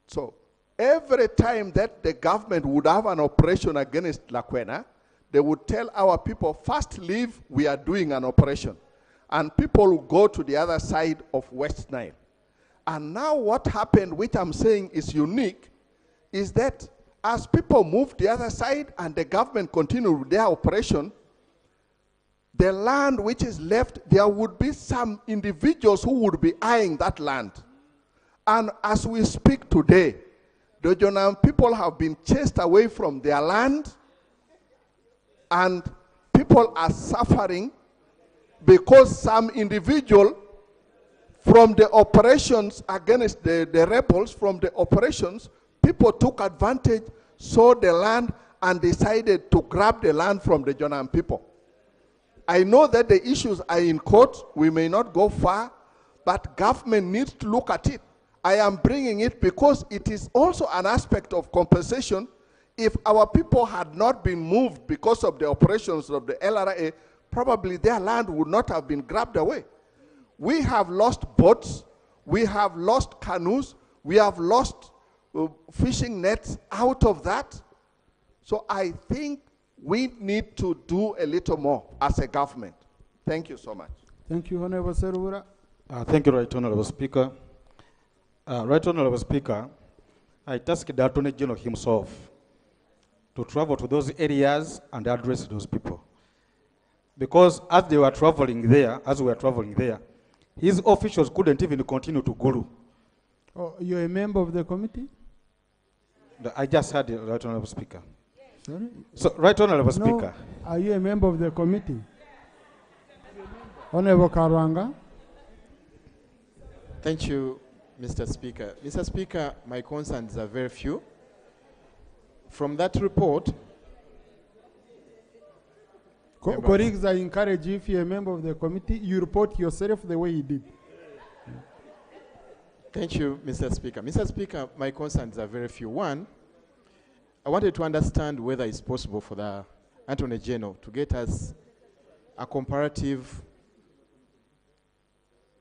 S19: So every time that the government would have an operation against Lakwena, they would tell our people, first leave, we are doing an operation. And people will go to the other side of West Nile. And now what happened, which I'm saying is unique, is that as people moved the other side and the government continued with their operation, the land which is left, there would be some individuals who would be eyeing that land. And as we speak today, the Jonam people have been chased away from their land, and people are suffering because some individual from the operations against the rebels, from the operations, people took advantage, sold the land, and decided to grab the land from the Jonam people. I know that the issues are in court. We may not go far, but government needs to look at it. I am bringing it because it is also an aspect of compensation. If our people had not been moved because of the operations of the LRA, probably their land would not have been grabbed away. We have lost boats, we have lost canoes, we have lost fishing nets out of that. So I think we need to do a little more as a government. Thank you so much.
S2: Thank you, Honorable Serura.
S13: Thank you, Right Honorable Speaker. Right Honorable Speaker, I tasked the Attorney General himself to travel to those areas and address those people. Because as they were traveling there, his officials couldn't even continue to Gulu.
S2: Oh, you're a member of the committee?
S13: I just heard the Right Honorable Speaker.
S2: Sorry?
S13: So, Right Honorable
S2: No,
S13: Speaker.
S2: Are you a member of the committee? Honorable Karwanga.
S4: Thank you, Mr. Speaker. Mr. Speaker, my concerns are very few. From that report,
S2: Colleagues, I encourage you, if you're a member of the committee, you report yourself the way you did.
S4: Thank you, Mr. Speaker. Mr. Speaker, my concerns are very few. One, I wanted to understand whether it's possible for the Attorney General to get us a comparative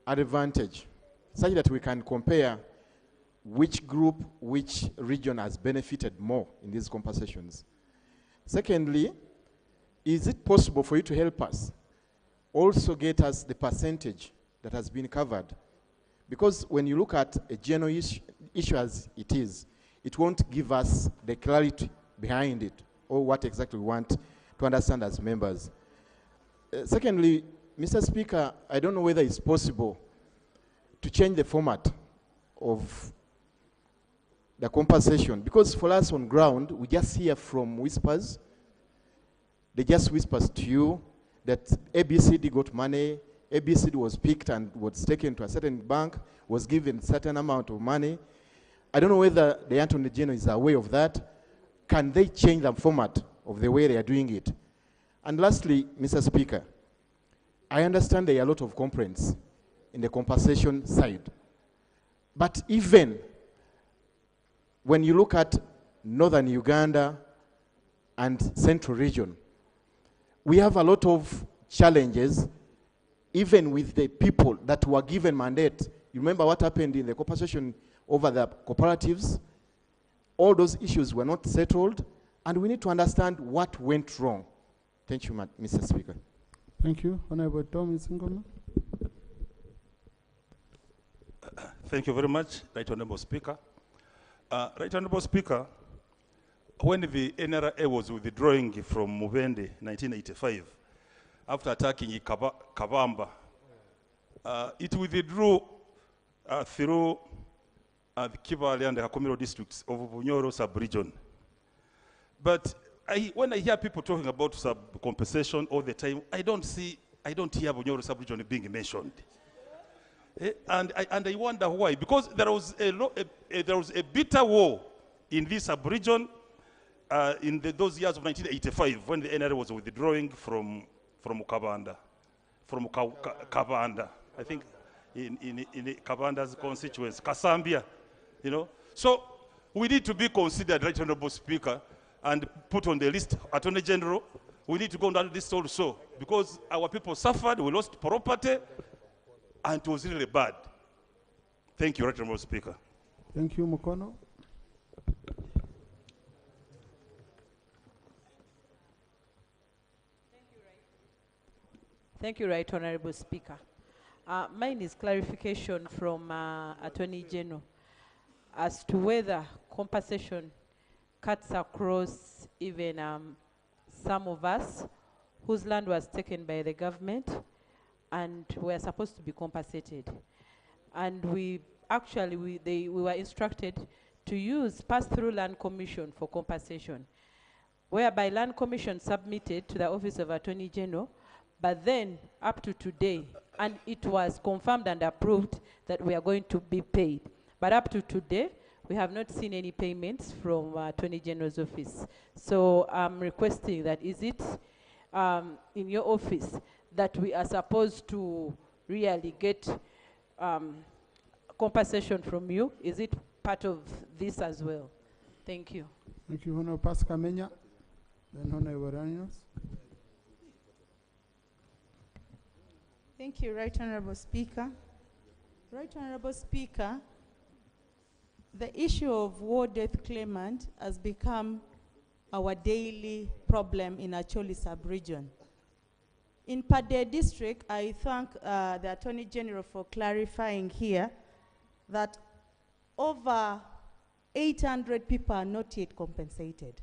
S4: advantage such that we can compare which group, which region has benefited more in these compensations. Secondly, is it possible for you to help us also get us the percentage that has been covered? Because when you look at a general issue as it is, it won't give us the clarity behind it or what exactly we want to understand as members. Secondly, Mr. Speaker, I don't know whether it's possible to change the format of the compensation, because for us on ground, we just hear from whispers. They just whispers to you that ABCD got money, ABCD was picked and was taken to a certain bank, was given a certain amount of money. I don't know whether the Attorney General is aware of that. Can they change the format of the way they are doing it? And lastly, Mr. Speaker, I understand there are a lot of complaints in the compensation side. But even when you look at northern Uganda and central region, we have a lot of challenges, even with the people that were given mandate. You remember what happened in the compensation over the cooperatives? All those issues were not settled, and we need to understand what went wrong. Thank you, Mr. Speaker.
S2: Thank you. Honorable Tom Isingoma.
S18: Thank you very much, Right Honorable Speaker. Right Honorable Speaker, when the NRA was withdrawing from Mubende 1985, after attacking Kabamba, it withdrew through the Kibale and the Hakomiro districts of Bunyoro sub-region. But when I hear people talking about sub-compensation all the time, I don't hear Bunyoro sub-region being mentioned. And I wonder why. Because there was a bitter war in this sub-region in those years of 1985 when the NRA was withdrawing from Kabanda, Kabanda, I think in Kabanda's constituents, Kasambia, you know. So we need to be considered, Right Honorable Speaker, and put on the list, Attorney General. We need to go on that list also, because our people suffered, we lost property, and it was really bad. Thank you, Right Honorable Speaker.
S2: Thank you, Mukono.
S15: Thank you, Right Honorable Speaker. Mine is clarification from Attorney General as to whether compensation cuts across even some of us whose land was taken by the government and were supposed to be compensated. And we actually, we were instructed to use pass-through land commission for compensation, whereby land commission submitted to the Office of Attorney General, but then up to today, and it was confirmed and approved that we are going to be paid. But up to today, we have not seen any payments from Attorney General's office. So I'm requesting that, is it in your office that we are supposed to really get compensation from you? Is it part of this as well? Thank you.
S2: Thank you, Honorable Pascal Menya. Then Honorable Raninos.
S20: Thank you, Right Honorable Speaker. Right Honorable Speaker, the issue of war death claimant has become our daily problem in Acholi sub-region. In Padre District, I thank the Attorney General for clarifying here that over 800 people are not yet compensated.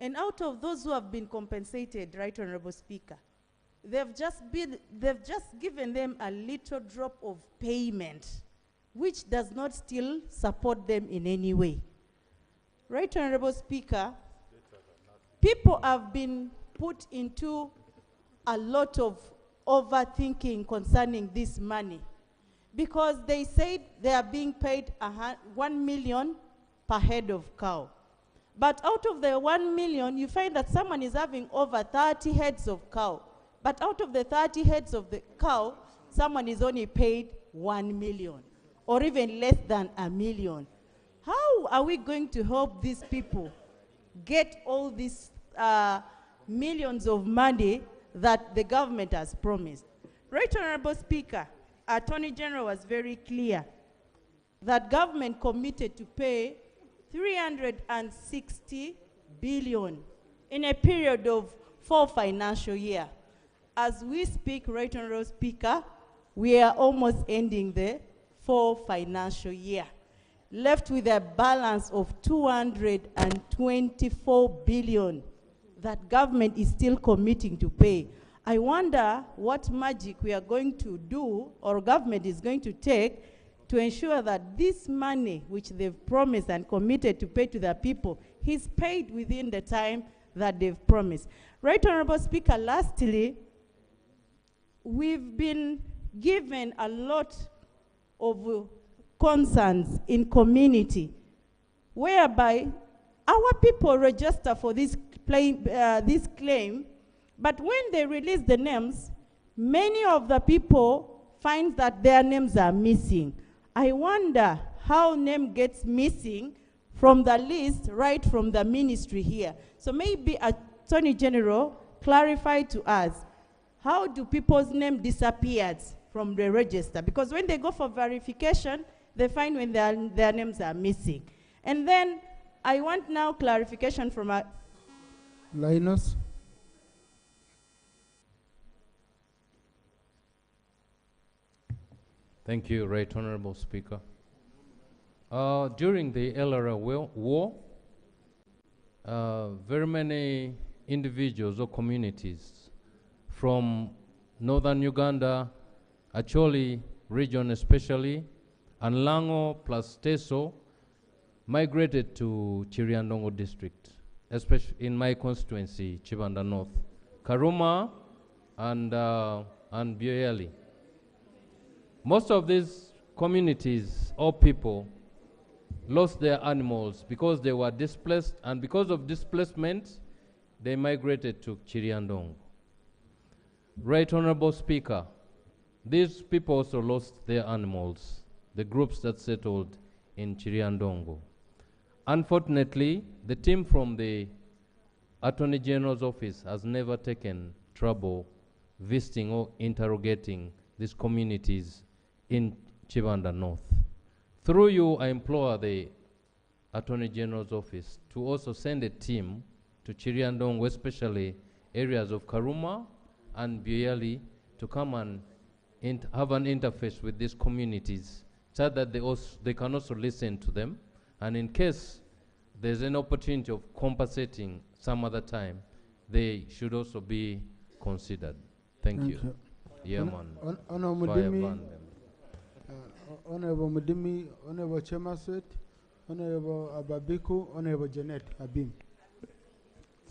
S20: And out of those who have been compensated, Right Honorable Speaker, they've just given them a little drop of payment, which does not still support them in any way. Right Honorable Speaker, people have been put into a lot of overthinking concerning this money, because they said they are being paid 1 million per head of cow. But out of the 1 million, you find that someone is having over 30 heads of cow. But out of the 30 heads of the cow, someone is only paid 1 million, or even less than 1 million. How are we going to help these people get all these millions of money that the government has promised? Right Honorable Speaker, Attorney General was very clear that government committed to pay 360 billion in a period of 4 financial years. As we speak, Right Honorable Speaker, we are almost ending the 4 financial year, left with a balance of 224 billion that government is still committing to pay. I wonder what magic we are going to do, or government is going to take, to ensure that this money which they've promised and committed to pay to the people is paid within the time that they've promised. Right Honorable Speaker, lastly, we've been given a lot of concerns in community, whereby our people register for this claim, but when they release the names, many of the people find that their names are missing. I wonder how name gets missing from the list, right from the ministry here. So maybe Attorney General clarify to us, how do people's name disappear from the register? Because when they go for verification, they find when their names are missing. And then I want now clarification from
S2: Linus.
S21: Thank you, Right Honorable Speaker. During the LRA war, very many individuals or communities from northern Uganda, Acholi region especially, and Lango plus Teso migrated to Chiriandongo district, especially in my constituency, Chibanda North, Karuma and Bioyali. Most of these communities or people lost their animals because they were displaced, and because of displacement, they migrated to Chiriandongo. Right Honorable Speaker, these people also lost their animals, the groups that settled in Chiriandongo. Unfortunately, the team from the Attorney General's office has never taken trouble visiting or interrogating these communities in Chibanda North. Through you, I implore the Attorney General's office to also send a team to Chiriandongo, especially areas of Karuma and Buyali, to come and have an interface with these communities so that they can also listen to them. And in case there's an opportunity of compensating some other time, they should also be considered. Thank you. Yeah, man.
S2: Honorable Mudimi, Honorable Mudimi, Honorable Chemaswet, Honorable Ababiku, Honorable Janet Abim.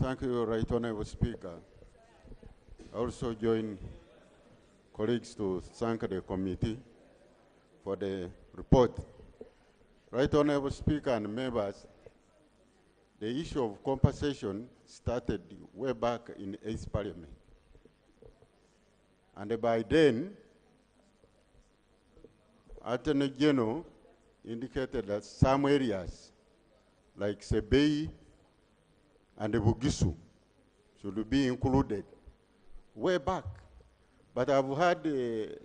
S1: Thank you, Right Honorable Speaker. I also join colleagues to thank the committee for the report. Right Honorable Speaker and members, the issue of compensation started way back in 8th Parliament. And by then, Attorney General indicated that some areas, like Sebei and Bugisu, should be included way back. But I've heard the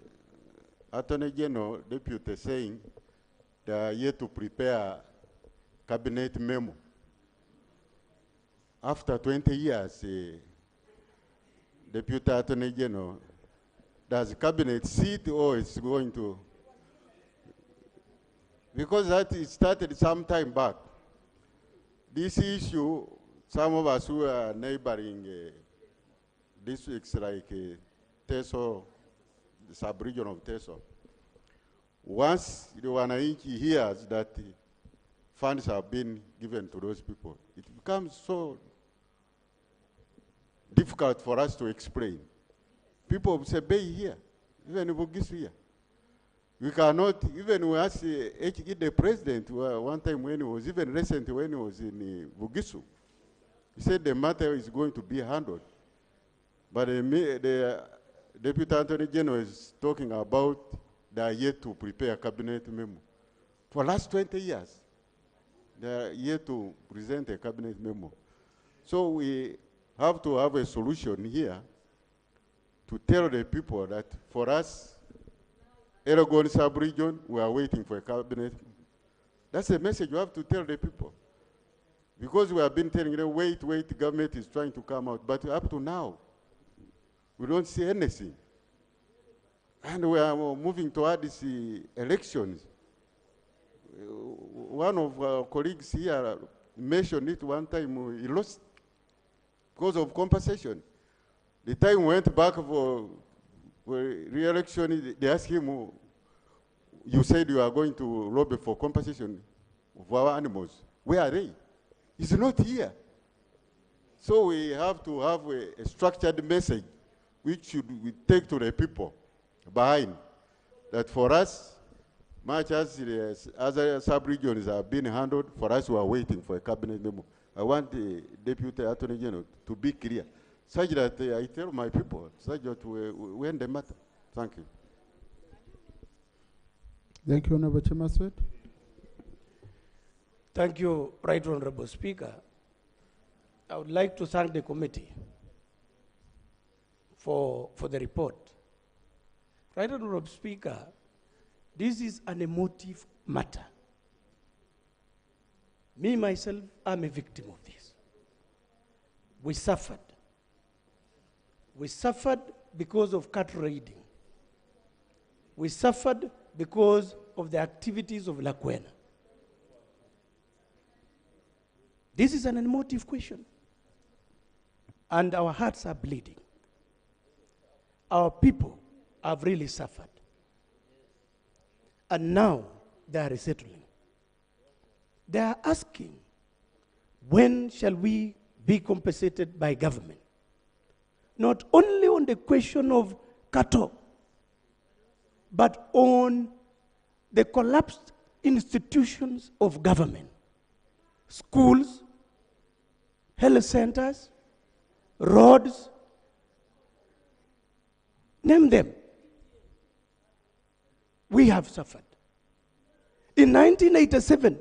S1: Attorney General Deputy saying they are yet to prepare cabinet memo. After 20 years, Deputy Attorney General, does the cabinet sit or is going to? Because that started some time back. This issue, some of us who are neighboring districts like Teso, the sub-region of Teso, once the Wananchi hears that funds have been given to those people, it becomes so difficult for us to explain. People say, "Bay here, even Bugisu here." We cannot, even we asked the president one time when he was, even recently when he was in Bugisu, he said the matter is going to be handled. But the Deputy Attorney General is talking about they are yet to prepare a cabinet memo. For the last 20 years, they are yet to present a cabinet memo. So we have to have a solution here to tell the people that for us, Eragon sub-region, we are waiting for a cabinet. That's a message you have to tell the people. Because we have been telling them, wait, government is trying to come out. But up to now, we don't see anything. And we are moving toward these elections. One of our colleagues here mentioned it one time, he lost because of compensation. The time we went back for re-election, they asked him, you said you are going to lobby for compensation of our animals. Where are they? He's not here. So we have to have a structured message which we take to the people behind. That for us, much as the other sub-regions have been handled, for us we are waiting for a cabinet memo. I want the Deputy Attorney General to be clear, such that I tell my people, such that we end the matter. Thank you.
S2: Thank you, Honorable Chemaswet.
S6: Thank you, Right Honorable Speaker. I would like to thank the committee for the report. Right Honorable Speaker, this is an emotive matter. Me, myself, I'm a victim of this. We suffered. We suffered because of cattle raiding. We suffered because of the activities of Lakwena. This is an emotive question. And our hearts are bleeding. Our people have really suffered. And now they are resettling. They are asking, when shall we be compensated by government? Not only on the question of cattle, but on the collapsed institutions of government, schools, health centers, roads, name them. We have suffered. In 1987,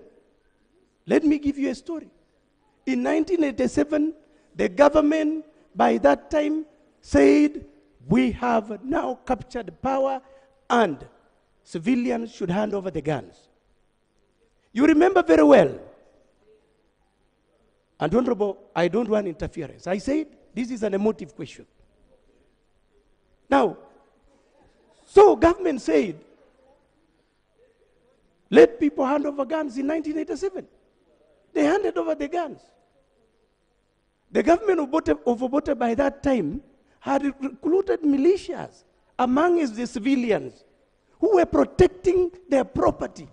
S6: let me give you a story. In 1987, the government by that time said, we have now captured power and civilians should hand over the guns. You remember very well. And Honorable, I don't want interference. I said this is an emotive question. Now, so government said, let people hand over guns in 1987. They handed over the guns. The government of Obote by that time had recruited militias among the civilians who were protecting their property.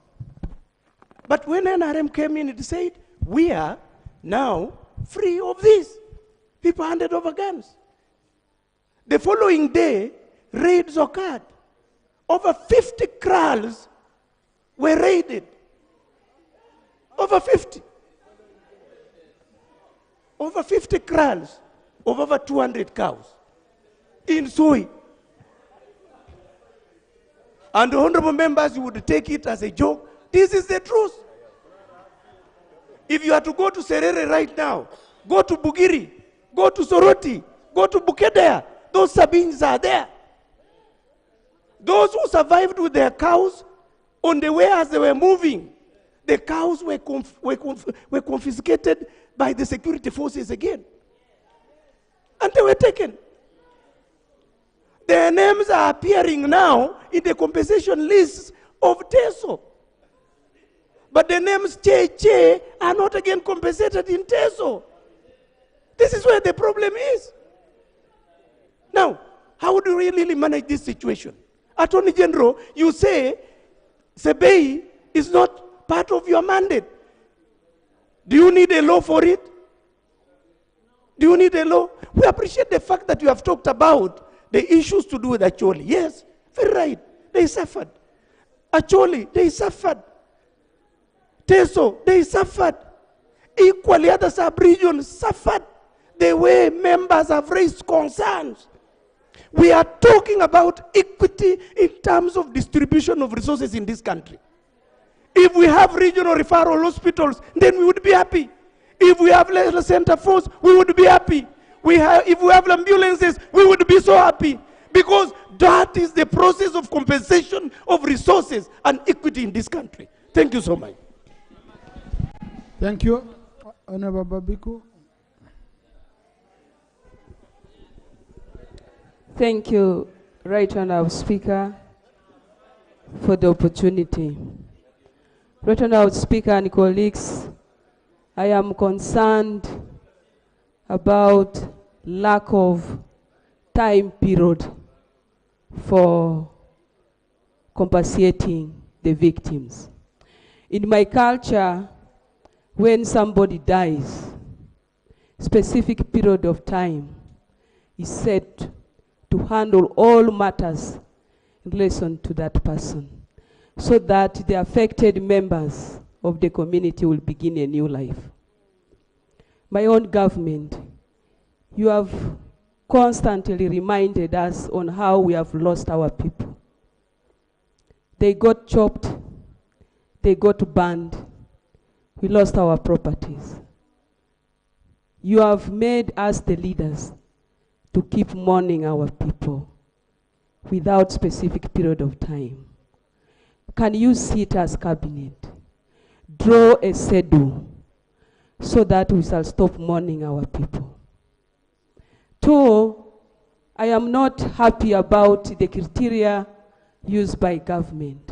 S6: But when NRM came in, it said, we are now free of this. People handed over guns. The following day, raids occurred. Over 50 kraals were raided. Over 50. Over 50 kraals of over 200 cows in Soi. And the honorable members would take it as a joke. This is the truth. If you are to go to Serere right now, go to Bugiri, go to Soroti, go to Bukedea, those Sabines are there. Those who survived with their cows, on the way as they were moving, the cows were confiscated by the security forces again. And they were taken. Their names are appearing now in the compensation lists of TESO. But the names Che are not again compensated in TESO. This is where the problem is. Now, how do we really manage this situation? Attorney General, you say Sebei is not part of your mandate. Do you need a law for it? Do you need a law? We appreciate the fact that you have talked about the issues to do with Acholi. Yes, very right. They suffered. Acholi, they suffered. Teso, they suffered. Equally, other sub-regions suffered. The way members have raised concerns. We are talking about equity in terms of distribution of resources in this country. If we have regional referral hospitals, then we would be happy. If we have leisure center force, we would be happy. If we have ambulances, we would be so happy. Because that is the process of compensation of resources and equity in this country. Thank you so much.
S2: Thank you. Honorable Babiku.
S17: Thank you, Right Honourable Speaker, for the opportunity. Right Honourable Speaker and colleagues, I am concerned about lack of time period for compensating the victims. In my culture, when somebody dies, specific period of time is set to handle all matters in relation to that person, so that the affected members of the community will begin a new life. My own government, you have constantly reminded us on how we have lost our people. They got chopped, they got burned, we lost our properties. You have made us the leaders to keep mourning our people without specific period of time. Can you sit as cabinet, draw a schedule so that we shall stop mourning our people? Two, I am not happy about the criteria used by government,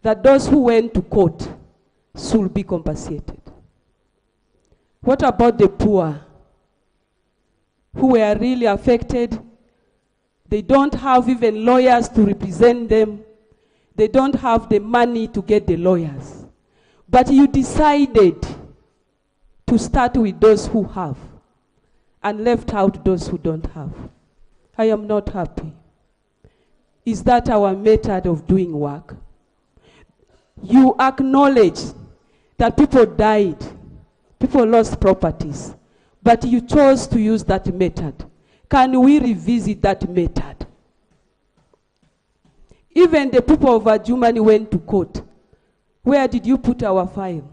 S17: that those who went to court should be compensated. What about the poor who were really affected? They don't have even lawyers to represent them. They don't have the money to get the lawyers. But you decided to start with those who have and left out those who don't have. I am not happy. Is that our method of doing work? You acknowledge that people died, people lost properties, but you chose to use that method. Can we revisit that method? Even the people of Adjumani went to court. Where did you put our file?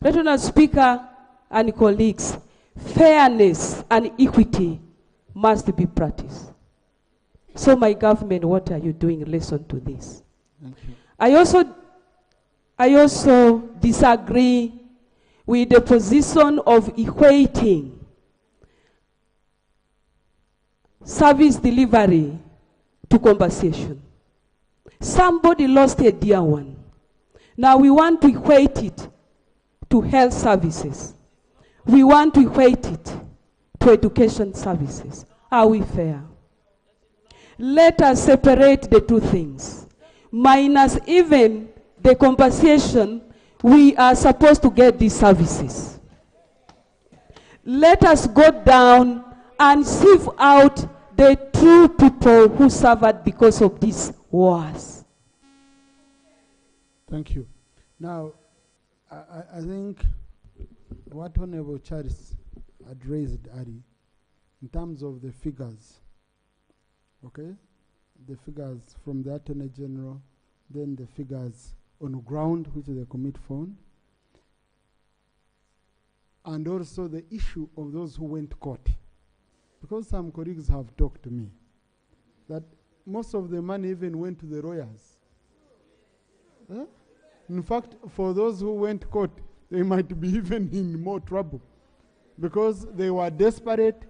S17: Regional Speaker and colleagues, fairness and equity must be practiced. So my government, what are you doing in relation to this?
S2: Thank you.
S17: I also disagree with the position of equating service delivery to compensation. Somebody lost a dear one. Now we want to equate it to health services. We want to equate it to education services. Are we fair? Let us separate the two things. Minus even the compensation, we are supposed to get these services. Let us go down and sieve out the true people who suffered because of these wars.
S2: Thank you. Now, I think what Honorable Charles had raised, Ari, in terms of the figures, okay? The figures from the Attorney General, then the figures on the ground, which is the commit phone, and also the issue of those who went to court. Because some colleagues have talked to me that most of the money even went to the lawyers. Huh? In fact, for those who went to court, they might be even in more trouble because they were desperate.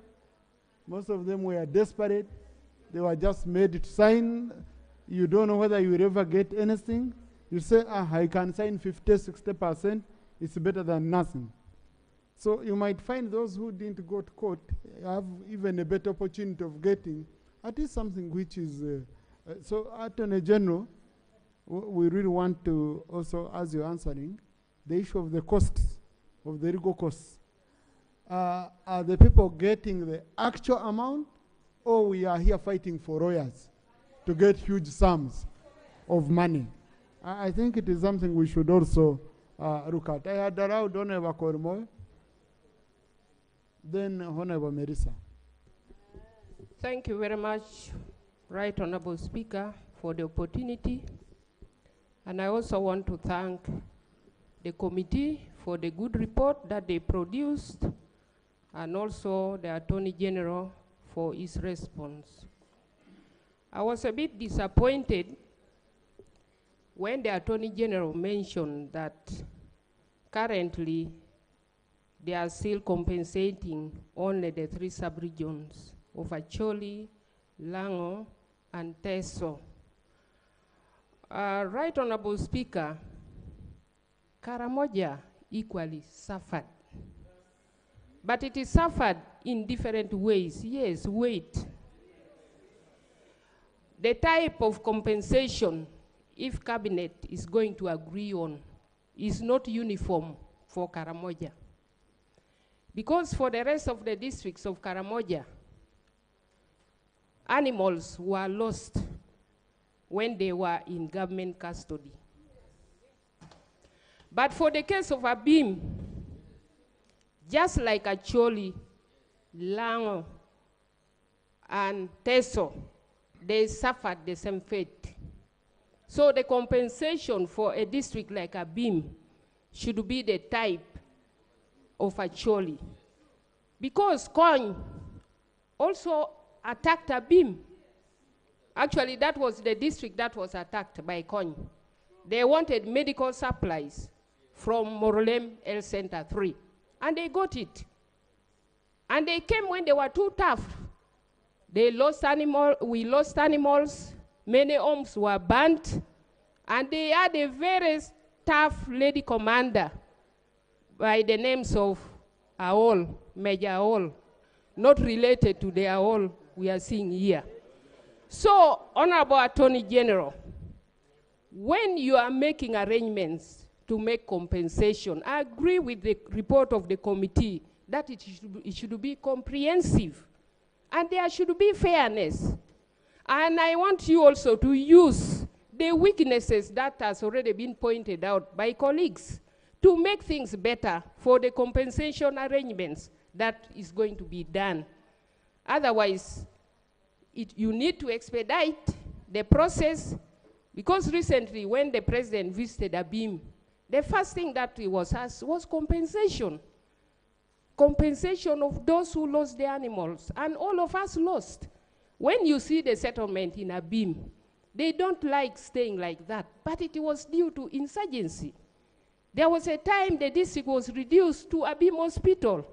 S2: Most of them were desperate. They were just made to sign. You don't know whether you will ever get anything. You say, I can sign 50, 60%. It's better than nothing. So you might find those who didn't go to court have even a better opportunity of getting at least something which is... so Attorney General, we really want to also, as you're answering, the issue of the costs, of the legal costs. Are the people getting the actual amount, or we are here fighting for lawyers to get huge sums of money? I think it is something we should also look at. I had allowed Honorable Kormoy, then Honorable Merisa.
S8: Thank you very much, Right Honorable Speaker, for the opportunity. And I also want to thank the committee for the good report that they produced, and also the Attorney General for his response. I was a bit disappointed when the Attorney General mentioned that currently they are still compensating only the 3 sub-regions of Acholi, Lango, and Teso. Right Honorable Speaker, Karamoja equally suffered. But it is suffered in different ways. Yes, wait. The type of compensation, if Cabinet is going to agree on, is not uniform for Karamoja. Because for the rest of the districts of Karamoja, animals were lost when they were in government custody. But for the case of Abim, just like Acholi, Lango, and Teso, they suffered the same fate. So the compensation for a district like Abim should be the type of Acholi. Because Kony also attacked Abim. Actually, that was the district that was attacked by Kony. They wanted medical supplies from Morolem Health Center 3, and they got it. And they came when they were too tough. We lost animals, many homes were burnt, and they had a very tough lady commander by the names of Aol, Major Aol, not related to the Aol we are seeing here. So, Honorable Attorney General, when you are making arrangements to make compensation, I agree with the report of the committee that it should be comprehensive and there should be fairness. And I want you also to use the weaknesses that has already been pointed out by colleagues to make things better for the compensation arrangements that is going to be done. Otherwise, you need to expedite the process, because recently when the president visited Abim, the first thing that he was asked was compensation. Compensation of those who lost their animals, and all of us lost. When you see the settlement in Abim, they don't like staying like that, but it was due to insurgency. There was a time the district was reduced to Abim Hospital.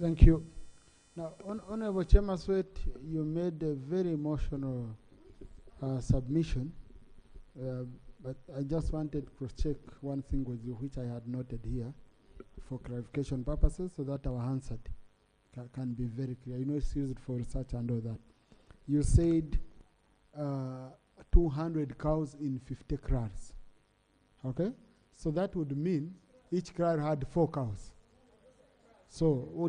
S2: Thank you. Now, Honorable Chairman Sweat, you made a very emotional submission, but I just wanted to cross-check one thing with you, which I had noted here for clarification purposes, so that our answer can be very clear. You know, it's used for research and all that. You said 200 cows in 50 kraals. Okay? So that would mean each kraal had 4 cows. So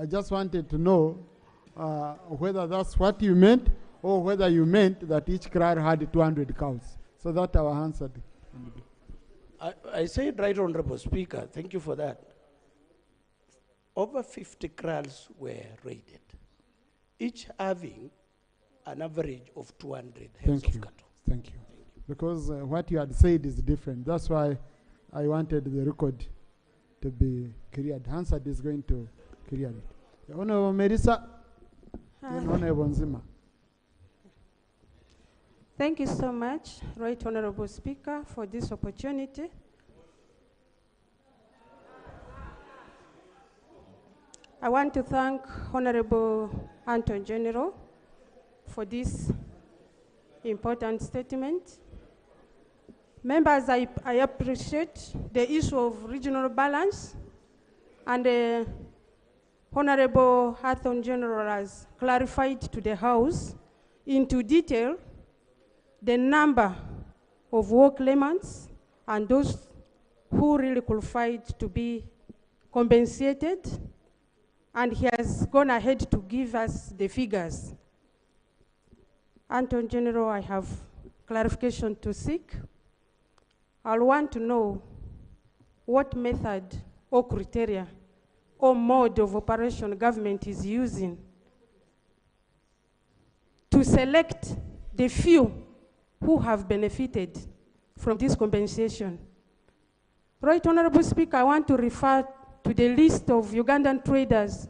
S2: I just wanted to know whether that's what you meant, or whether you meant that each kraal had 200 cows. So that our answer.
S6: I said, Right Honorable Speaker, thank you for that. Over 50 kraals were raided, each having an average of 200 heads of cattle.
S2: Thank you. Because what you had said is different. That's why I wanted the record to be cleared. Hansard is going to clear it. Honorable Melissa, then Honorable Nzima.
S5: Thank you so much, Right Honorable Speaker, for this opportunity. I want to thank Honorable Attorney General for this important statement. Members, I appreciate the issue of regional balance, and the Honorable Attorney General has clarified to the House into detail the number of war claimants and those who really qualified to be compensated, and he has gone ahead to give us the figures. Attorney General, I have clarification to seek. I'll want to know what method or criteria or mode of operation government is using to select the few who have benefited from this compensation. Right Honorable Speaker, I want to refer to the list of Ugandan traders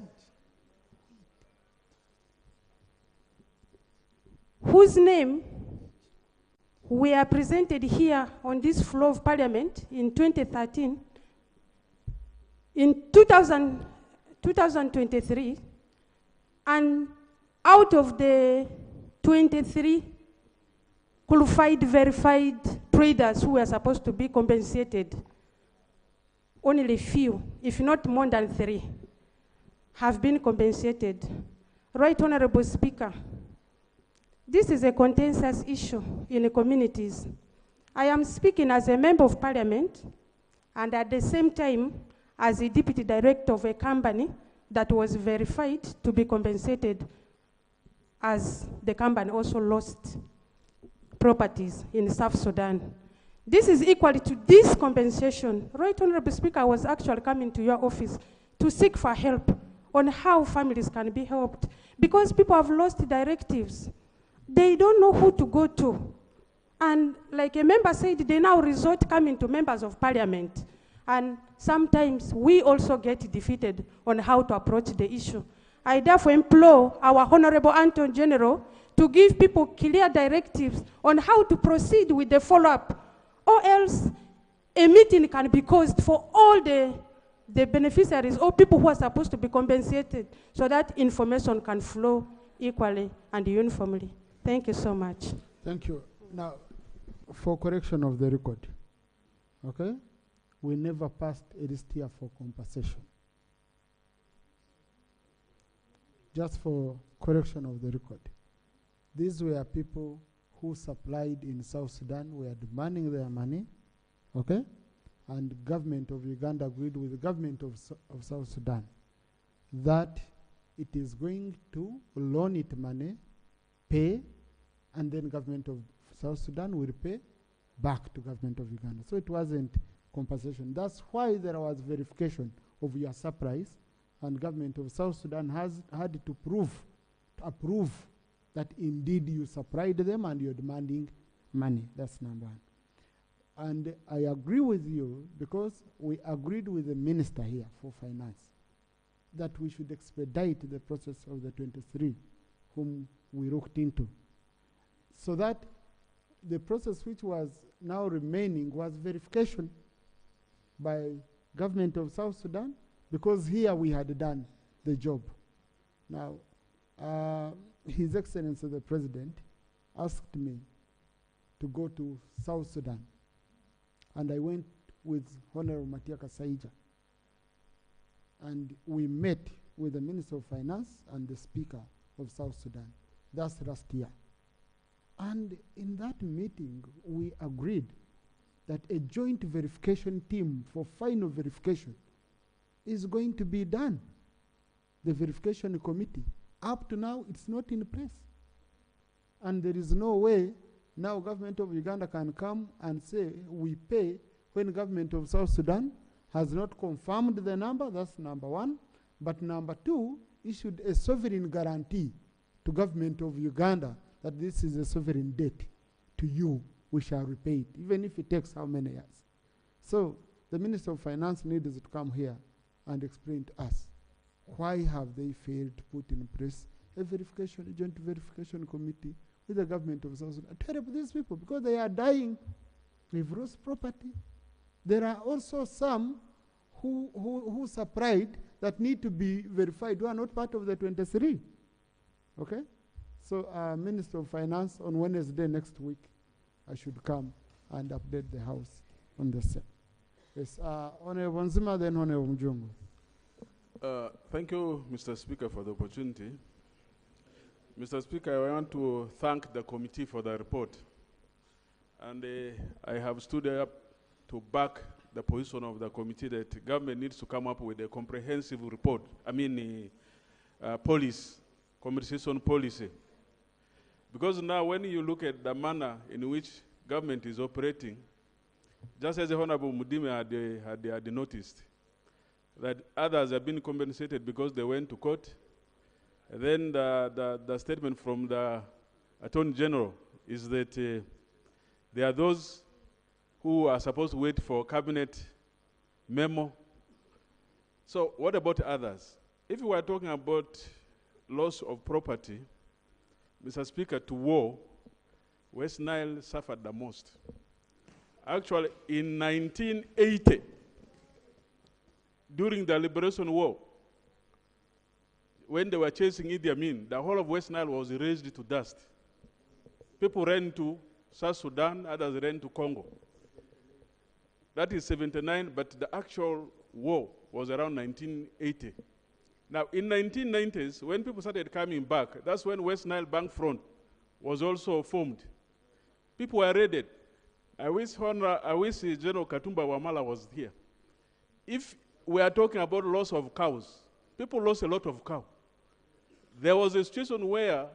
S5: whose name were presented here on this floor of Parliament in 2013. In 2023, and out of the 23 qualified, verified traders who were supposed to be compensated, only few, if not more than 3, have been compensated. Right Honorable Speaker, this is a contentious issue in the communities. I am speaking as a member of Parliament, and at the same time as a deputy director of a company that was verified to be compensated, as the company also lost properties in South Sudan. This is equal to this compensation. Right Honorable Speaker, I was actually coming to your office to seek for help on how families can be helped, because people have lost directives. They don't know who to go to. And like a member said, they now resort coming to members of Parliament. And sometimes we also get defeated on how to approach the issue. I therefore implore our Honorable Attorney General to give people clear directives on how to proceed with the follow-up, or else a meeting can be caused for all the beneficiaries or people who are supposed to be compensated, so that information can flow equally and uniformly. Thank you so much.
S2: Thank you. Now, for correction of the record, okay? We never passed a list here for compensation. Just for correction of the record. These were people who supplied in South Sudan, were demanding their money, okay? And government of Uganda agreed with the government of South Sudan that it is going to loan it money, pay, and then government of South Sudan will pay back to government of Uganda. So it wasn't compensation. That's why there was verification of your supplies, and government of South Sudan had to approve that indeed you supplied them and you're demanding money. That's number one. And I agree with you, because we agreed with the minister here for finance that we should expedite the process of the 23 whom we looked into. So that the process which was now remaining was verification by government of South Sudan, because here we had done the job. Now, His Excellency the President asked me to go to South Sudan, and I went with Honorable Matiaka Saija, and we met with the Minister of Finance and the Speaker of South Sudan. That's last year. And in that meeting, we agreed that a joint verification team for final verification is going to be done. The verification committee. Up to now, it's not in place. And there is no way now government of Uganda can come and say we pay when government of South Sudan has not confirmed the number. That's number one. But number two, issued a sovereign guarantee to government of Uganda that this is a sovereign debt to you, we shall repay it, even if it takes how many years. So the Minister of Finance needs to come here and explain to us why have they failed to put in place a joint verification committee with the government of South Sudan to help these people, because they are dying. They've lost property. There are also some who supplied that need to be verified, who are not part of the 23. Okay? So Minister of Finance, on Wednesday next week, I should come and update the House on the same. Yes, Honorable Nzima, then Honorable Mjungu.
S10: Thank you, Mr. Speaker, for the opportunity. Mr. Speaker, I want to thank the committee for the report. And I have stood up to back the position of the committee that government needs to come up with a comprehensive report. Compensation policy. Because now when you look at the manner in which government is operating, just as the Honorable Mudime had noticed, that others have been compensated because they went to court. And then the statement from the Attorney General is that there are those who are supposed to wait for cabinet memo. So what about others? If we are talking about loss of property, Mr. Speaker, to war, West Nile suffered the most. Actually, in 1980, during the Liberation War, when they were chasing Idi Amin, the whole of West Nile was razed to dust. People ran to South Sudan, others ran to Congo. That is 79, but the actual war was around 1980. Now, in 1990s, when people started coming back, that's when West Nile Bank Front was also formed. People were raided. I wish General Katumba Wamala was here. If we are talking about loss of cows, people lost a lot of cows. There was a situation where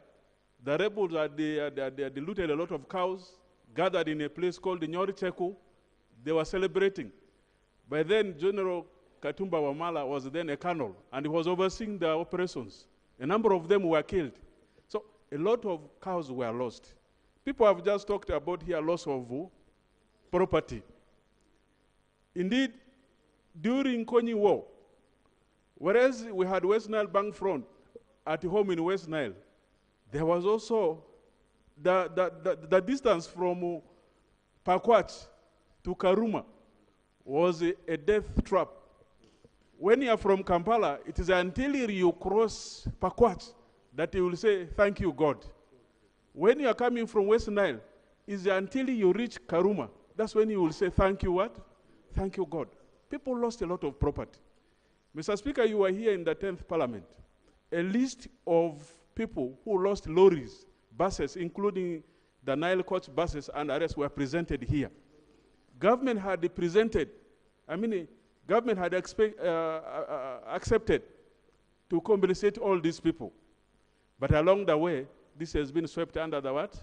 S10: the rebels had looted a lot of cows, gathered in a place called the Nyori Cheku. They were celebrating. By then, General Katumba Wamala was then a colonel, and he was overseeing the operations. A number of them were killed. So a lot of cows were lost. People have just talked about here loss of property. Indeed, during Konyi War, whereas we had West Nile Bank Front at home in West Nile, there was also the distance from Pakwach to Karuma was a death trap. When you are from Kampala, it is until you cross Pakwach that you will say, thank you, God. When you are coming from West Nile, it's until you reach Karuma. That's when you will say, thank you what? Thank you, God. People lost a lot of property. Mr. Speaker, you were here in the 10th Parliament. A list of people who lost lorries, buses, including the Nile coach buses and others were presented here. Government had presented, government had accepted to compensate all these people. But along the way, this has been swept under the what?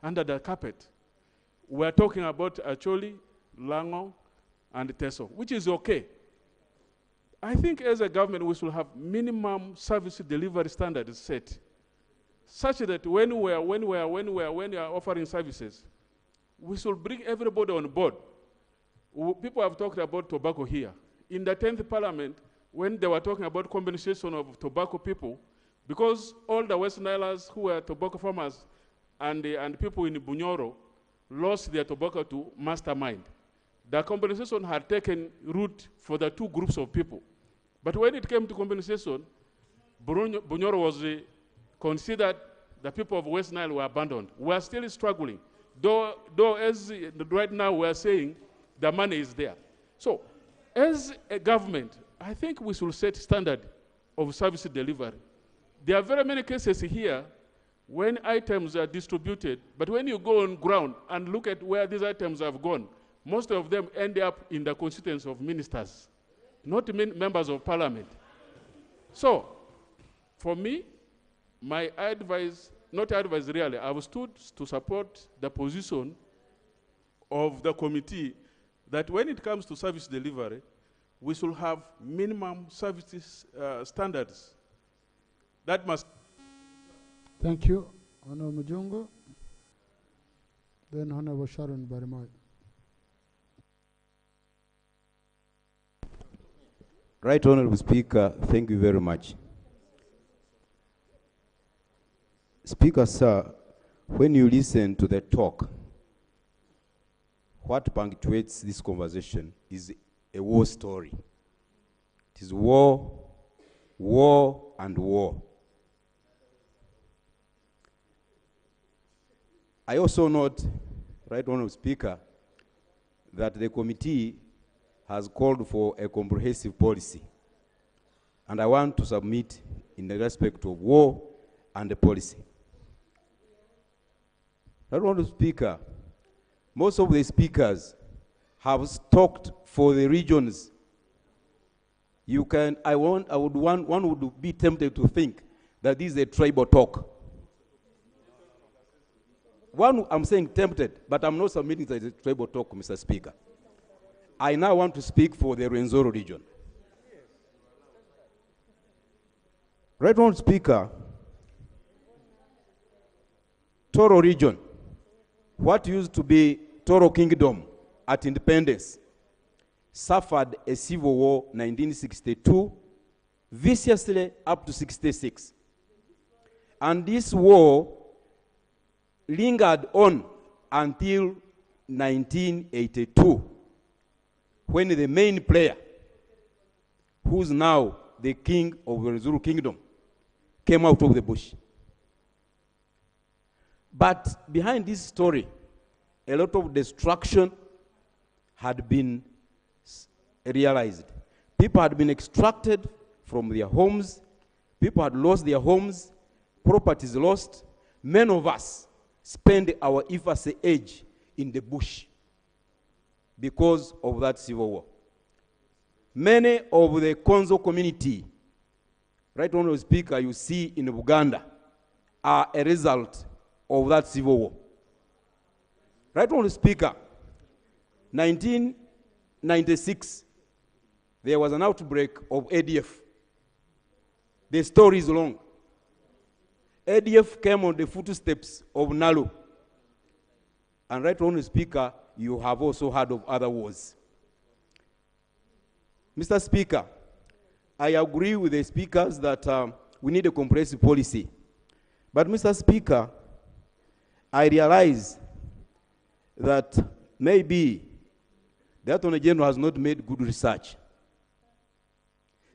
S10: Under the carpet. We're talking about Acholi, Lango, and Teso, which is okay. I think as a government, we should have minimum service delivery standards set, such that when we are offering services, we should bring everybody on board. People have talked about tobacco here. In the 10th Parliament, when they were talking about compensation of tobacco people, Because all the West Nilers who were tobacco farmers and people in Bunyoro lost their tobacco to Mastermind. The compensation had taken root for the two groups of people. But when it came to compensation, Bunyoro was considered the people of West Nile were abandoned. We are still struggling. Though as right now we are saying the money is there. So as a government, I think we should set standard of service delivery. There are very many cases here when items are distributed, but when you go on ground and look at where these items have gone, most of them end up in the constituency of ministers, not members of parliament. So, for me, my advice, not advice really, I was stood to support the position of the committee that when it comes to service delivery, we should have minimum services standards. That must.
S2: Thank you, Honorable Mujungu. Then Honorable Sharon Barimai.
S11: Right Honorable Speaker, thank you very much. Speaker, sir, when you listen to the talk, what punctuates this conversation is a war story. It is war, war, and war. I also note, Right Honorable Speaker, that the committee has called for a comprehensive policy. And I want to submit in the respect of war and the policy. Right Honorable Speaker, most of the speakers have talked for the regions. One would be tempted to think that this is a tribal talk. I'm saying tempted, but I'm not submitting that it's a tribal talk, Mr. Speaker. I now want to speak for the Rwenzori region. Right Honorable Speaker, Toro region, what used to be Toro Kingdom at independence, suffered a civil war 1962, viciously up to 66. And this war lingered on until 1982, when the main player, who's now the king of the Rwenzori Kingdom, came out of the bush. But behind this story, a lot of destruction had been realized. People had been extracted from their homes. People had lost their homes. Properties lost. Many of us spend our infancy age in the bush because of that civil war. Many of the Konzo community, Right Honorable Speaker, you see in Uganda, are a result of that civil war. Right Honorable Speaker, 1996, there was an outbreak of ADF. The story is long. ADF came on the footsteps of Nalu. And Right Honorable Speaker, you have also heard of other wars. Mr. Speaker, I agree with the speakers that we need a comprehensive policy. But Mr. Speaker, I realize that maybe the Attorney General has not made good research.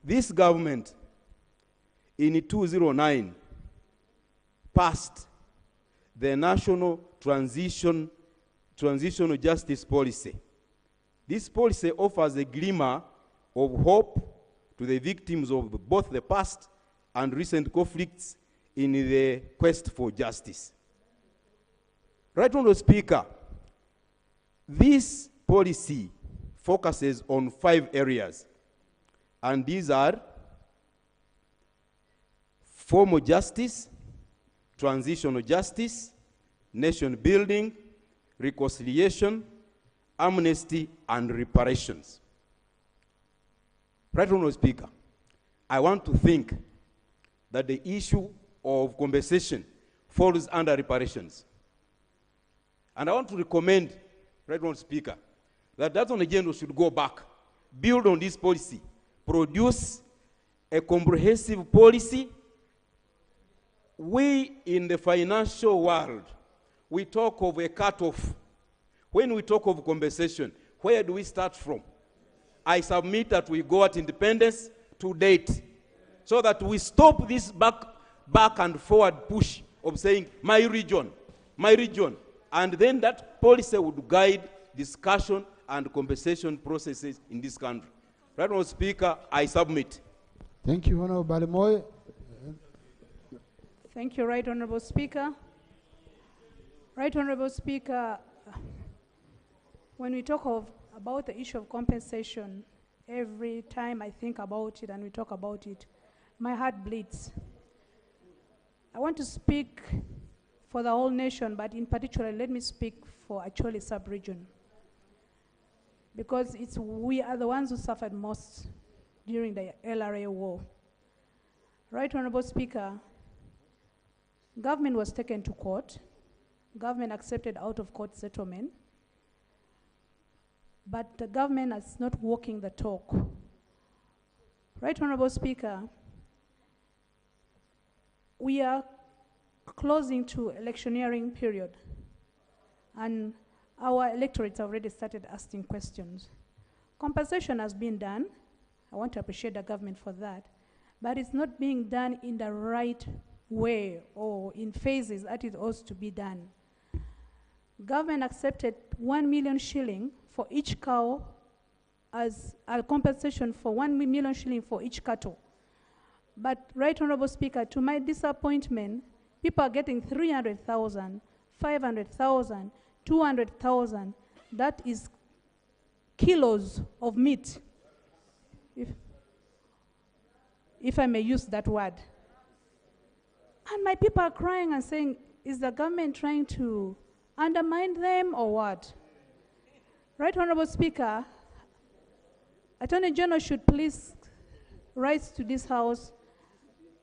S11: This government in 2009 passed the National Transitional Justice Policy. This policy offers a glimmer of hope to the victims of both the past and recent conflicts in the quest for justice. Right Honorable Speaker, this policy focuses on 5 areas, and these are formal justice, transitional justice, nation building, reconciliation, amnesty, and reparations. Right Honorable Speaker, I want to think that the issue of compensation falls under reparations. And I want to recommend, Right Honorable Speaker, that the Attorney General should go back, build on this policy, produce a comprehensive policy we in the financial world, we talk of a cutoff. When we talk of compensation, where do we start from? I submit that we go at independence to date, so that we stop this back and forward push of saying, my region, and then that policy would guide discussion and compensation processes in this country. Right, Honourable Speaker, I submit.
S2: Thank you, Honourable Balimoy.
S14: Thank you, Right Honourable Speaker. Right Honourable Speaker, when we talk about the issue of compensation, every time I think about it and we talk about it, my heart bleeds. I want to speak for the whole nation, but in particular, let me speak for Acholi sub-region, because we are the ones who suffered most during the LRA war. Right Honourable Speaker, government was taken to court. Government accepted out-of-court settlement, but the government is not walking the talk. Right Honourable Speaker, we are closing to electioneering period, and our electorates already started asking questions. Compensation has been done. I want to appreciate the government for that, but it's not being done in the right way or in phases that it ought to be done. Government accepted 1 million shilling for each cow as a compensation for 1 million shilling for each cattle. But, Right Honourable Speaker, to my disappointment, people are getting 300,000, 500,000, 200,000. That is kilos of meat, if I may use that word. And my people are crying and saying, is the government trying to undermine them or what? Right Honourable Speaker, Attorney General should please write to this House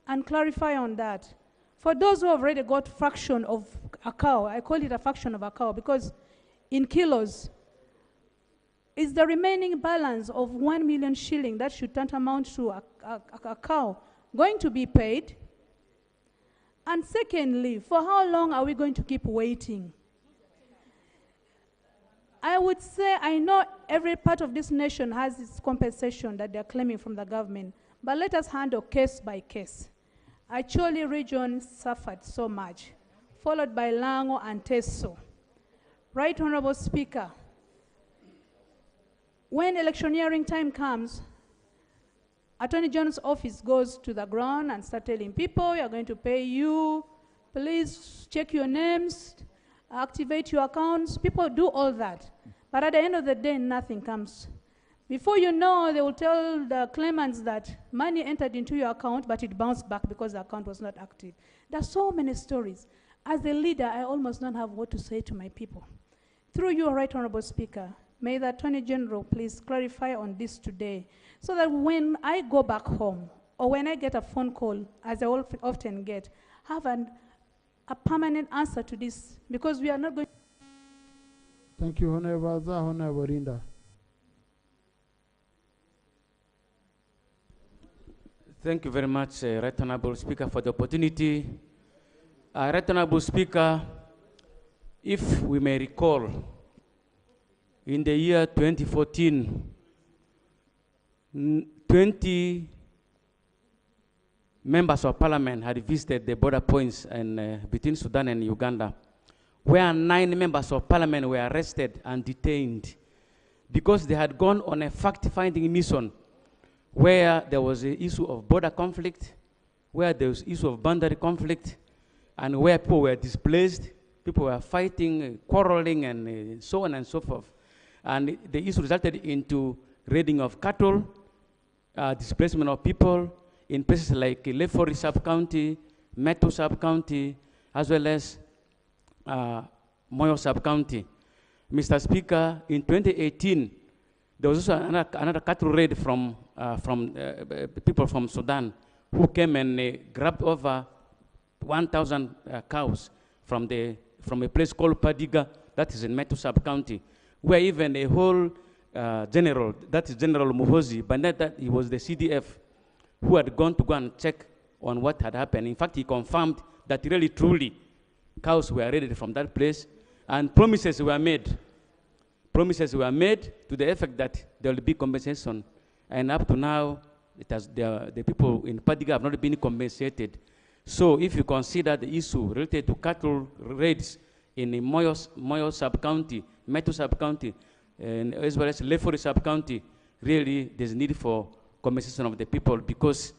S14: and clarify on that. For those who have already got fraction of a cow, I call it a fraction of a cow because in kilos, is the remaining balance of 1 million shilling that should tantamount to a cow going to be paid? And secondly, for how long are we going to keep waiting? I would say I know every part of this nation has its compensation that they're claiming from the government, but let us handle case by case. Acholi region suffered so much, followed by Lango and Teso. Right Honourable Speaker, when electioneering time comes, Attorney General's office goes to the ground and start telling people, we are going to pay you, please check your names, activate your accounts. People do all that. But at the end of the day, nothing comes. Before you know, they will tell the claimants that money entered into your account, but it bounced back because the account was not active. There are so many stories. As a leader, I almost don't have what to say to my people. Through you, Right Honourable Speaker, may the Attorney General please clarify on this today, so that when I go back home, or when I get a phone call, as I often get, have a permanent answer to this, because we are not going.
S2: Thank you, Honourable Azza, Honourable Rinda.
S22: Thank you very much, Right Honourable Speaker, for the opportunity. Right Honourable Speaker, if we may recall, in the year 2014, 20 members of parliament had visited the border points between Sudan and Uganda, where 9 members of parliament were arrested and detained because they had gone on a fact-finding mission where there was an issue of border conflict, where there was issue of boundary conflict, and where people were displaced, people were fighting, quarreling, and so on and so forth. And the issue resulted into raiding of cattle, displacement of people in places like Lefori sub-county, Meto sub-county, as well as Moyo sub-county. Mr. Speaker, in 2018, there was also another cattle raid from people from Sudan who came and grabbed over 1,000 cows from a place called Padiga, that is in Meto sub-county, where even a whole general, that is General Muhozi, but that he was the CDF, who had gone to go and check on what had happened. In fact, he confirmed that really, truly, cows were raided from that place, and promises were made. Promises were made to the effect that there will be compensation, and up to now, the people in Padiga have not been compensated. So if you consider the issue related to cattle raids in the Moyo sub-county, Metu sub-county, and as well as Lefori sub-county, really there's need for compensation of the people, because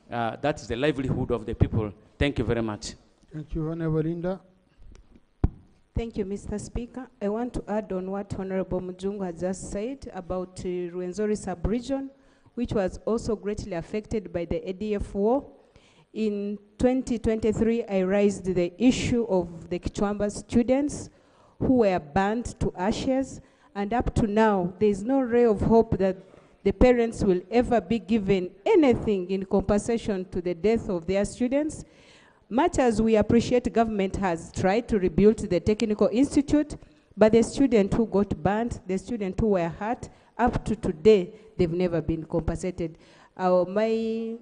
S22: that is the livelihood of the people. Thank you very much.
S2: Thank you, Honorable Linda.
S17: Thank you, Mr. Speaker. I want to add on what Honorable Mujungu has just said about Rwenzori sub-region, which was also greatly affected by the ADF war. In 2023, I raised the issue of the Kichwamba students who were burnt to ashes, and up to now, there is no ray of hope that the parents will ever be given anything in compensation to the death of their students. Much as we appreciate government has tried to rebuild the technical institute, but the students who got burnt, the students who were hurt, up to today, they've never been compensated. My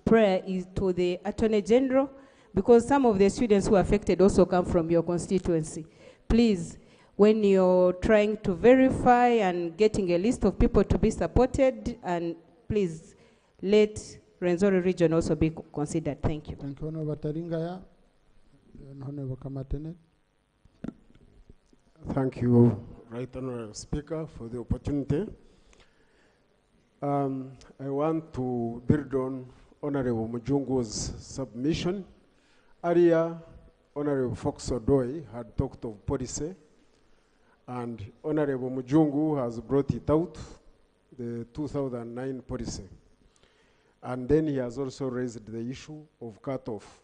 S17: prayer is to the Attorney General, because some of the students who are affected also come from your constituency. Please, when you're trying to verify and getting a list of people to be supported, and please let Rwenzori region also be considered. Thank you.
S2: Thank you, Honorable Taringaya. Honorable Kamatenet.
S9: Thank you, Right Honorable Speaker, for the opportunity. I want to build on Honorable Mujungu's submission. Earlier, Honorable Fox Odoi had talked of policy, and Honorable Mujungu has brought it out, the 2009 policy. And then he has also raised the issue of cutoff.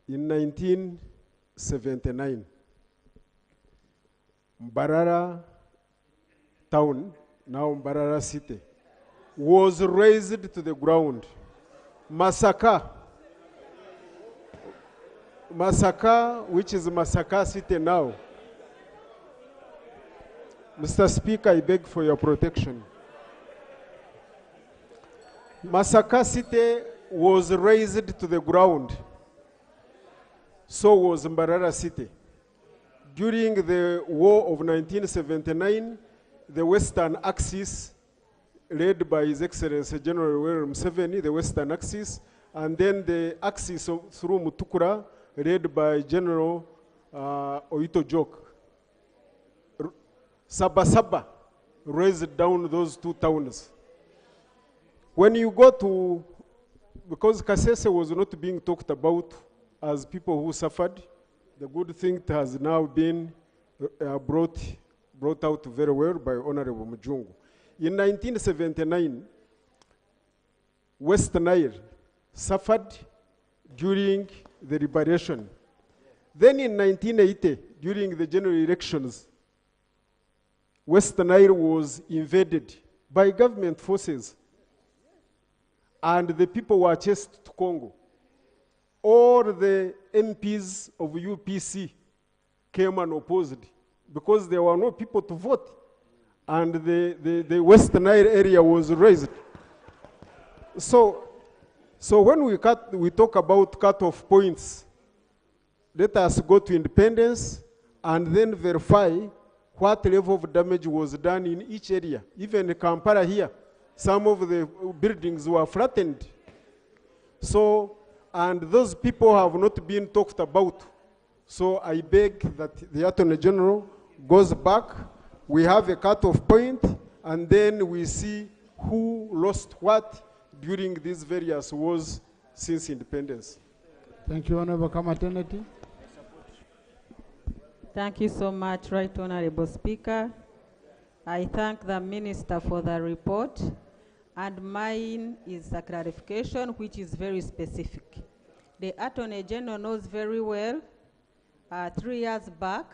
S9: In 1979, Mbarara town, now Mbarara city, was razed to the ground. Masaka, which is Masaka city now. Mr. Speaker, I beg for your protection. Masaka city was razed to the ground. So was Mbarara city. During the war of 1979, the Western Axis, led by His Excellency General Yoweri Museveni, the Western Axis, and then the Axis through Mutukura, led by General Oito Jok. Sabasaba raised down those two towns. When you go to, because Kasese was not being talked about as people who suffered, the good thing has now been brought out very well by Honorable Mujungu. In 1979, West Nile suffered during the liberation. Then in 1980, during the general elections, West Nile was invaded by government forces, and the people were chased to Congo. All the MPs of UPC came and opposed because there were no people to vote, and the West Nile area was raised. So when we talk about cut-off points, let us go to independence and then verify what level of damage was done in each area. Even in Kampala here, some of the buildings were flattened. So, and those people have not been talked about. So I beg that the Attorney General goes back, we have a cut-off point, and then we see who lost what during these various wars since independence.
S2: Thank you, Honorable Kamateneti.
S15: Thank you so much, Right Honorable Speaker. I thank the Minister for the report, and mine is a clarification which is very specific. The Attorney General knows very well, 3 years back,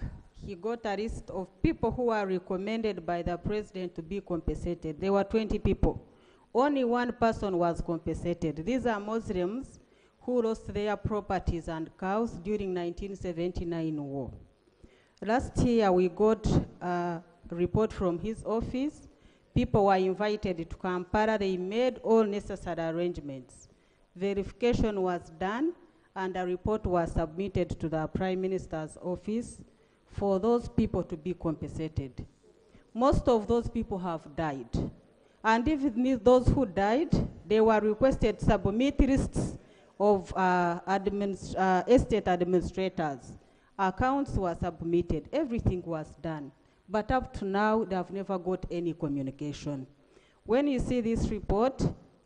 S15: he got a list of people who were recommended by the President to be compensated. There were 20 people. Only one person was compensated. These are Muslims who lost their properties and cows during 1979 war. Last year, we got a report from his office. People were invited to Kampala. They made all necessary arrangements. Verification was done,
S7: and a report was submitted to the Prime Minister's office for those people to be compensated. Most of those people have died. And even those who died, they were requested to submit lists of estate administrators. Accounts were submitted, everything was done. But up to now, they have never got any communication. When you see this report,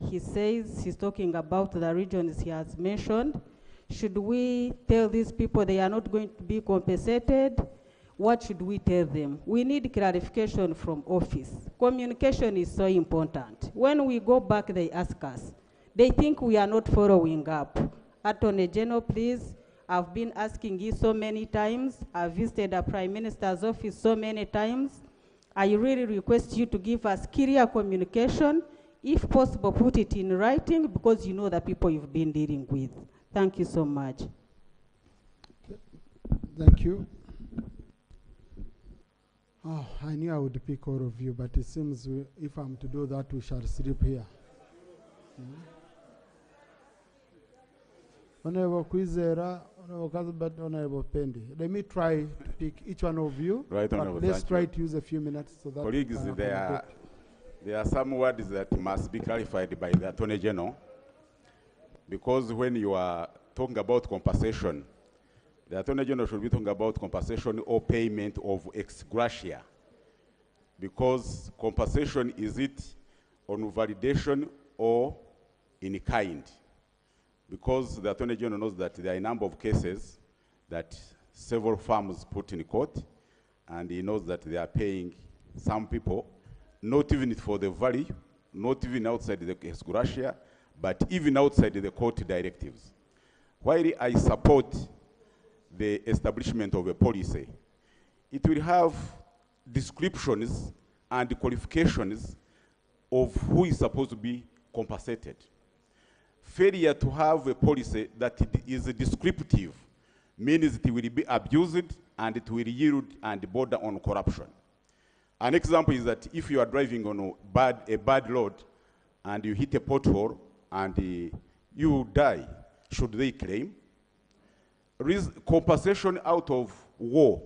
S7: he says he's talking about the regions he has mentioned. Should we tell these people they are not going to be compensated? What should we tell them? We need clarification from office. Communication is so important. When we go back, they ask us. They think we are not following up. Attorney General, please, I've been asking you so many times. I've visited the Prime Minister's office so many times. I really request you to give us clear communication. If possible, put it in writing because you know the people you've been dealing with. Thank you so much.
S2: Thank you. Oh, I knew I would pick all of you, but it seems if I'm to do that, we shall sleep here. Honorable Kwizera, Honorable Kasbat, Honorable Pendi. Let me try to pick each one of you.
S16: Right,
S2: but
S16: Honorable.
S2: let's try to use a few minutes so that
S16: colleagues, there are some words that must be clarified by the Attorney General, because when you are talking about compensation, the Attorney General should be talking about compensation or payment of ex gratia, because compensation, is it on validation or in kind? Because the Attorney General knows that there are a number of cases that several firms put in court, and he knows that they are paying some people, not even for the value, not even outside the ex gratia, but even outside the court directives. While I support the establishment of a policy, it will have descriptions and qualifications of who is supposed to be compensated. Failure to have a policy that is descriptive means it will be abused and it will yield and border on corruption. An example is that if you are driving on a bad road and you hit a pothole and you die, should they claim? Compensation out of war,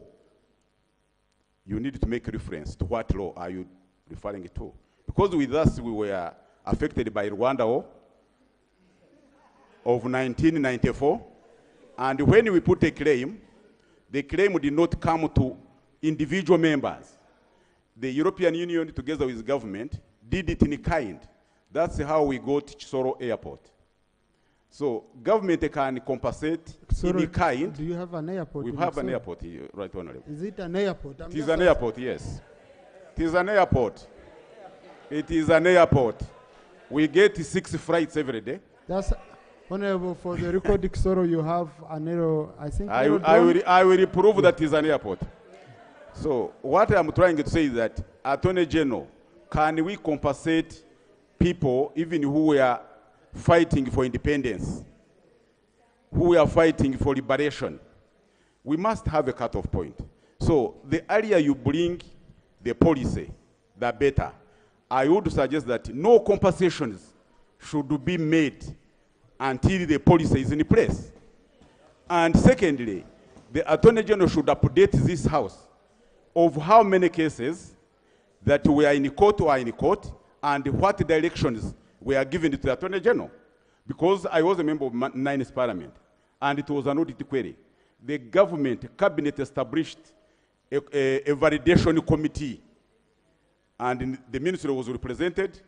S16: you need to make reference to what law are you referring to. Because with us, we were affected by Rwanda War of 1994, and when we put a claim, the claim did not come to individual members. The European Union, together with government, did it in kind. That's how we got Chisoro Airport. So government can compensate in kind.
S2: Do you have an airport?
S16: We have an airport, right, Honorable.
S2: Is it an airport?
S16: It is an airport, yes. It is an airport. It is an airport. We get 6 flights every day.
S2: That's Honorable, for the record, Kisoro, you have an aero, I think.
S16: I will prove that it is an airport. So what I'm trying to say is that, Attorney General, can we compensate people even who were fighting for independence, who were fighting for liberation? We must have a cutoff point. So the earlier you bring the policy, the better. I would suggest that no compensations should be made until the policy is in place. And secondly, the Attorney General should update this House of how many cases that were in court or in court, and what directions were given to the Attorney General. Because I was a member of 9th Parliament, and it was an audit query. The government, cabinet established a validation committee, and the ministry was represented,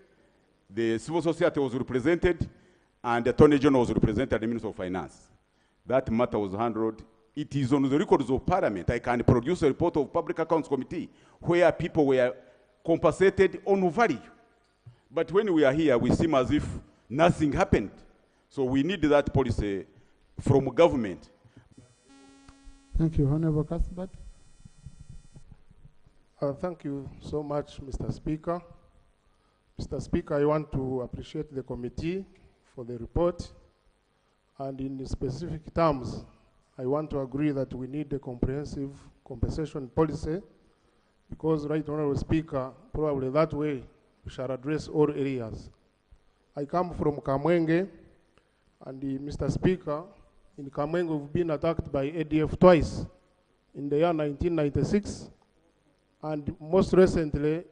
S16: the civil society was represented, and the Attorney General was represented at the Ministry of Finance. That matter was handled. It is on the records of Parliament. I can produce a report of Public Accounts Committee where people were compensated on value. But when we are here, we seem as if nothing happened. So we need that policy from government.
S2: Thank you. Honorable Kasbat.
S23: Thank you so much, Mr. Speaker. Mr. Speaker, I want to appreciate the committee for the report. And in specific terms, I want to agree that we need a comprehensive compensation policy, because, right, Honorable Speaker, probably that way we shall address all areas. I come from Kamwenge, and Mr. Speaker, In Kamwenge, we've been attacked by ADF twice, in the year 1996, and most recently,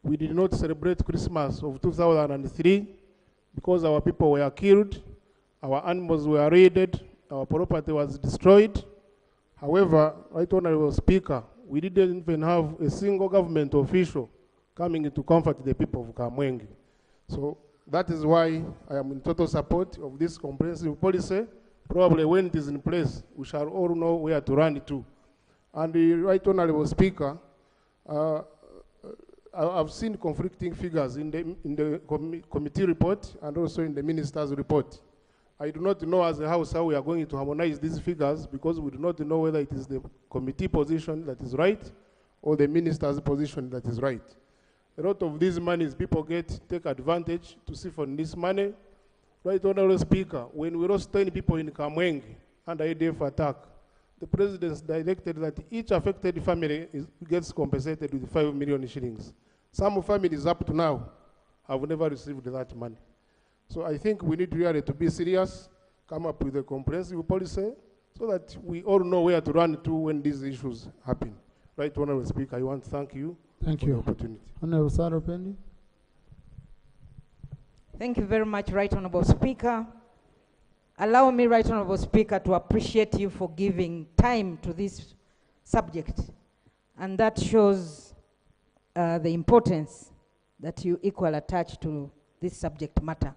S23: we did not celebrate Christmas of 2003 because our people were killed, our animals were raided, our property was destroyed. However, Right Honorable Speaker, we didn't even have a single government official coming to comfort the people of Kamwenge. So that is why I am in total support of this comprehensive policy. Probably when it is in place, we shall all know where to run to. And the Right Honorable Speaker, I've seen conflicting figures in the committee report and also in the minister's report. I do not know as a House how we are going to harmonize these figures because we do not know whether it is the committee position that is right or the minister's position that is right. A lot of these monies people take advantage to siphon this money. Right Honorable Speaker, when we lost 10 people in Kamwenge under ADF attack, the President directed that each affected family gets compensated with 5 million shillings. Some families up to now have never received that money. So I think we need really to be serious, come up with a comprehensive policy so that we all know where to run to when these issues happen. Right Honorable Speaker, I want to thank you for the opportunity.
S2: Honorable Saro Pendi.
S3: Thank you very much, Right Honorable Speaker. Allow me, Right Honorable Speaker, to appreciate you for giving time to this subject. And that shows the importance that you equally attach to this subject matter.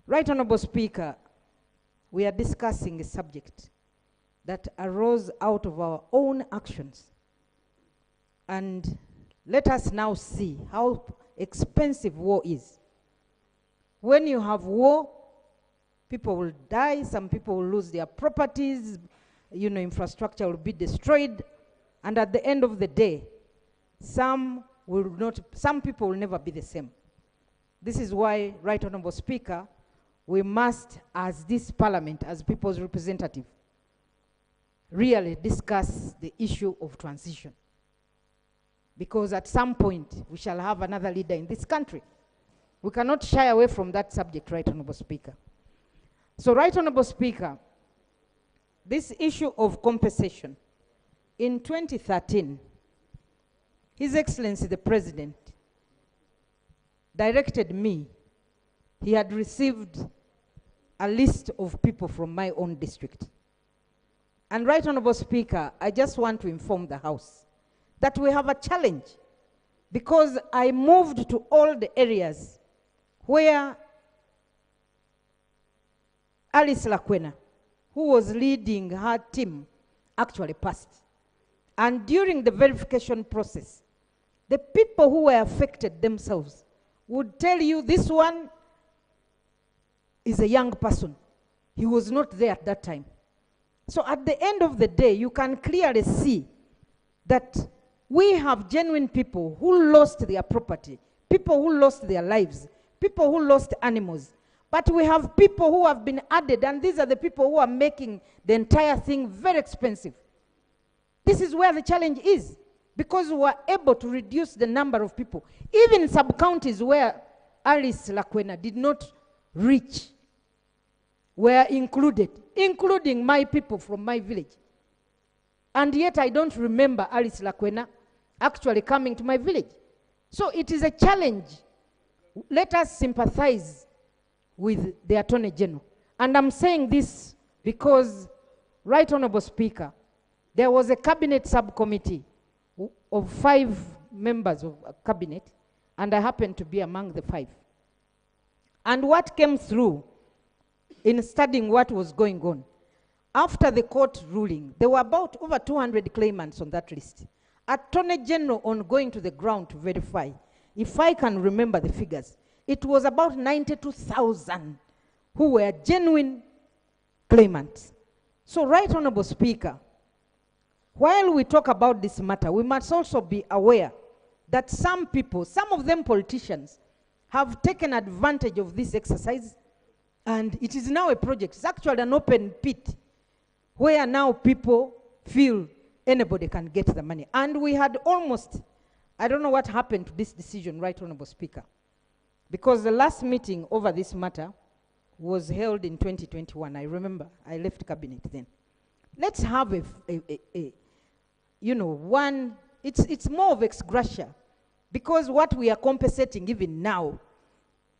S3: Right Honorable Speaker, we are discussing a subject that arose out of our own actions. And let us now see how expensive war is. When you have war, people will die, some people will lose their properties, infrastructure will be destroyed, and at the end of the day, some people will never be the same. This is why, Right Honorable Speaker, we must, as this parliament, as people's representative, really discuss the issue of transition. Because at some point, we shall have another leader in this country. We cannot shy away from that subject, Right Honorable Speaker. So, Right Honorable Speaker, this issue of compensation, in 2013, His Excellency the President directed me. He had received a list of people from my own district. And Right Honorable Speaker, I just want to inform the House that we have a challenge because I moved to all the areas where Alice Lakwena, who was leading her team, actually passed. And during the verification process, the people who were affected themselves would tell you this one is a young person. He was not there at that time. So at the end of the day, you can clearly see that we have genuine people who lost their property, people who lost their lives, people who lost animals. But we have people who have been added, and these are the people who are making the entire thing very expensive. This is where the challenge is, because we were able to reduce the number of people. Even sub-counties where Alice Lakwena did not reach were included, including my people from my village. And yet I don't remember Alice Lakwena actually coming to my village. So it is a challenge. Let us sympathize with the Attorney General. And I'm saying this because, Right Honorable Speaker, there was a cabinet subcommittee of 5 members of a cabinet, and I happened to be among the 5. And what came through in studying what was going on, after the court ruling, there were about over 200 claimants on that list. Attorney General, on going to the ground to verify, if I can remember the figures, it was about 92,000 who were genuine claimants. So, Right Honorable Speaker, while we talk about this matter, we must also be aware that some people, some of them politicians, have taken advantage of this exercise, and it is now a project. It's actually an open pit where now people feel anybody can get the money. And we had almost, I don't know what happened to this decision, Right Honorable Speaker, because the last meeting over this matter, was held in 2021. I remember, I left cabinet then. Let's have it's more of ex gratia, because what we are compensating even now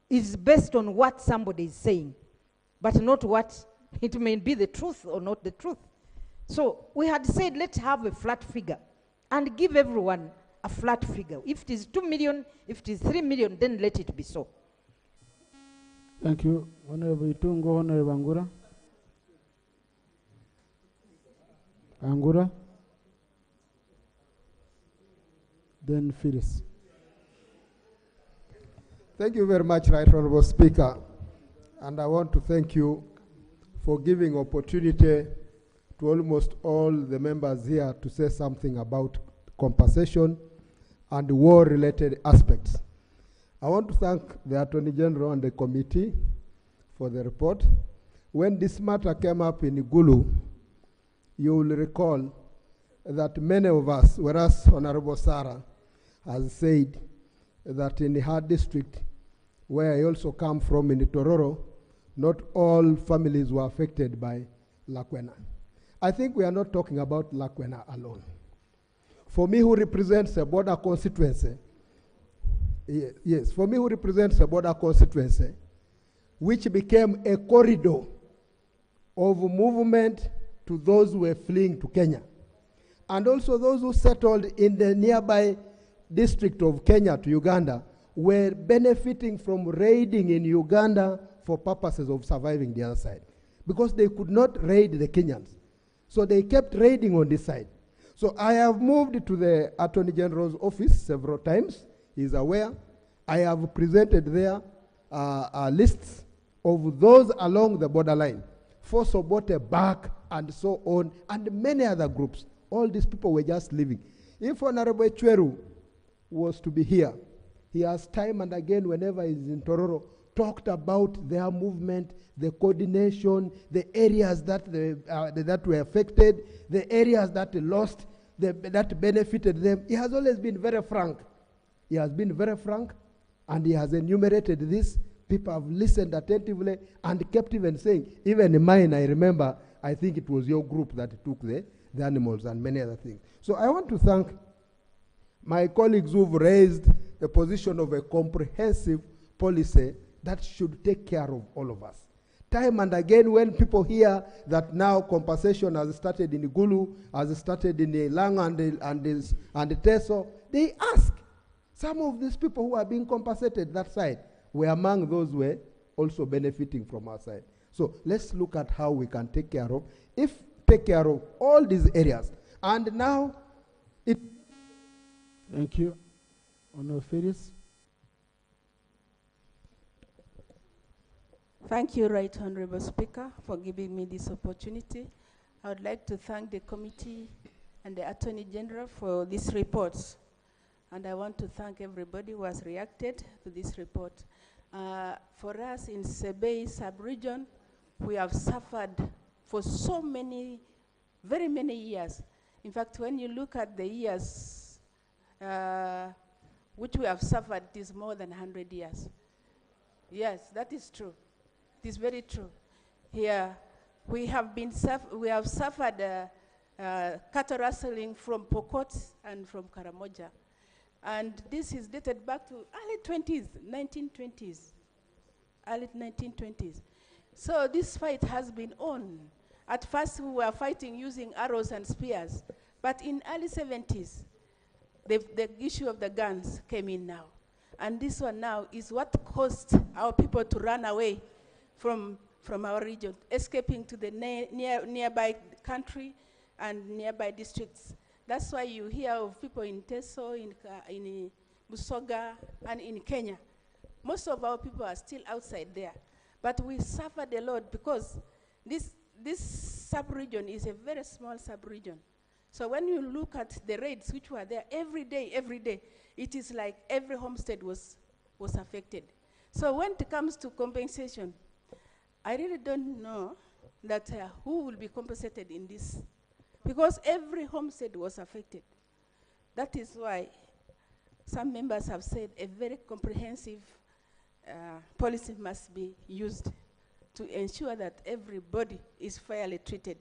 S3: is based on what somebody is saying, but not what it may be the truth or not the truth. So we had said, let's have a flat figure and give everyone a flat figure. If it is 2 million, if it is 3 million, then let it be so.
S2: Thank you. Honorable Itungo, Honorable Angura. Angura. Then Phyllis.
S12: Thank you very much, Right Honorable Speaker. And I want to thank you for giving opportunity to almost all the members here to say something about compensation and war-related aspects. I want to thank the Attorney General and the committee for the report. When this matter came up in Gulu, you will recall that many of us, whereas Honorable Sarah has said that in her district, where I also come from in Tororo, not all families were affected by Lakwena. I think we are not talking about Lakwena alone. For me, who represents a border constituency, yes, for me who represents a border constituency, which became a corridor of movement to those who were fleeing to Kenya, and also those who settled in the nearby district of Kenya to Uganda, were benefiting from raiding in Uganda for purposes of surviving the other side, because they could not raid the Kenyans. So they kept raiding on this side. So I have moved to the Attorney General's office several times. He's aware. I have presented there lists of those along the borderline, for Sobote back and so on, and many other groups. All these people were just living. If Honorable Chweru was to be here, he has time and again, whenever he's in Tororo, talked about their movement, the coordination, the areas that that were affected, the areas that lost, that benefited them. He has always been very frank. He has been very frank, and he has enumerated this. People have listened attentively and kept even saying, even in mine, I remember, I think it was your group that took the animals and many other things. So I want to thank my colleagues who've raised the position of a comprehensive policy that should take care of all of us. Time and again, when people hear that now compensation has started in Gulu, has started in Lang and Teso, they ask. Some of these people who are being compensated that side were among those who were also benefiting from our side. So let's look at how we can take care of all these areas. And now it.
S2: Thank you. Honorable Phyllis.
S13: Thank you, Right Honorable Speaker, for giving me this opportunity. I would like to thank the committee and the Attorney General for these reports. And I want to thank everybody who has reacted to this report. For us in Sebei sub-region, we have suffered for so many, very many years. In fact, when you look at the years which we have suffered, it is more than 100 years. Yes, that is true. It is very true. Here, we have suffered cattle rustling from Pokot and from Karamoja. And this is dated back to early 20s, 1920s, early 1920s. So this fight has been on. At first, we were fighting using arrows and spears. But in early 70s, the issue of the guns came in now. And this one now is what caused our people to run away from our region, escaping to the nearby country and nearby districts. That's why you hear of people in Teso, in Busoga, and in Kenya. Most of our people are still outside there. But we suffered a lot because this sub-region is a very small sub-region. So when you look at the raids which were there every day, it is like every homestead was affected. So when it comes to compensation, I really don't know that who will be compensated in this, because every homestead was affected. That is why some members have said a very comprehensive policy must be used to ensure that everybody is fairly treated.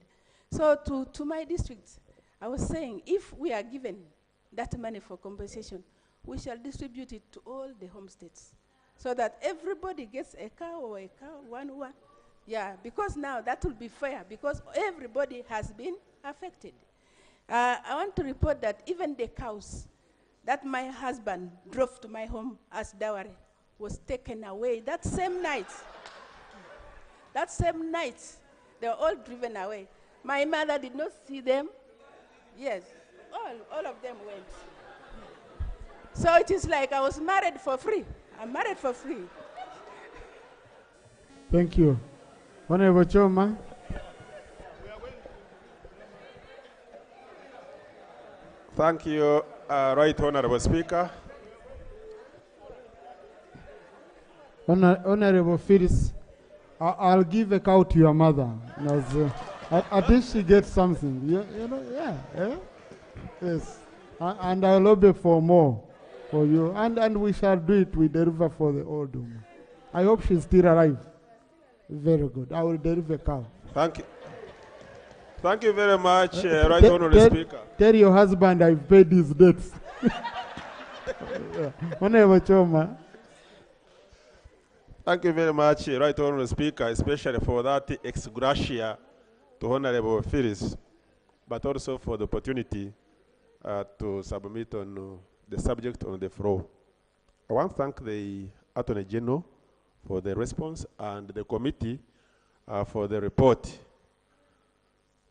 S13: So to my district, I was saying, if we are given that money for compensation, we shall distribute it to all the homesteads so that everybody gets a cow or a cow, one. Yeah, because now that will be fair because everybody has been affected. I want to report that even the cows that my husband drove to my home as dowry was taken away that same night. That same night, they were all driven away. My mother did not see them. Yes, all of them went. So it is like I was married for free. I'm married for free.
S2: Thank you. Honorable Choma.
S4: Thank you, Right Honorable Speaker.
S2: Honorable Phyllis, I'll give a cow to your mother. At least she gets something. You know, yeah. Yes. And I'll lobby for more for you. And we shall do it. We deliver for the old woman. I hope she's still alive. Very good. I will deliver a cow.
S4: Thank you. Thank you very much, Right Honorable Speaker.
S2: Tell your husband I've paid his debts. Honorable Choma.
S4: Thank you very much, Right Honorable Speaker, especially for that ex gratia to Honorable Phyllis, but also for the opportunity to submit on the subject on the floor. I want to thank the Attorney General for the response and the committee for the report.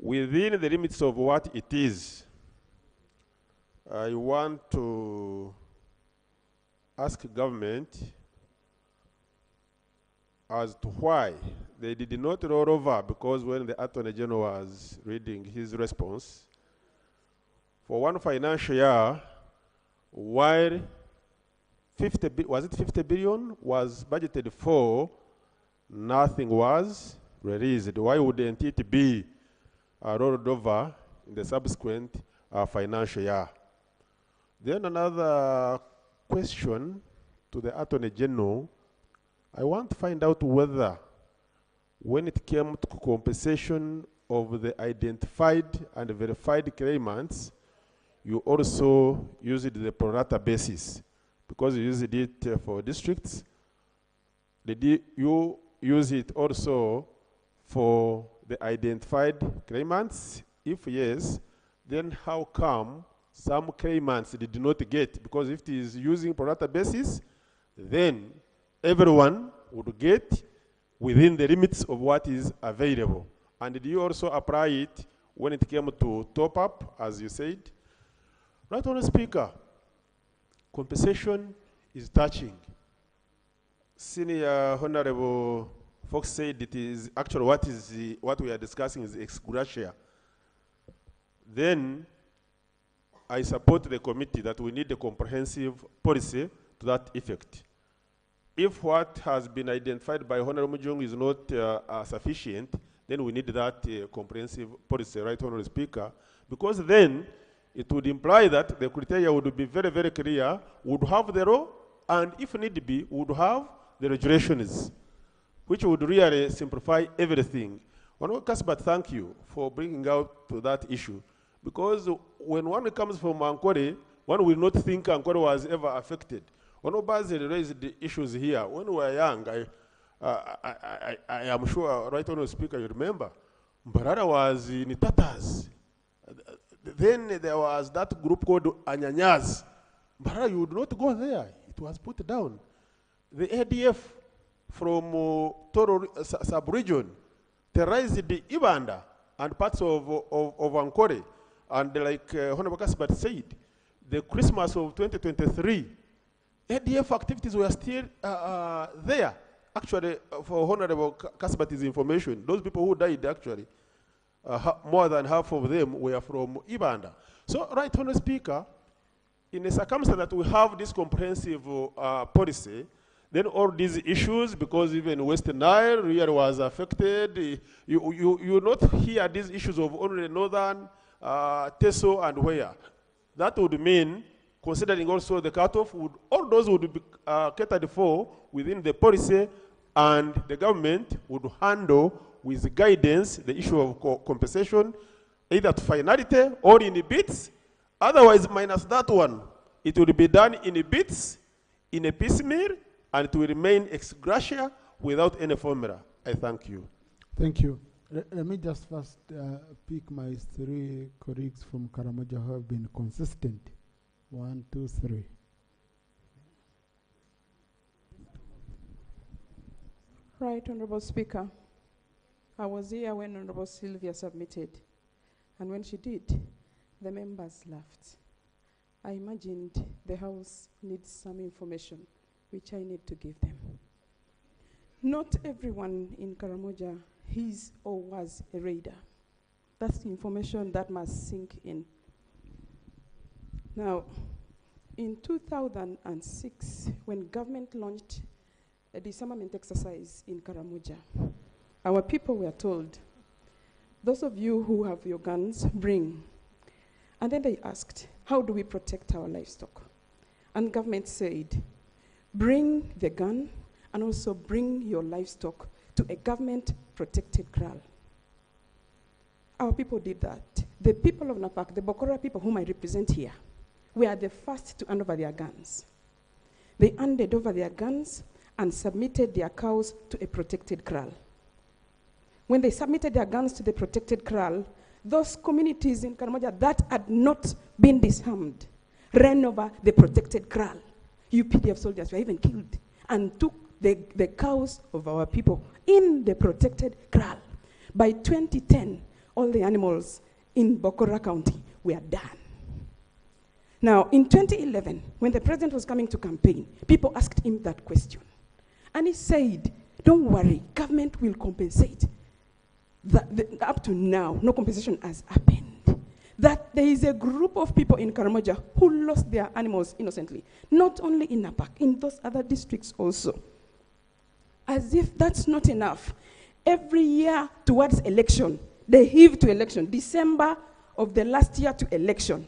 S4: Within the limits of what it is, I want to ask government as to why they did not roll over, because when the Attorney General was reading his response, for one financial year, while 50 billion was budgeted for, nothing was released. Why wouldn't it be rolled over in the subsequent financial year? Then another question to the Attorney General. I want to find out whether, when it came to compensation of the identified and verified claimants, you also used the pro rata basis, because you used it for districts. Did you use it also for the identified claimants? If yes, then how come some claimants did not get? Because if it is using pro rata basis, then everyone would get within the limits of what is available. And did you also apply it when it came to top up, as you said? Right Honorable Speaker, compensation is touching. Senior Honorable Fox said it is actually what we are discussing is ex gratia. Then I support the committee that we need a comprehensive policy to that effect. If what has been identified by Honorable Mujung is not sufficient, then we need that comprehensive policy, Right Honorable Speaker, because then it would imply that the criteria would be very, very clear, would have the law, and if need be, would have the regulations, which would really simplify everything. Honorable Kasbat, thank you for bringing out to that issue, because when one comes from Ankole, one will not think Ankole was ever affected. Honorable Basil raised the issues here. When we were young, I am sure, Right Honorable Speaker, you remember, Mbarara was in Tatas. Then there was that group called Anyanyas. Mbarara, you would not go there. It was put down. The ADF from Toro sub-region terrorized the Ibanda and parts of Ankole. And like Honorable Kasbat said, the Christmas of 2023, ADF activities were still there. Actually, for Honorable Kasbat's information, those people who died actually, more than half of them were from Ibanda. So, Right Honorable Speaker, in a circumstance that we have this comprehensive policy, then all these issues, because even Western Nile really was affected, you not hear these issues of only Northern, Teso and where. That would mean, considering also the cutoff, all those would be catered for within the policy and the government would handle with guidance the issue of compensation, either to finality or in bits. Otherwise, minus that one, it will be done in bits, in a piecemeal, and it will remain ex gratia without any formula. I thank you.
S2: Thank you. Let me just first pick my 3 colleagues from Karamoja who have been consistent. 1, 2, 3.
S18: Right, Honorable Speaker. I was here when Honorable Sylvia submitted, and when she did, the members laughed. I imagined the House needs some information, which I need to give them. Not everyone in Karamoja is or was a raider. That's the information that must sink in. Now, in 2006, when government launched a disarmament exercise in Karamoja, our people were told, those of you who have your guns, bring. And then they asked, how do we protect our livestock? And government said, bring the gun and also bring your livestock to a government-protected kraal. Our people did that. The people of Napak, the Bokora people whom I represent here, were the first to hand over their guns. They handed over their guns and submitted their cows to a protected kraal. When they submitted their guns to the protected kraal, those communities in Karamoja that had not been disarmed ran over the protected kraal. UPDF soldiers were even killed and took the cows of our people in the protected kraal. By 2010, all the animals in Bokora County were done. Now, in 2011, when the president was coming to campaign, people asked him that question. And he said, don't worry, government will compensate. Up to now, no compensation has happened. That there is a group of people in Karamoja who lost their animals innocently, not only in Napak, in those other districts also. As if that's not enough. Every year towards election, they heave to election, December of the last year to election,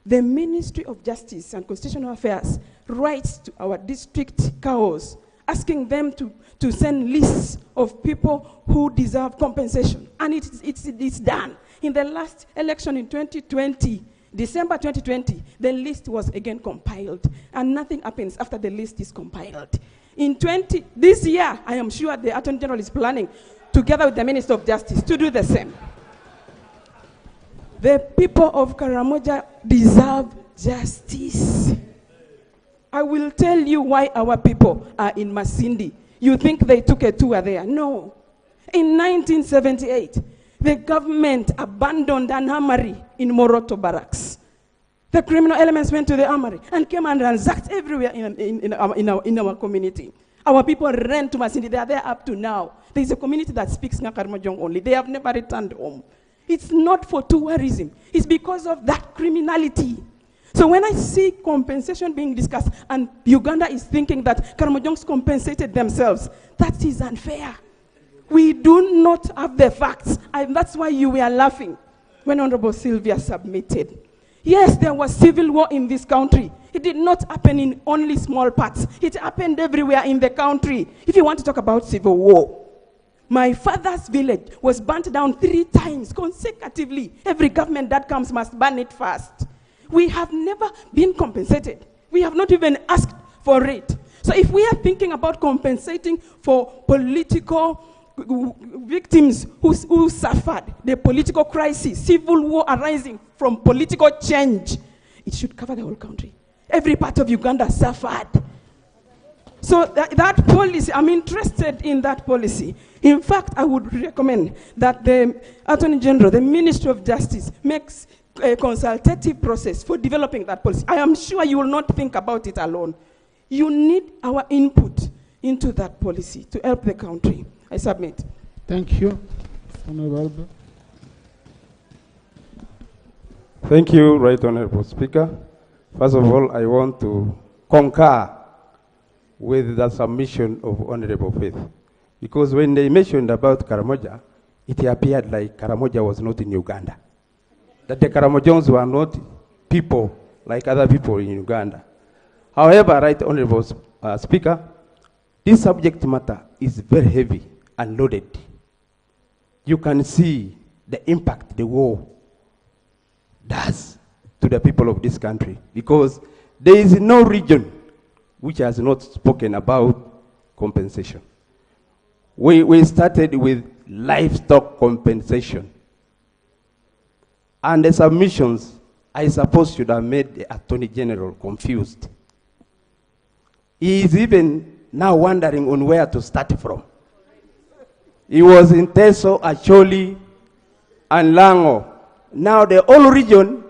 S18: the Ministry of Justice and Constitutional Affairs writes to our district cows, asking them to send lists of people who deserve compensation. And it's done. In the last election in 2020, December 2020, the list was again compiled. And nothing happens after the list is compiled. This year, I am sure the Attorney General is planning, together with the Minister of Justice, to do the same. The people of Karamoja deserve justice. I will tell you why our people are in Masindi. You think they took a tour there? No. In 1978, the government abandoned an armory in Moroto Barracks. The criminal elements went to the armory and came and ransacked everywhere in our community. Our people ran to Masindi. They are there up to now. There is a community that speaks Nyakarmojong only. They have never returned home. It's not for tourism. It's because of that criminality. So when I see compensation being discussed and Uganda is thinking that Karamojongs compensated themselves, that is unfair. We do not have the facts. That's why you were laughing when Honorable Sylvia submitted. Yes, there was civil war in this country. It did not happen in only small parts. It happened everywhere in the country. If you want to talk about civil war, my father's village was burnt down 3 times consecutively. Every government that comes must burn it first. We have never been compensated. We have not even asked for it. So if we are thinking about compensating for political victims who suffered the political crisis, civil war arising from political change, it should cover the whole country. Every part of Uganda suffered. So that policy, I'm interested in that policy. In fact, I would recommend that the Attorney General, the Ministry of Justice, makes a consultative process for developing that policy. I am sure you will not think about it alone. You need our input into that policy to help the country. I submit.
S2: Thank you. Honorable.
S19: Thank you, Right Honorable Speaker. First of all, I want to concur with the submission of Honorable Faith. Because when they mentioned about Karamoja, it appeared like Karamoja was not in Uganda. That the Karamojons were not people like other people in Uganda. However, Right Honorable Speaker, this subject matter is very heavy and loaded. You can see the impact the war does to the people of this country, because there is no region which has not spoken about compensation. We started with livestock compensation. And the submissions, I suppose, should have made the Attorney General confused. He is even now wondering on where to start from. He was in Teso, Acholi, and Lango. Now the whole region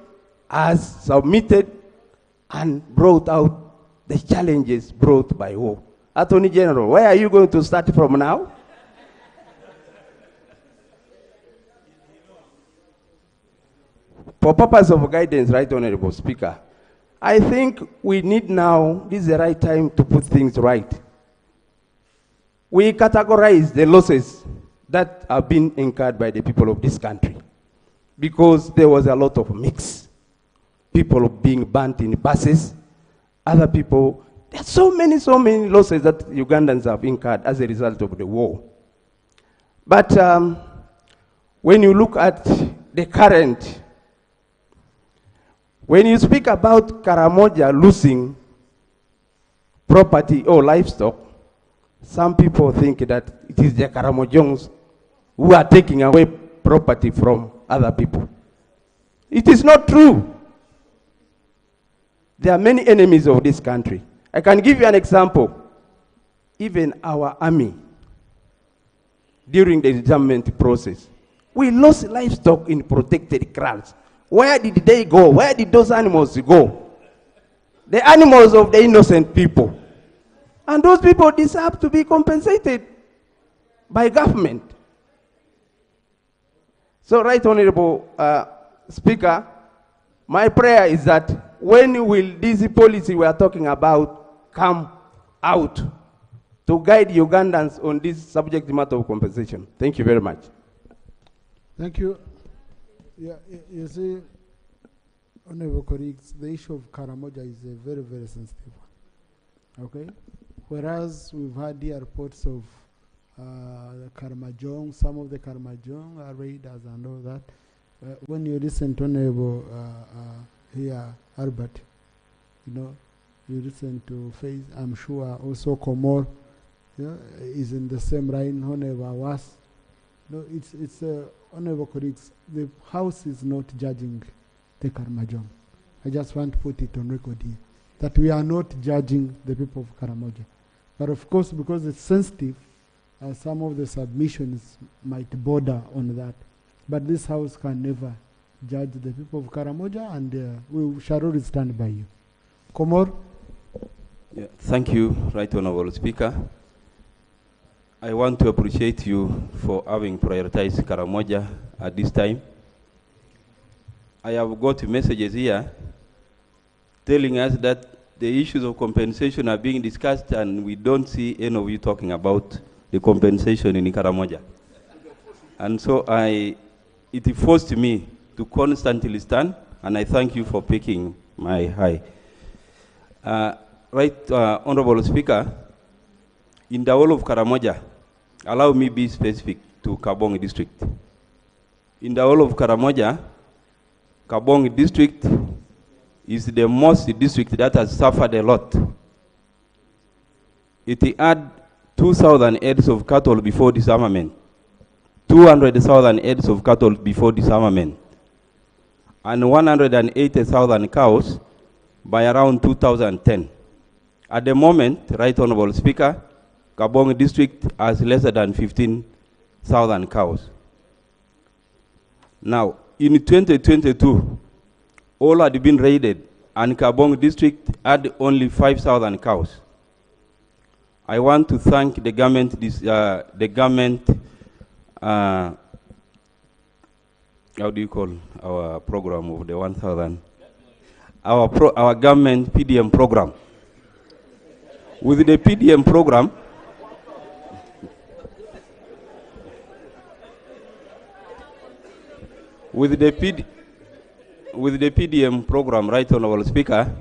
S19: has submitted and brought out the challenges brought by war. Attorney General, where are you going to start from now? For purpose of guidance, Right Honorable Speaker, I think we need now, this is the right time to put things right. We categorize the losses that have been incurred by the people of this country, because there was a lot of mix. People being burnt in buses, other people, there are so many losses that Ugandans have incurred as a result of the war. But when you look at the current, when you speak about Karamoja losing property or livestock, some people think that it is the Karamojons who are taking away property from other people. It is not true. There are many enemies of this country. I can give you an example. Even our army, during the disarmament process, we lost livestock in protected kraals. Where did they go? Where did those animals go? The animals of the innocent people. And those people deserve to be compensated by government. So, Right Honorable Speaker, my prayer is that when will this policy we are talking about come out to guide Ugandans on this subject matter of compensation? Thank you very much.
S2: Thank you. Yeah, you see, Honorable colleagues, the issue of Karamoja is a very, very sensitive one. Okay? Whereas we've had here reports of the Karamojong, some of the Karamojong are raiders and all that. When you listen to Honorable here, Albert, you know, you listen to Faith, I'm sure also Komor, yeah, is in the same line, Honorable Was. No, it's Honorable colleagues, the House is not judging the Karamojong. I just want to put it on record here, that we are not judging the people of Karamoja. But of course, because it's sensitive, some of the submissions might border on that. But this House can never judge the people of Karamoja, and we shall always stand by you. Komor?
S11: Yeah, thank you, Right Honorable Speaker. I want to appreciate you for having prioritized Karamoja at this time. I have got messages here telling us that the issues of compensation are being discussed and we don't see any of you talking about the compensation in Karamoja. And so it forced me to constantly stand, and I thank you for picking my high. Honorable Speaker, in the whole of Karamoja, allow me be specific to Kabong district. In the whole of Karamoja, Kabong district is the most district that has suffered a lot. It had 2,000 heads of cattle before disarmament, 200,000 heads of cattle before disarmament, and 180,000 cows by around 2010. At the moment, Right Honorable Speaker, Kabong district has less than 15,000 cows. Now, in 2022, all had been raided, and Kabong district had only 5,000 cows. I want to thank the government, how do you call our program of the 1,000? Our government PDM program. With the PDM program, with the PDM program, Right Honorable Speaker,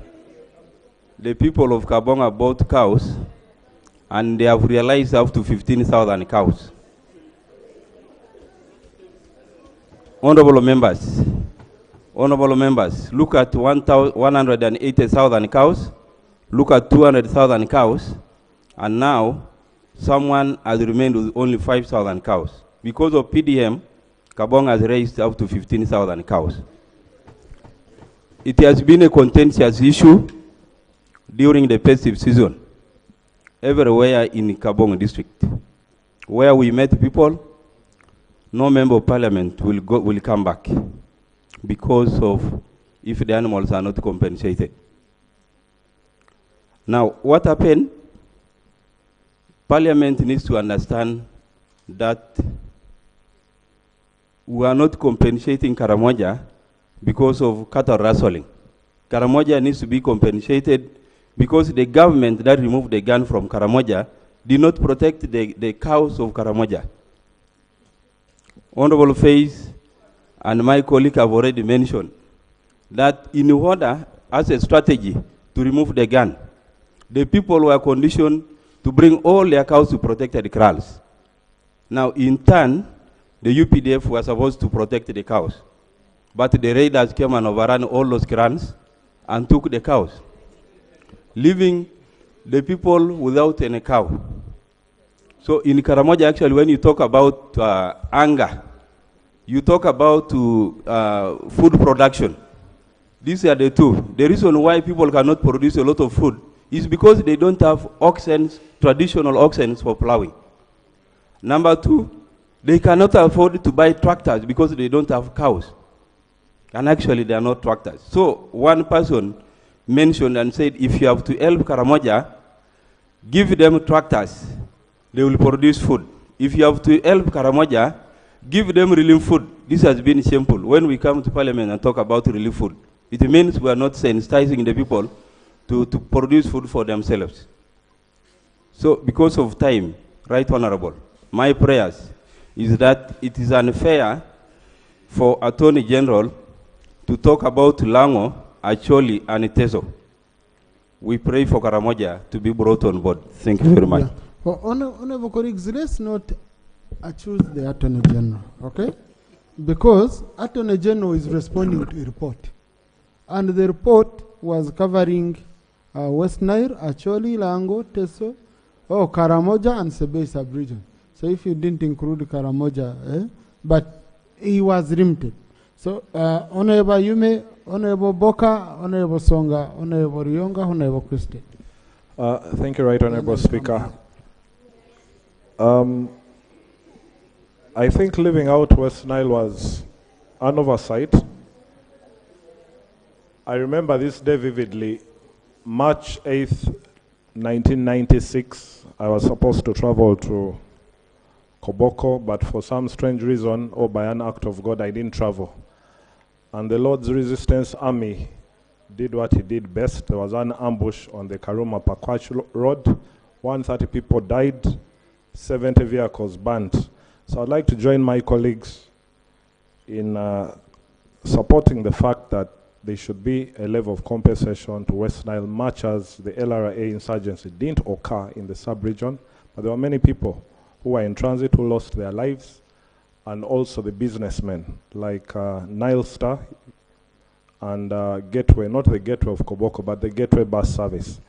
S11: the people of Kabonga bought cows and they have realized up to 15,000 cows. Honorable members, look at 180,000 cows, look at 200,000 cows, and now someone has remained with only 5,000 cows. Because of PDM, Kabong has raised up to 15,000 cows. It has been a contentious issue during the festive season, everywhere in Kabong district. Where we met people, no member of parliament will come back because of if the animals are not compensated. Now, what happened? Parliament needs to understand that we are not compensating Karamoja because of cattle rustling. Karamoja needs to be compensated because the government that removed the gun from Karamoja did not protect the cows of Karamoja. Honorable Faith and my colleague have already mentioned that in order, as a strategy to remove the gun, the people were conditioned to bring all their cows to protected kraals. Now, in turn, the UPDF were supposed to protect the cows, but the raiders came and overran all those kraals and took the cows, leaving the people without any cow. So in Karamoja, actually, when you talk about anger, you talk about food production. These are the two. The reason why people cannot produce a lot of food is because they don't have oxen, traditional oxen for plowing. Number two, they cannot afford to buy tractors because they don't have cows. And actually, they are not tractors. So one person mentioned and said, if you have to help Karamoja, give them tractors, they will produce food. If you have to help Karamoja, give them relief food. This has been shameful. When we come to parliament and talk about relief food, it means we are not sensitizing the people to produce food for themselves. So because of time, Right Honorable, my prayers is that it is unfair for Attorney General to talk about Lango, Acholi, and Teso. We pray for Karamoja to be brought on board. Thank you very much.
S2: Yeah. Well, honorable colleagues, let's not accuse the Attorney General, okay? Because Attorney General is responding to a report. And the report was covering West Nile, Acholi, Lango, Teso, Karamoja, and Sebei sub-region. So if you didn't include Karamoja, but he was limited. So, Honorable Yume, Honorable Boka, Honorable Songa, Honorable Rionga, Honorable Christie.
S1: Thank you, Right Honorable Speaker. I think leaving out West Nile was an oversight. I remember this day vividly. March 8th, 1996, I was supposed to travel to Koboko, but for some strange reason, or by an act of God, I didn't travel. And the Lord's Resistance Army did what he did best. There was an ambush on the Karuma Pakwach Road. 130 people died, 70 vehicles burnt. So I'd like to join my colleagues in supporting the fact that there should be a level of compensation to West Nile, much as the LRA insurgency didn't occur in the sub-region, but there were many people who were in transit who lost their lives, and also the businessmen like Nile Star and Gateway, not the Gateway of Koboko, but the Gateway bus service,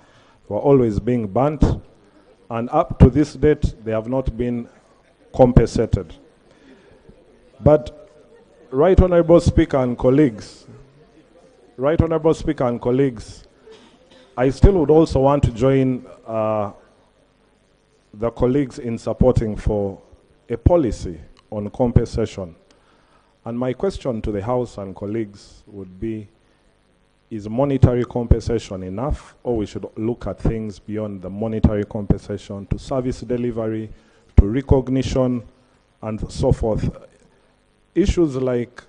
S1: were always being burnt, and up to this date, they have not been compensated. But Right Honorable Speaker and colleagues, I still would also want to join the colleagues in supporting for a policy on compensation. And my question to the House and colleagues would be, is monetary compensation enough, or we should look at things beyond the monetary compensation to service delivery, to recognition, and so forth? Issues like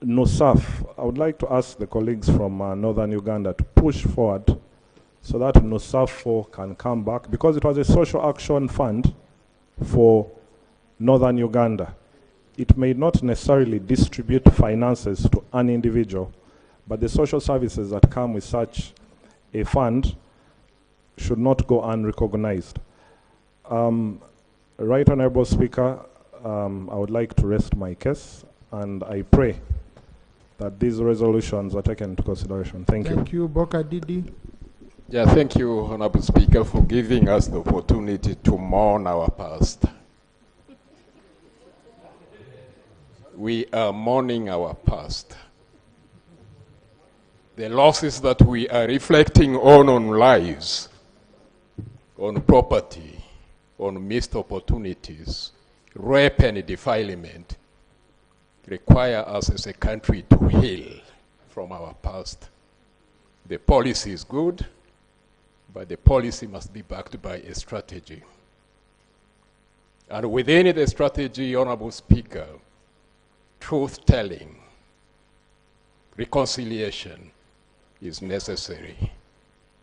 S1: NUSAF, I would like to ask the colleagues from Northern Uganda to push forward so that NUSAF 4 can come back, because it was a social action fund for Northern Uganda. It may not necessarily distribute finances to an individual, but the social services that come with such a fund should not go unrecognized. Right Honorable Speaker, I would like to rest my case, and I pray that these resolutions are taken into consideration. Thank you.
S2: Thank you, Boka Didi.
S8: Yeah, thank you, Honorable Speaker, for giving us the opportunity to mourn our past. We are mourning our past. The losses that we are reflecting on lives, on property, on missed opportunities, rape and defilement, require us as a country to heal from our past. The policy is good, but the policy must be backed by a strategy. And within the strategy, Honorable Speaker, truth-telling, reconciliation is necessary.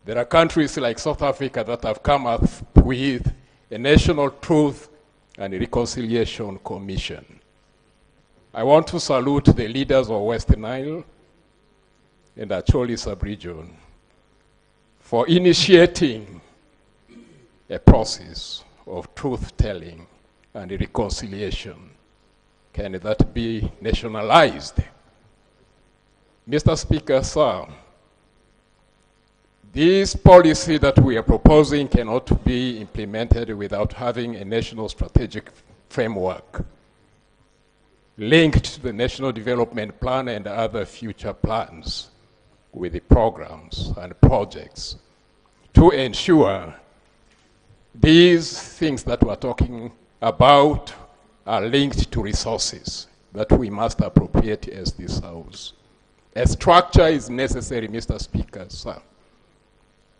S8: There are countries like South Africa that have come up with a National Truth and Reconciliation Commission. I want to salute the leaders of West Nile and Acholi sub-region for initiating a process of truth-telling and reconciliation. Can that be nationalized? Mr. Speaker, sir, this policy that we are proposing cannot be implemented without having a national strategic framework linked to the National Development Plan and other future plans with the programs and projects to ensure these things that we're talking about are linked to resources that we must appropriate as this House. A structure is necessary, Mr. Speaker, sir.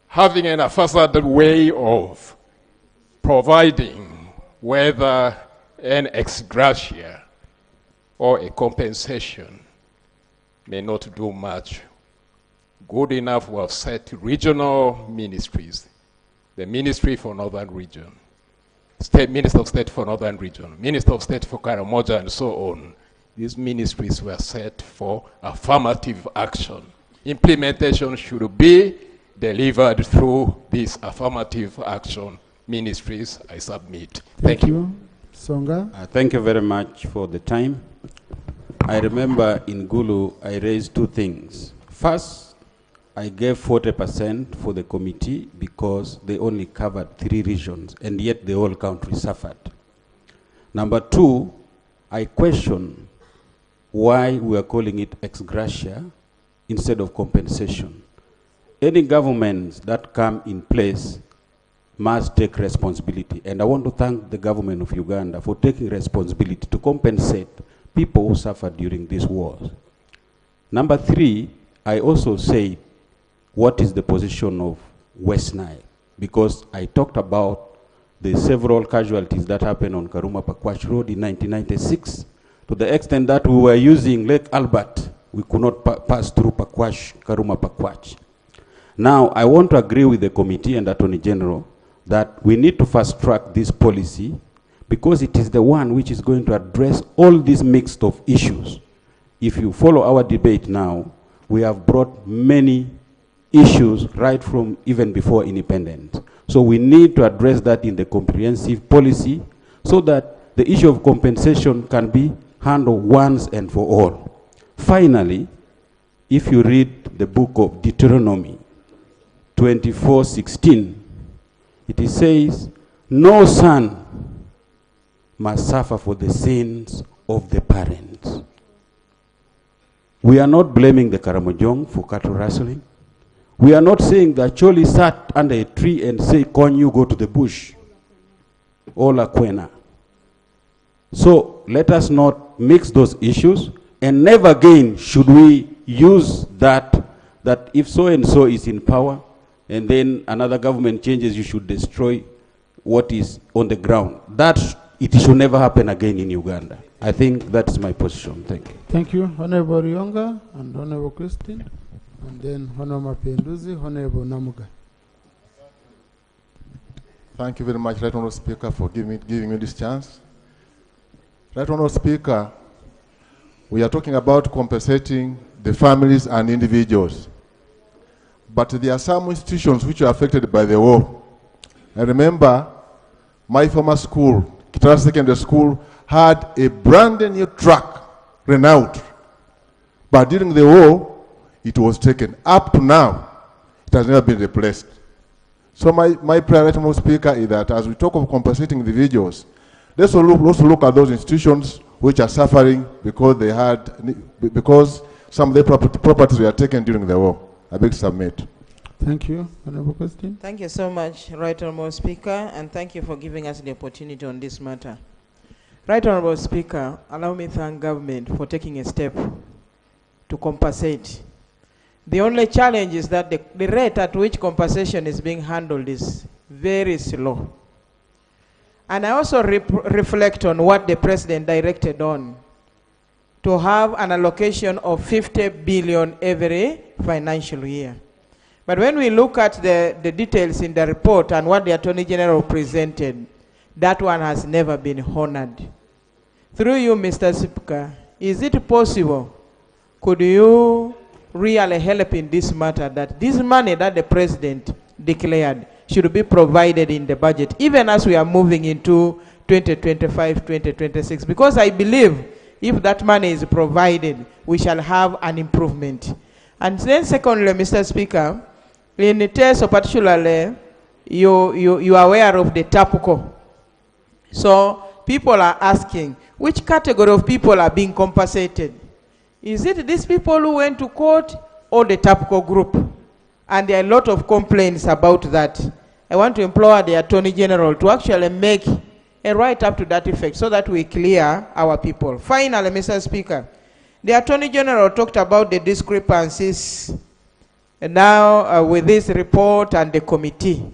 S8: Having an haphazard way of providing whether an ex gratia or a compensation may not do much. Good enough to have set regional ministries, the Ministry for Northern Region, Minister of State for Northern Region, Minister of State for Karamoja, and so on. These ministries were set for affirmative action. Implementation should be delivered through these affirmative action ministries. I submit. Thank you.
S2: Songa.
S20: Thank you very much for the time. I remember in Gulu, I raised two things. First, I gave 40% for the committee because they only covered 3 regions, and yet the whole country suffered. Number two, I question why we are calling it ex gratia instead of compensation. Any governments that come in place must take responsibility. And I want to thank the government of Uganda for taking responsibility to compensate people who suffered during these wars. Number three, I also say, what is the position of West Nile? Because I talked about the several casualties that happened on Karuma Pakwach Road in 1996, to the extent that we were using Lake Albert, we could not pass through Pakwach, Karuma Pakwach. Now, I want to agree with the committee and Attorney General that we need to fast track this policy because it is the one which is going to address all these mixed of issues. If you follow our debate now, we have brought many issues right from even before independence. So we need to address that in the comprehensive policy so that the issue of compensation can be handled once and for all. Finally, if you read the book of Deuteronomy 24:16, it says, no son must suffer for the sins of the parents. We are not blaming the Karamojong for cattle rustling. We are not saying that Choli sat under a tree and say, "Con you go to the bush." Ola Kwena. So let us not mix those issues, and never again should we use that if so-and-so is in power, and then another government changes, you should destroy what is on the ground. It should never happen again in Uganda. I think that's my position. Thank you.
S2: Thank you, Honorable Rionga and Honorable Christine, and then Honorable Penduzi, Honorable Namuga.
S21: Thank you very much, Right Honorable Speaker, for giving me this chance. Right Honorable Speaker, we are talking about compensating the families and individuals. but there are some institutions which are affected by the war. I remember my former school, Kitara Secondary School, had a brand new truck, renowned. But during the war, it was taken. Up to now, it has never been replaced. So my prayer, Mr. Speaker, is that as we talk of compensating individuals, let's also look at those institutions which are suffering because some of their properties were taken during the war. I beg to submit.
S2: Thank you. Honorable question.
S5: Thank you so much, Right Honorable Speaker, and thank you for giving us the opportunity on this matter. Right Honorable Speaker, allow me to thank government for taking a step to compensate. The only challenge is that the rate at which compensation is being handled is very slow. And I also reflect on what the President directed on, to have an allocation of 50 billion every financial year. But when we look at the details in the report and what the Attorney General presented, that one has never been honored. Through you, Mr. Speaker, is it possible, could you really help in this matter, that this money that the President declared should be provided in the budget, even as we are moving into 2025, 2026? Because I believe if that money is provided, we shall have an improvement. And then secondly, Mr. Speaker, in the case of particularly, you are aware of the TAPCO. So people are asking, which category of people are being compensated? Is it these people who went to court or the TAPCO group? And there are a lot of complaints about that. I want to implore the Attorney General to actually make a write-up to that effect so that we clear our people. Finally, Mr. Speaker, the Attorney General talked about the discrepancies now with this report and the committee.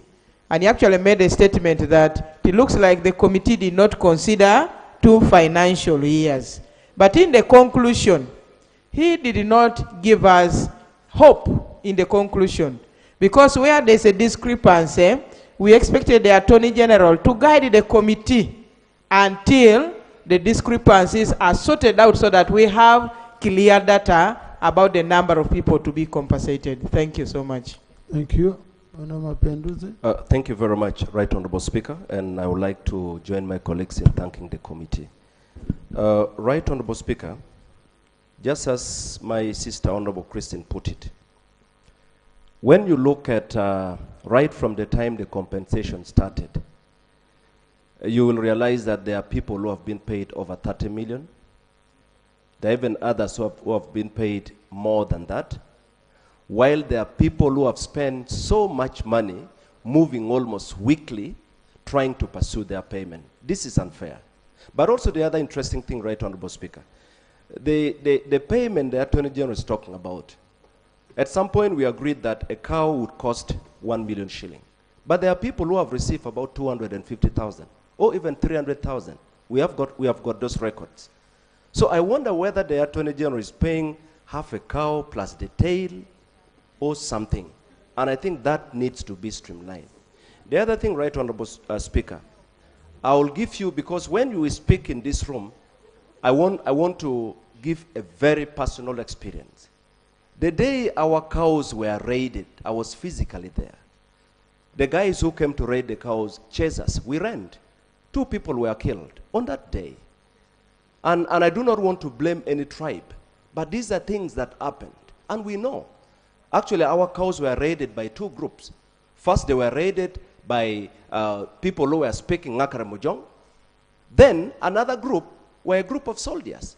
S5: And he actually made a statement that it looks like the committee did not consider 2 financial years. But in the conclusion, he did not give us hope in the conclusion. Because where there's a discrepancy, we expected the Attorney General to guide the committee until the discrepancies are sorted out so that we have clear data about the number of people to be compensated. Thank you so much.
S2: Thank you. Honorable Penduze.
S6: Thank you very much, Right Honorable Speaker, and I would like to join my colleagues in thanking the committee. Right Honorable Speaker, just as my sister Honorable Christine put it, when you look at right from the time the compensation started, you will realize that there are people who have been paid over 30 million. There are even others who have been paid more than that, while there are people who have spent so much money moving almost weekly trying to pursue their payment. This is unfair. But also the other interesting thing, Right Honorable Speaker, the payment the Attorney General is talking about, at some point we agreed that a cow would cost 1 million shilling. But there are people who have received about 250,000 or even 300,000. We have got those records. So I wonder whether the Attorney General is paying half a cow plus the tail or something. And I think that needs to be streamlined. The other thing, Right Honorable Speaker, I will give you, because when you speak in this room, I want to give a very personal experience. The day our cows were raided, I was physically there. The guys who came to raid the cows chased us. We ran. 2 people were killed on that day. And I do not want to blame any tribe, but these are things that happened. And we know. Actually, our cows were raided by 2 groups. First, they were raided by people who were speaking Ngakaramujong. Then, another group were a group of soldiers.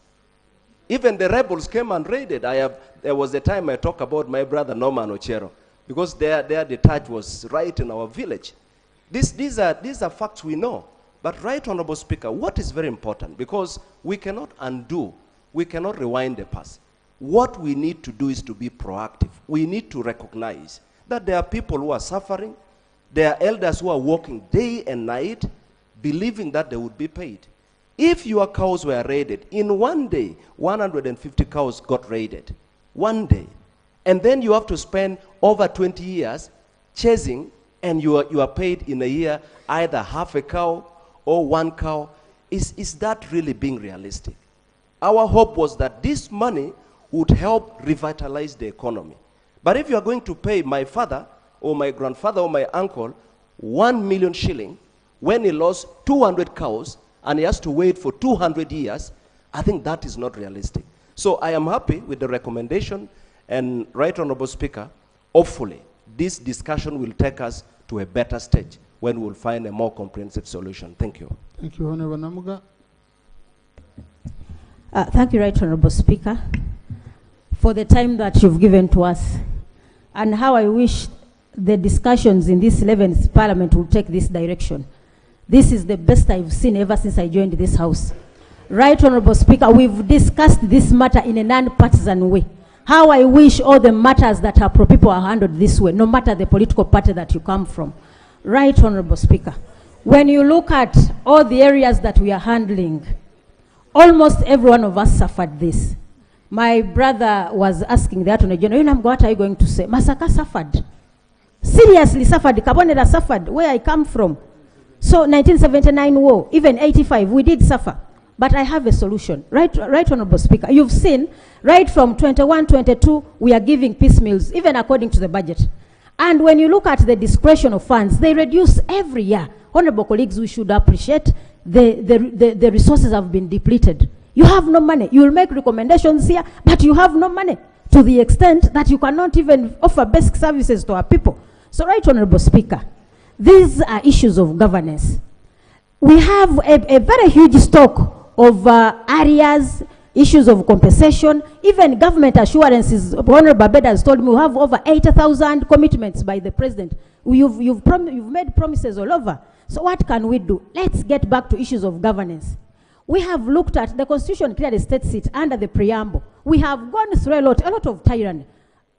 S6: Even the rebels came and raided. There was a time I talked about my brother Norman Ochero, because there the touch was right in our village. These are facts we know. But Right Honorable Speaker, what is very important, because we cannot undo, we cannot rewind the past. What we need to do is to be proactive. We need to recognize that there are people who are suffering. There are elders who are working day and night, believing that they would be paid. If your cows were raided, in one day, 150 cows got raided. One day. And then you have to spend over 20 years chasing, and you are paid in a year either half a cow or 1 cow. Is that really being realistic? Our hope was that this money would help revitalize the economy. But if you are going to pay my father or my grandfather or my uncle 1 million shilling when he lost 200 cows and he has to wait for 200 years, I think that is not realistic. So I am happy with the recommendation, and Right Honorable Speaker, hopefully this discussion will take us to a better stage when we'll find a more comprehensive solution. Thank you.
S2: Thank you, Honorable Namuga.
S10: Thank you, Right Honorable Speaker, for the time that you've given to us, and how I wish the discussions in this 11th Parliament will take this direction. This is the best I've seen ever since I joined this House. Right Honorable Speaker, we've discussed this matter in a non-partisan way. How I wish all the matters that are pro-people are handled this way, no matter the political party that you come from. Right Honorable Speaker, when you look at all the areas that we are handling, almost every one of us suffered this. My brother was asking the Attorney General, what are you going to say? Masaka suffered. Seriously suffered. Kabonera suffered, where I come from. So 1979 war, even 85, we did suffer. But I have a solution. Right Honorable Speaker, you've seen, right from 21, 22, we are giving piecemeals, even according to the budget. And when you look at the discretion of funds, they reduce every year. Honorable colleagues, we should appreciate the resources have been depleted. You have no money. You will make recommendations here, but you have no money to the extent that you cannot even offer basic services to our people. So, Right Honorable Speaker, these are issues of governance. We have a very huge stock of areas, issues of compensation, even government assurances. Honorable Babeda has told me we have over 80,000 commitments by the President. You've made promises all over. So what can we do? Let's get back to issues of governance. We have looked at the Constitution clearly states it under the preamble. We have gone through a lot of tyranny.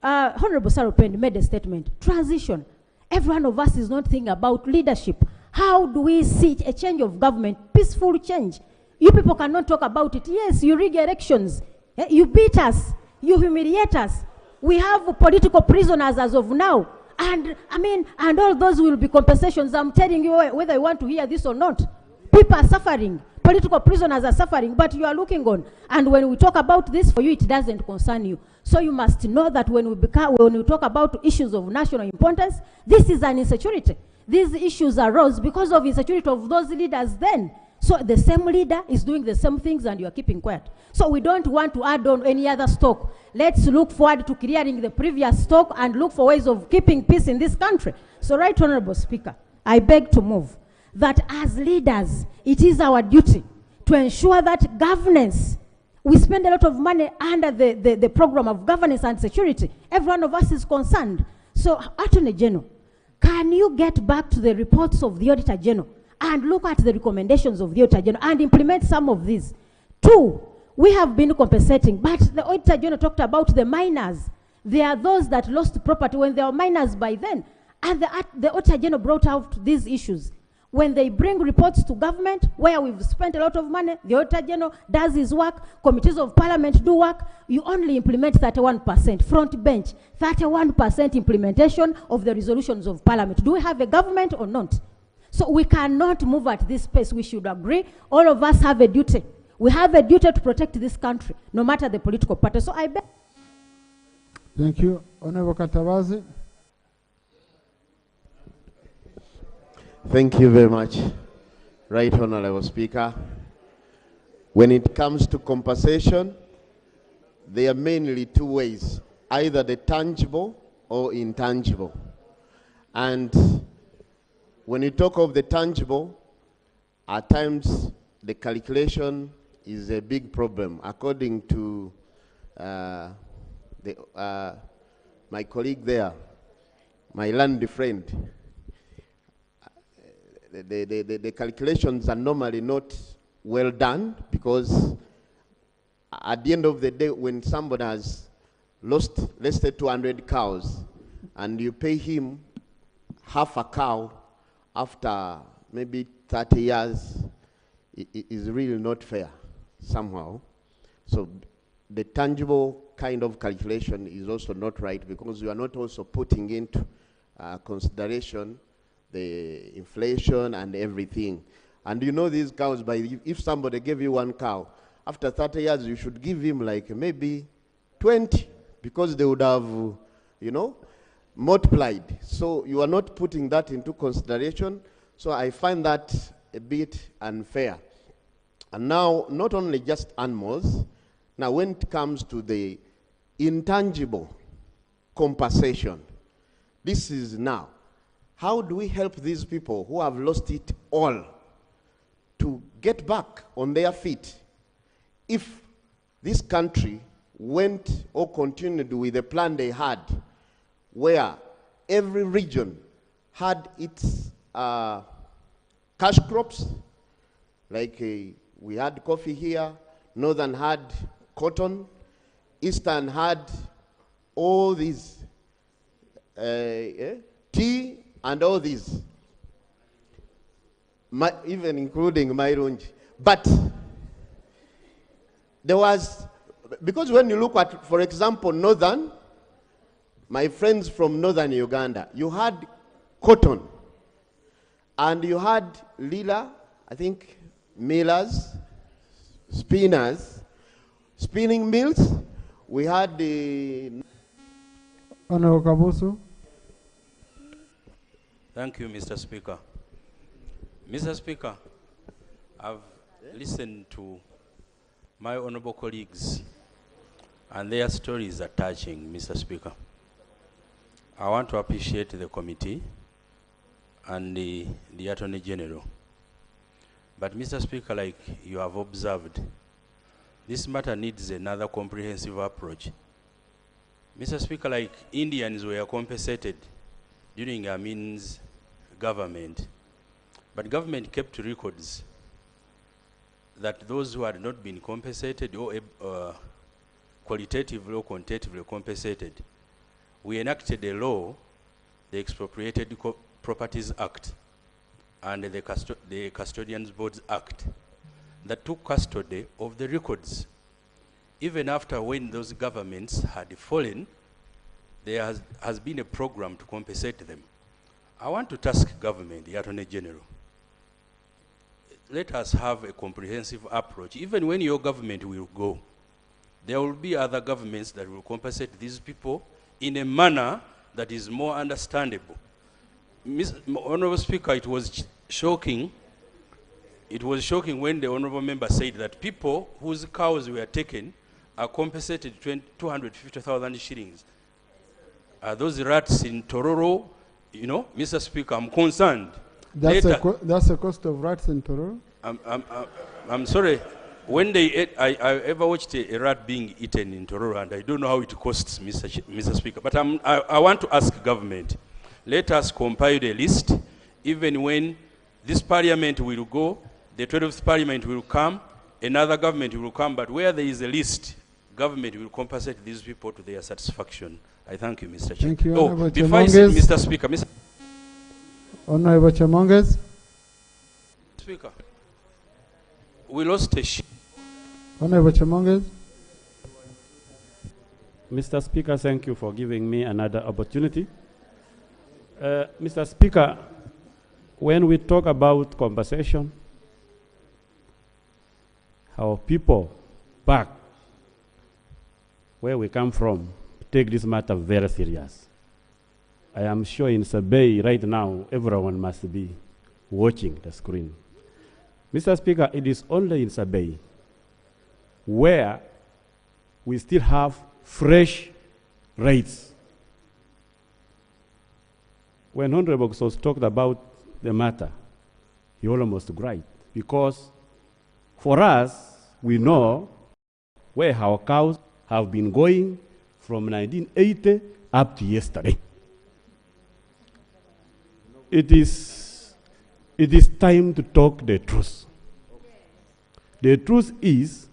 S10: Honorable Sarupendi made a statement. Transition. Every one of us is not thinking about leadership. How do we see a change of government, peaceful change? You people cannot talk about it. Yes, you rig elections. You beat us. You humiliate us. We have political prisoners as of now. And all those will be compensations. I'm telling you whether you want to hear this or not. People are suffering. Political prisoners are suffering, but you are looking on. And when we talk about this for you, it doesn't concern you. So you must know that when we talk about issues of national importance, this is an insecurity. These issues arose because of insecurity of those leaders then. So the same leader is doing the same things and you are keeping quiet. So we don't want to add on any other stock. Let's look forward to clearing the previous stock and look for ways of keeping peace in this country. So, Right Honorable Speaker, I beg to move that as leaders, it is our duty to ensure that governance, we spend a lot of money under the program of governance and security. Every one of us is concerned. So, Attorney General, can you get back to the reports of the Auditor General and look at the recommendations of the Auditor General and implement some of these? 2, we have been compensating, but the Auditor General talked about the miners. There are those that lost property when they were miners by then. And the Auditor General brought out these issues. When they bring reports to government where we've spent a lot of money, the Auditor General does his work, committees of parliament do work, you only implement 31%, front bench, 31% implementation of the resolutions of parliament. Do we have a government or not? So we cannot move at this pace. We should agree. All of us have a duty. We have a duty to protect this country, no matter the political party. So I beg.
S2: Thank you. Honorable Katabazi.
S14: Thank you very much, Right Honorable Speaker. When it comes to compensation, there are mainly 2 ways, either the tangible or intangible. And when you talk of the tangible, at times the calculation is a big problem. According to my colleague there, my land friend, the calculations are normally not well done, because at the end of the day, when somebody has lost, let's say 200 cows, and you pay him half a cow after maybe 30 years, it is really not fair somehow. So the tangible kind of calculation is also not right, because you are not also putting into consideration the inflation and everything. And you know these cows, if somebody gave you 1 cow, after 30 years you should give him like maybe 20, because they would have you know, multiplied. So you are not putting that into consideration. So I find that a bit unfair. And now, not only just animals, now when it comes to the intangible compensation, this is now, how do we help these people who have lost it all to get back on their feet? If this country went or continued with the plan they had, where every region had its cash crops, like we had coffee here, Northern had cotton, Eastern had all these, tea and all these, even including Mairunji. But there was, because when you look at, for example, Northern, my friends from Northern Uganda, you had cotton, and you had lila, I think, millers, spinners, spinning mills. We had the...
S2: Honorable Kabusu.
S20: Thank you, Mr. Speaker. Mr. Speaker, I've listened to my honorable colleagues, and their stories are touching, Mr. Speaker. I want to appreciate the committee and the Attorney General. But Mr. Speaker, like you have observed, this matter needs another comprehensive approach. Mr. Speaker, like Indians were compensated during Amin's government, but government kept records that those who had not been compensated or qualitatively or quantitatively compensated, we enacted a law, the Expropriated Properties Act and the Custodians Boards Act, that took custody of the records. Even after when those governments had fallen, there has been a program to compensate them. I want to task government, the Attorney General, let us have a comprehensive approach. Even when your government will go, there will be other governments that will compensate these people in a manner that is more understandable. Honorable Speaker, it was shocking. It was shocking when the honorable member said that people whose cows were taken are compensated 250,000 shillings. Are those rats in Tororo? You know, Mr. Speaker, I'm concerned.
S2: That's the cost of rats in Tororo?
S20: I'm sorry. When they ate, I ever watched a rat being eaten in Tororo, and I don't know how it costs, Mr. Speaker. But I want to ask government, let us compile a list, even when this parliament will go, the 12th parliament will come, another government will come, but where there is a list, government will compensate these people to their satisfaction. I thank you, Mr. Chair.
S2: Thank you,
S20: Oh, before I say, Mr. Speaker,
S2: Honorable Chemonges.
S20: Speaker, we lost a sheep.
S2: Honorable Chemonges.
S9: Mr. Speaker, thank you for giving me another opportunity. Mr. Speaker, when we talk about compensation, our people back where we come from take this matter very serious. I am sure in Sabay right now, everyone must be watching the screen. Mr. Speaker, it is only in Sabay where we still have fresh rates. When Honorable Sos talked about the matter, he almost cried, because for us, we know where our cows have been going from 1980 up to yesterday. It is time to talk the truth. The truth is,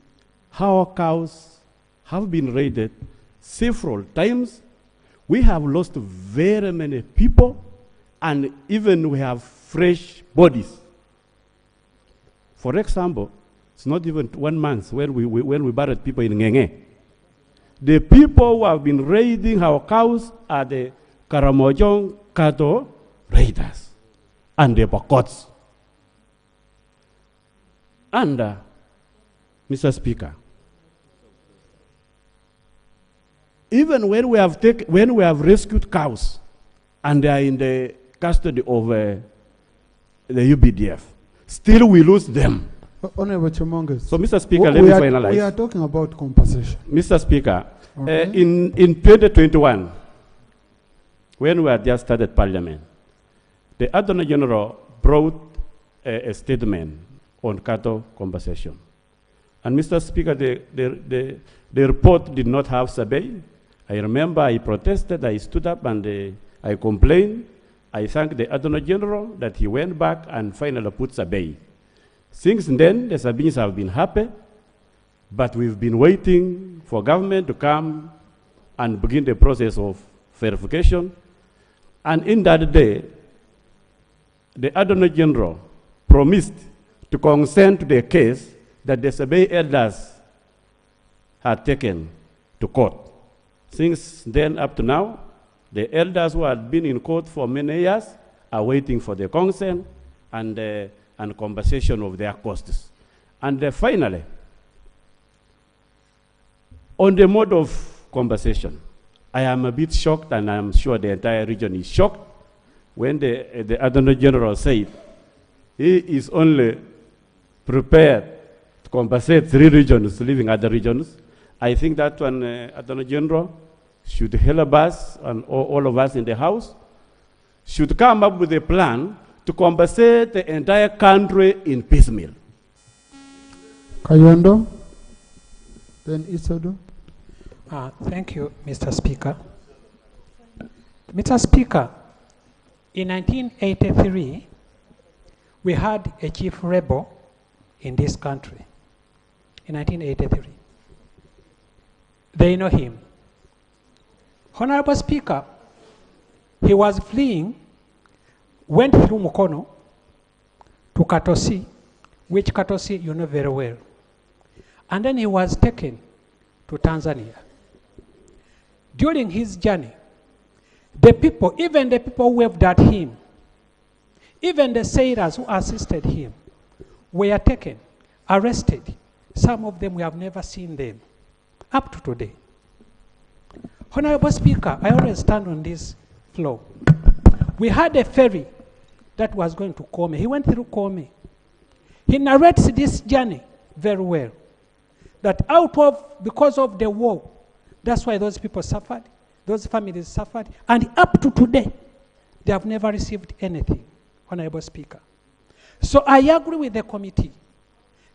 S9: our cows have been raided several times. We have lost very many people, and even we have fresh bodies. For example, it's not even 1 month when we buried people in Ngenge. The people who have been raiding our cows are the Karamojong cattle raiders and the Bokots. And, Mr. Speaker, even when we have rescued cows and they are in the custody of the UBDF, still we lose them.
S2: Honorable Chimonges.
S9: So, Mr. Speaker, let me finalize.
S2: We are talking about compensation.
S9: Mr. Speaker,
S2: Okay.
S9: in 2021, when we had just started Parliament, the Attorney General brought a statement on cattle compensation. And Mr. Speaker, the report did not have survey. I remember I protested, I stood up and I complained. I thanked the Attorney General that he went back and finally put survey. Since then, the surveys have been happy, but we've been waiting for government to come and begin the process of verification. And in that day, the Attorney General promised to consent to the case that the survey elders had taken to court. Since then up to now, the elders who had been in court for many years are waiting for the consent and compensation of their costs. And finally, on the mode of compensation, I am a bit shocked, and I am sure the entire region is shocked, when the Attorney General said he is only prepared to compensate 3 regions, leaving other regions. I think that one, Attorney General should help us, and all of us in the House, should come up with a plan to compensate the entire country in piecemeal.
S2: Kayondo, then Isodo.
S15: Thank you, Mr. Speaker. Mr. Speaker, in 1983, we had a chief rebel in this country. In 1983. They know him. Honorable Speaker, he was fleeing, went through Mukono to Katosi, which Katosi you know very well. And then he was taken to Tanzania. During his journey, the people, even the people who waved at him, even the sailors who assisted him, were taken, arrested. Some of them we have never seen them, up to today. Honorable Speaker, I always stand on this floor. We had a ferry that was going to Kome. He went through Kome. He narrates this journey very well. That because of the war, that's why those people suffered, those families suffered, and up to today, they have never received anything, Honorable Speaker. So I agree with the committee.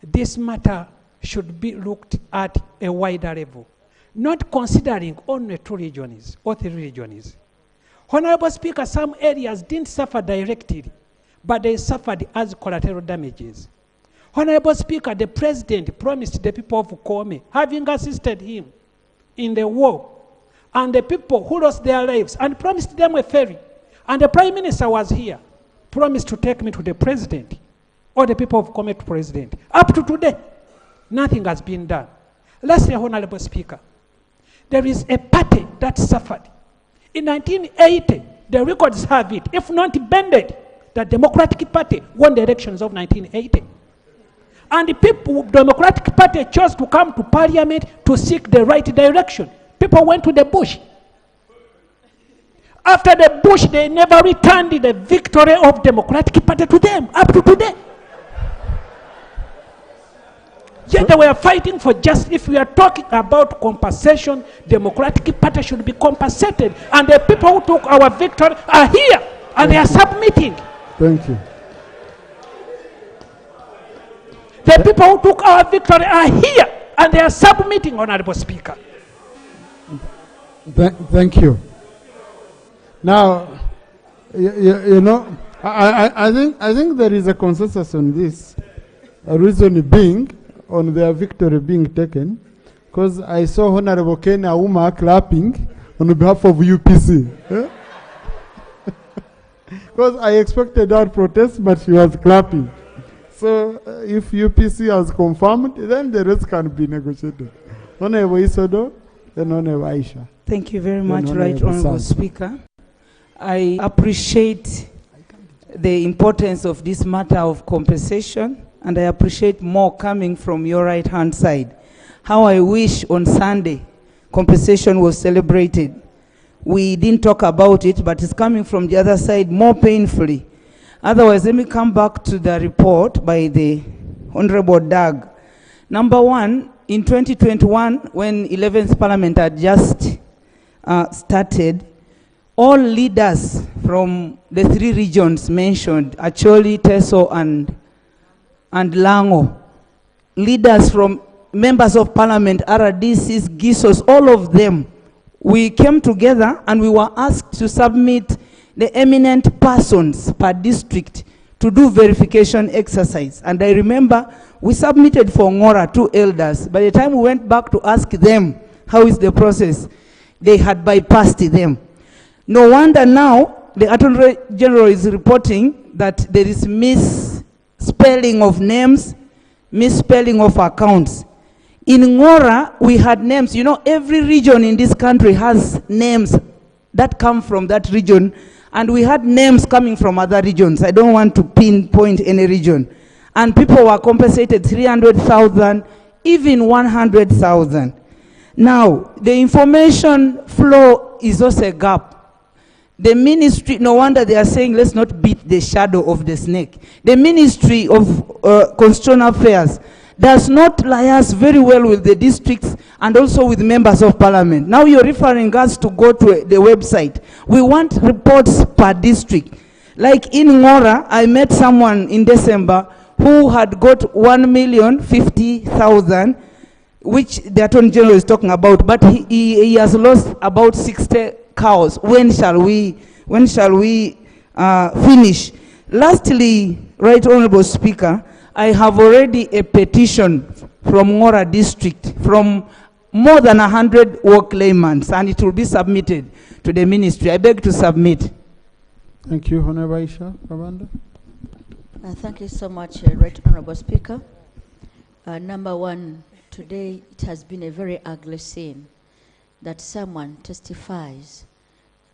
S15: This matter should be looked at a wider level, not considering only 2 regions or 3 regions. Honorable Speaker, some areas didn't suffer directly, but they suffered as collateral damages. Honorable Speaker, the president promised the people of Kome, having assisted him in the war, and the people who lost their lives, and promised them a ferry. And the Prime Minister was here, promised to take me to the president, or the people of Kome to president. Up to today, nothing has been done. Lastly, Honorable Speaker, there is a party that suffered. In 1980, the records have it, if not bended, the Democratic Party won the elections of 1980. And the people, Democratic Party chose to come to Parliament to seek the right direction. People went to the bush. After the bush, they never returned the victory of Democratic Party to them, up to today. Yet they were fighting for justice. If we are talking about compensation, Democratic Party should be compensated. And the people who took our victory are here, and they are submitting.
S2: Thank you.
S15: The people who took our victory are here, and they are submitting, Honorable Speaker.
S2: Thank you. Now, you know, I think there is a consensus on this. A reason being on their victory being taken, because I saw Honorable Ken Auma clapping on behalf of UPC. Because I expected her protest, but she was clapping. So if UPC has confirmed, then the rest can be negotiated. Honorable Isodo, then Honorable Aisha.
S17: Thank you very much, Right Honorable Speaker. I appreciate the importance of this matter of compensation, and I appreciate more coming from your right-hand side. How I wish on Sunday compensation was celebrated. We didn't talk about it, but it's coming from the other side more painfully. Otherwise, let me come back to the report by the Honorable Doug. Number one, in 2021, when 11th Parliament had just started, all leaders from the three regions mentioned, Acholi, Teso, and Lango, leaders from members of Parliament, RDCs, GISOs, all of them, we came together and we were asked to submit the eminent persons per district to do verification exercise. And I remember we submitted for Ngora 2 elders. By the time we went back to ask them how is the process, they had bypassed them. No wonder now the Attorney General is reporting that there is misspelling of names, misspelling of accounts. In Ngora, we had names. You know, every region in this country has names that come from that region, and we had names coming from other regions. I don't want to pinpoint any region. And people were compensated 300,000, even 100,000. Now, the information flow is also a gap. The ministry, no wonder they are saying, let's not beat the shadow of the snake. The Ministry of Constitutional Affairs does not liaise very well with the districts and also with members of Parliament. Now you're referring us to go to the website. We want reports per district. Like in Ngora, I met someone in December who had got 1,050,000, which the Attorney General is talking about, but he has lost about 60 cows. When shall we finish? Lastly, Right Honorable Speaker, I have already a petition from Ngora district from more than 100 war claimants, and it will be submitted to the ministry. I beg to submit.
S2: Thank you, Honorable Aisha Kabanda.
S7: Thank you so much, Right Honorable Speaker. Number one, today it has been a very ugly scene that someone testifies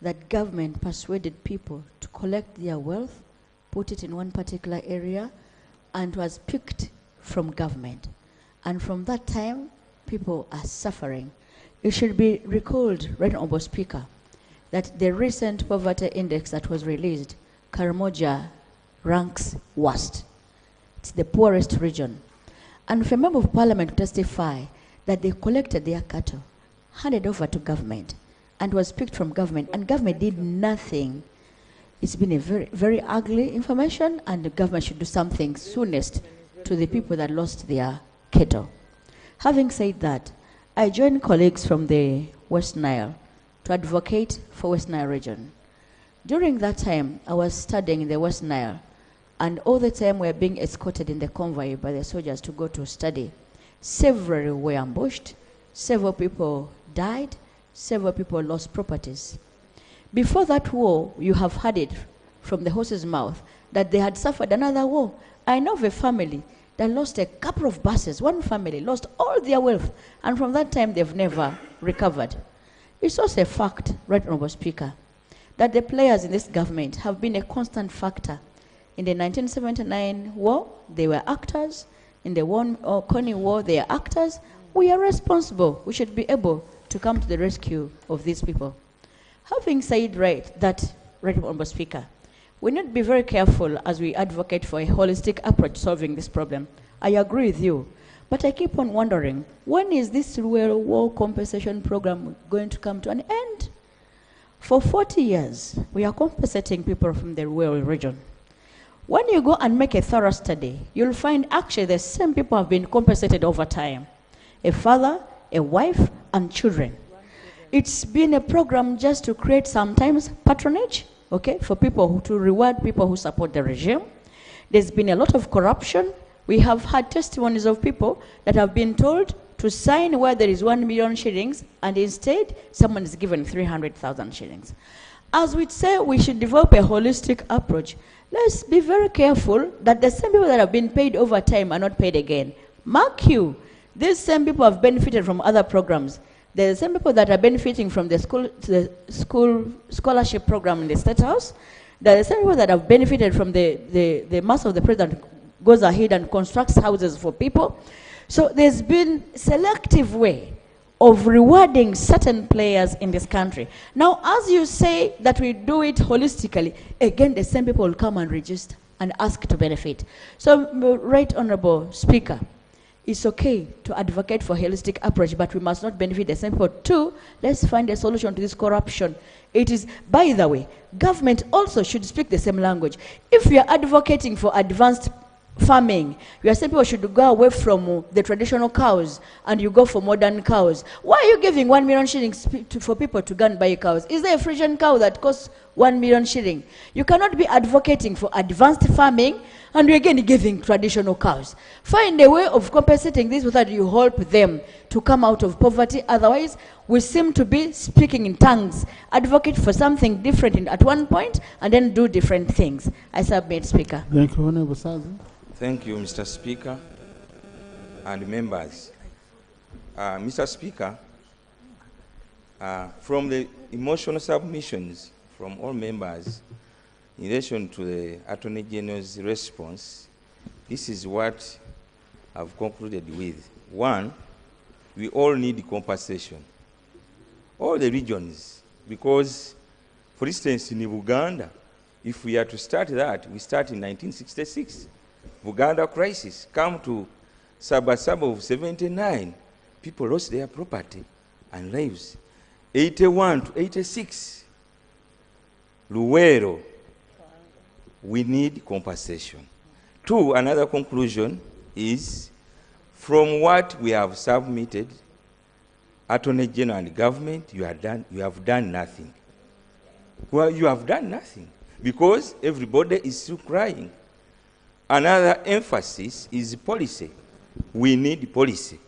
S7: that government persuaded people to collect their wealth, put it in one particular area, and was picked from government. And from that time, people are suffering. It should be recalled, Right Honorable Speaker, that the recent poverty index that was released, Karamoja ranks worst. It's the poorest region. And for a member of Parliament to testify that they collected their cattle, handed over to government, and was picked from government, and government did nothing. It's been a very, very ugly information, and the government should do something soonest to the people that lost their cattle. Having said that, I joined colleagues from the West Nile to advocate for West Nile region. During that time, I was studying in the West Nile, and all the time we were being escorted in the convoy by the soldiers to go to study. Several were ambushed, several people died, several people lost properties. Before that war, you have heard it from the horse's mouth that they had suffered another war. I know of a family that lost a couple of buses. One family lost all their wealth, and from that time they've never recovered. It's also a fact, Right Honorable Speaker, that the players in this government have been a constant factor. In the 1979 war, they were actors. In the Kony war, they are actors. We are responsible. We should be able to come to the rescue of these people. Having said that, Right Honorable Speaker, we need to be very careful as we advocate for a holistic approach to solving this problem. I agree with you, but I keep on wondering, when is this rural war compensation program going to come to an end? For 40 years, we are compensating people from the rural region. When you go and make a thorough study, you'll find actually the same people have been compensated over time. A father, a wife, and children. It's been a program just to create sometimes patronage, okay, for people to reward people who support the regime. There's been a lot of corruption. We have had testimonies of people that have been told to sign where there is 1 million shillings, and instead someone is given 300,000 shillings. As we say, we should develop a holistic approach. Let's be very careful that the same people that have been paid over time are not paid again. Mark you, these same people have benefited from other programs. They're the same people that are benefiting from the school scholarship program in the State House. They're the same people that have benefited from the master of the president goes ahead and constructs houses for people. So there's been selective way of rewarding certain players in this country. Now, as you say that we do it holistically, again, the same people will come and register and ask to benefit. So, Right Honorable Speaker, it's okay to advocate for a holistic approach, but we must not benefit the same people. Two, let's find a solution to this corruption. It is, by the way, government also should speak the same language. If we are advocating for advanced farming, you are saying people should go away from the traditional cows and you go for modern cows. Why are you giving 1 million shillings for people to go and buy cows? Is there a Frisian cow that costs 1 million shillings? You cannot be advocating for advanced farming and you're again giving traditional cows. Find a way of compensating this so that you help them to come out of poverty. Otherwise, we seem to be speaking in tongues, advocate for something different at one point and then do different things. I submit, Speaker.
S2: Thank you, Honorable Sazi.
S16: Thank you, Mr. Speaker and members. Mr. Speaker, from the emotional submissions from all members in relation to the Attorney General's response, this is what I've concluded with. One, we all need compensation. All the regions, because, for instance, in Uganda, if we are to start that, we start in 1966. Uganda crisis, come to Sabasaba of 79, people lost their property and lives. 81 to 86, Luwero, we need compensation. Two, another conclusion is, from what we have submitted, Attorney General and government, you have done nothing. Well, you have done nothing, because everybody is still crying. Another emphasis is policy. We need policy.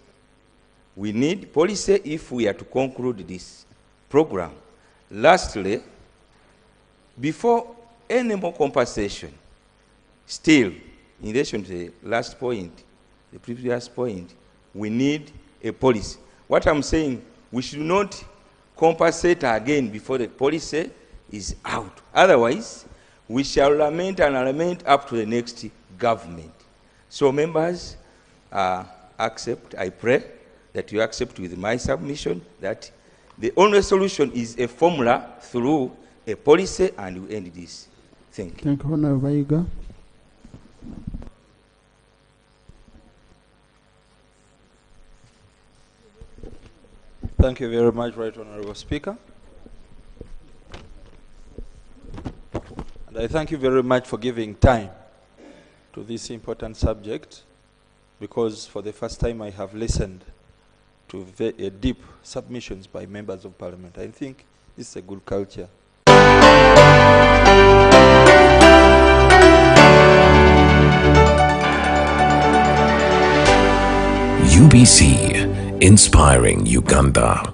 S16: We need policy if we are to conclude this program. Lastly, before any more compensation, still, in relation to the last point, the previous point, we need a policy. What I'm saying, we should not compensate again before the policy is out. Otherwise, we shall lament and lament up to the next government. So members, accept, I pray that you accept with my submission that the only solution is a formula through a policy, and we end this. Thank you.
S2: Thank you, Honorable Baiga.
S22: Thank you very much, Right Honorable Speaker. And I thank you very much for giving time to this important subject, because for the first time I have listened to deep submissions by members of Parliament. I think this is a good culture.
S23: UBC, inspiring Uganda.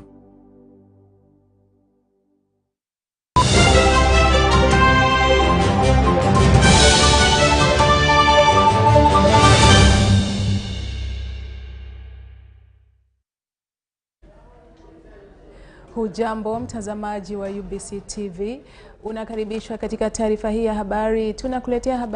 S24: Hujambo mtazamaji wa UBC TV, unakaribishwa katika taarifa hii ya habari. Tunakuletea habari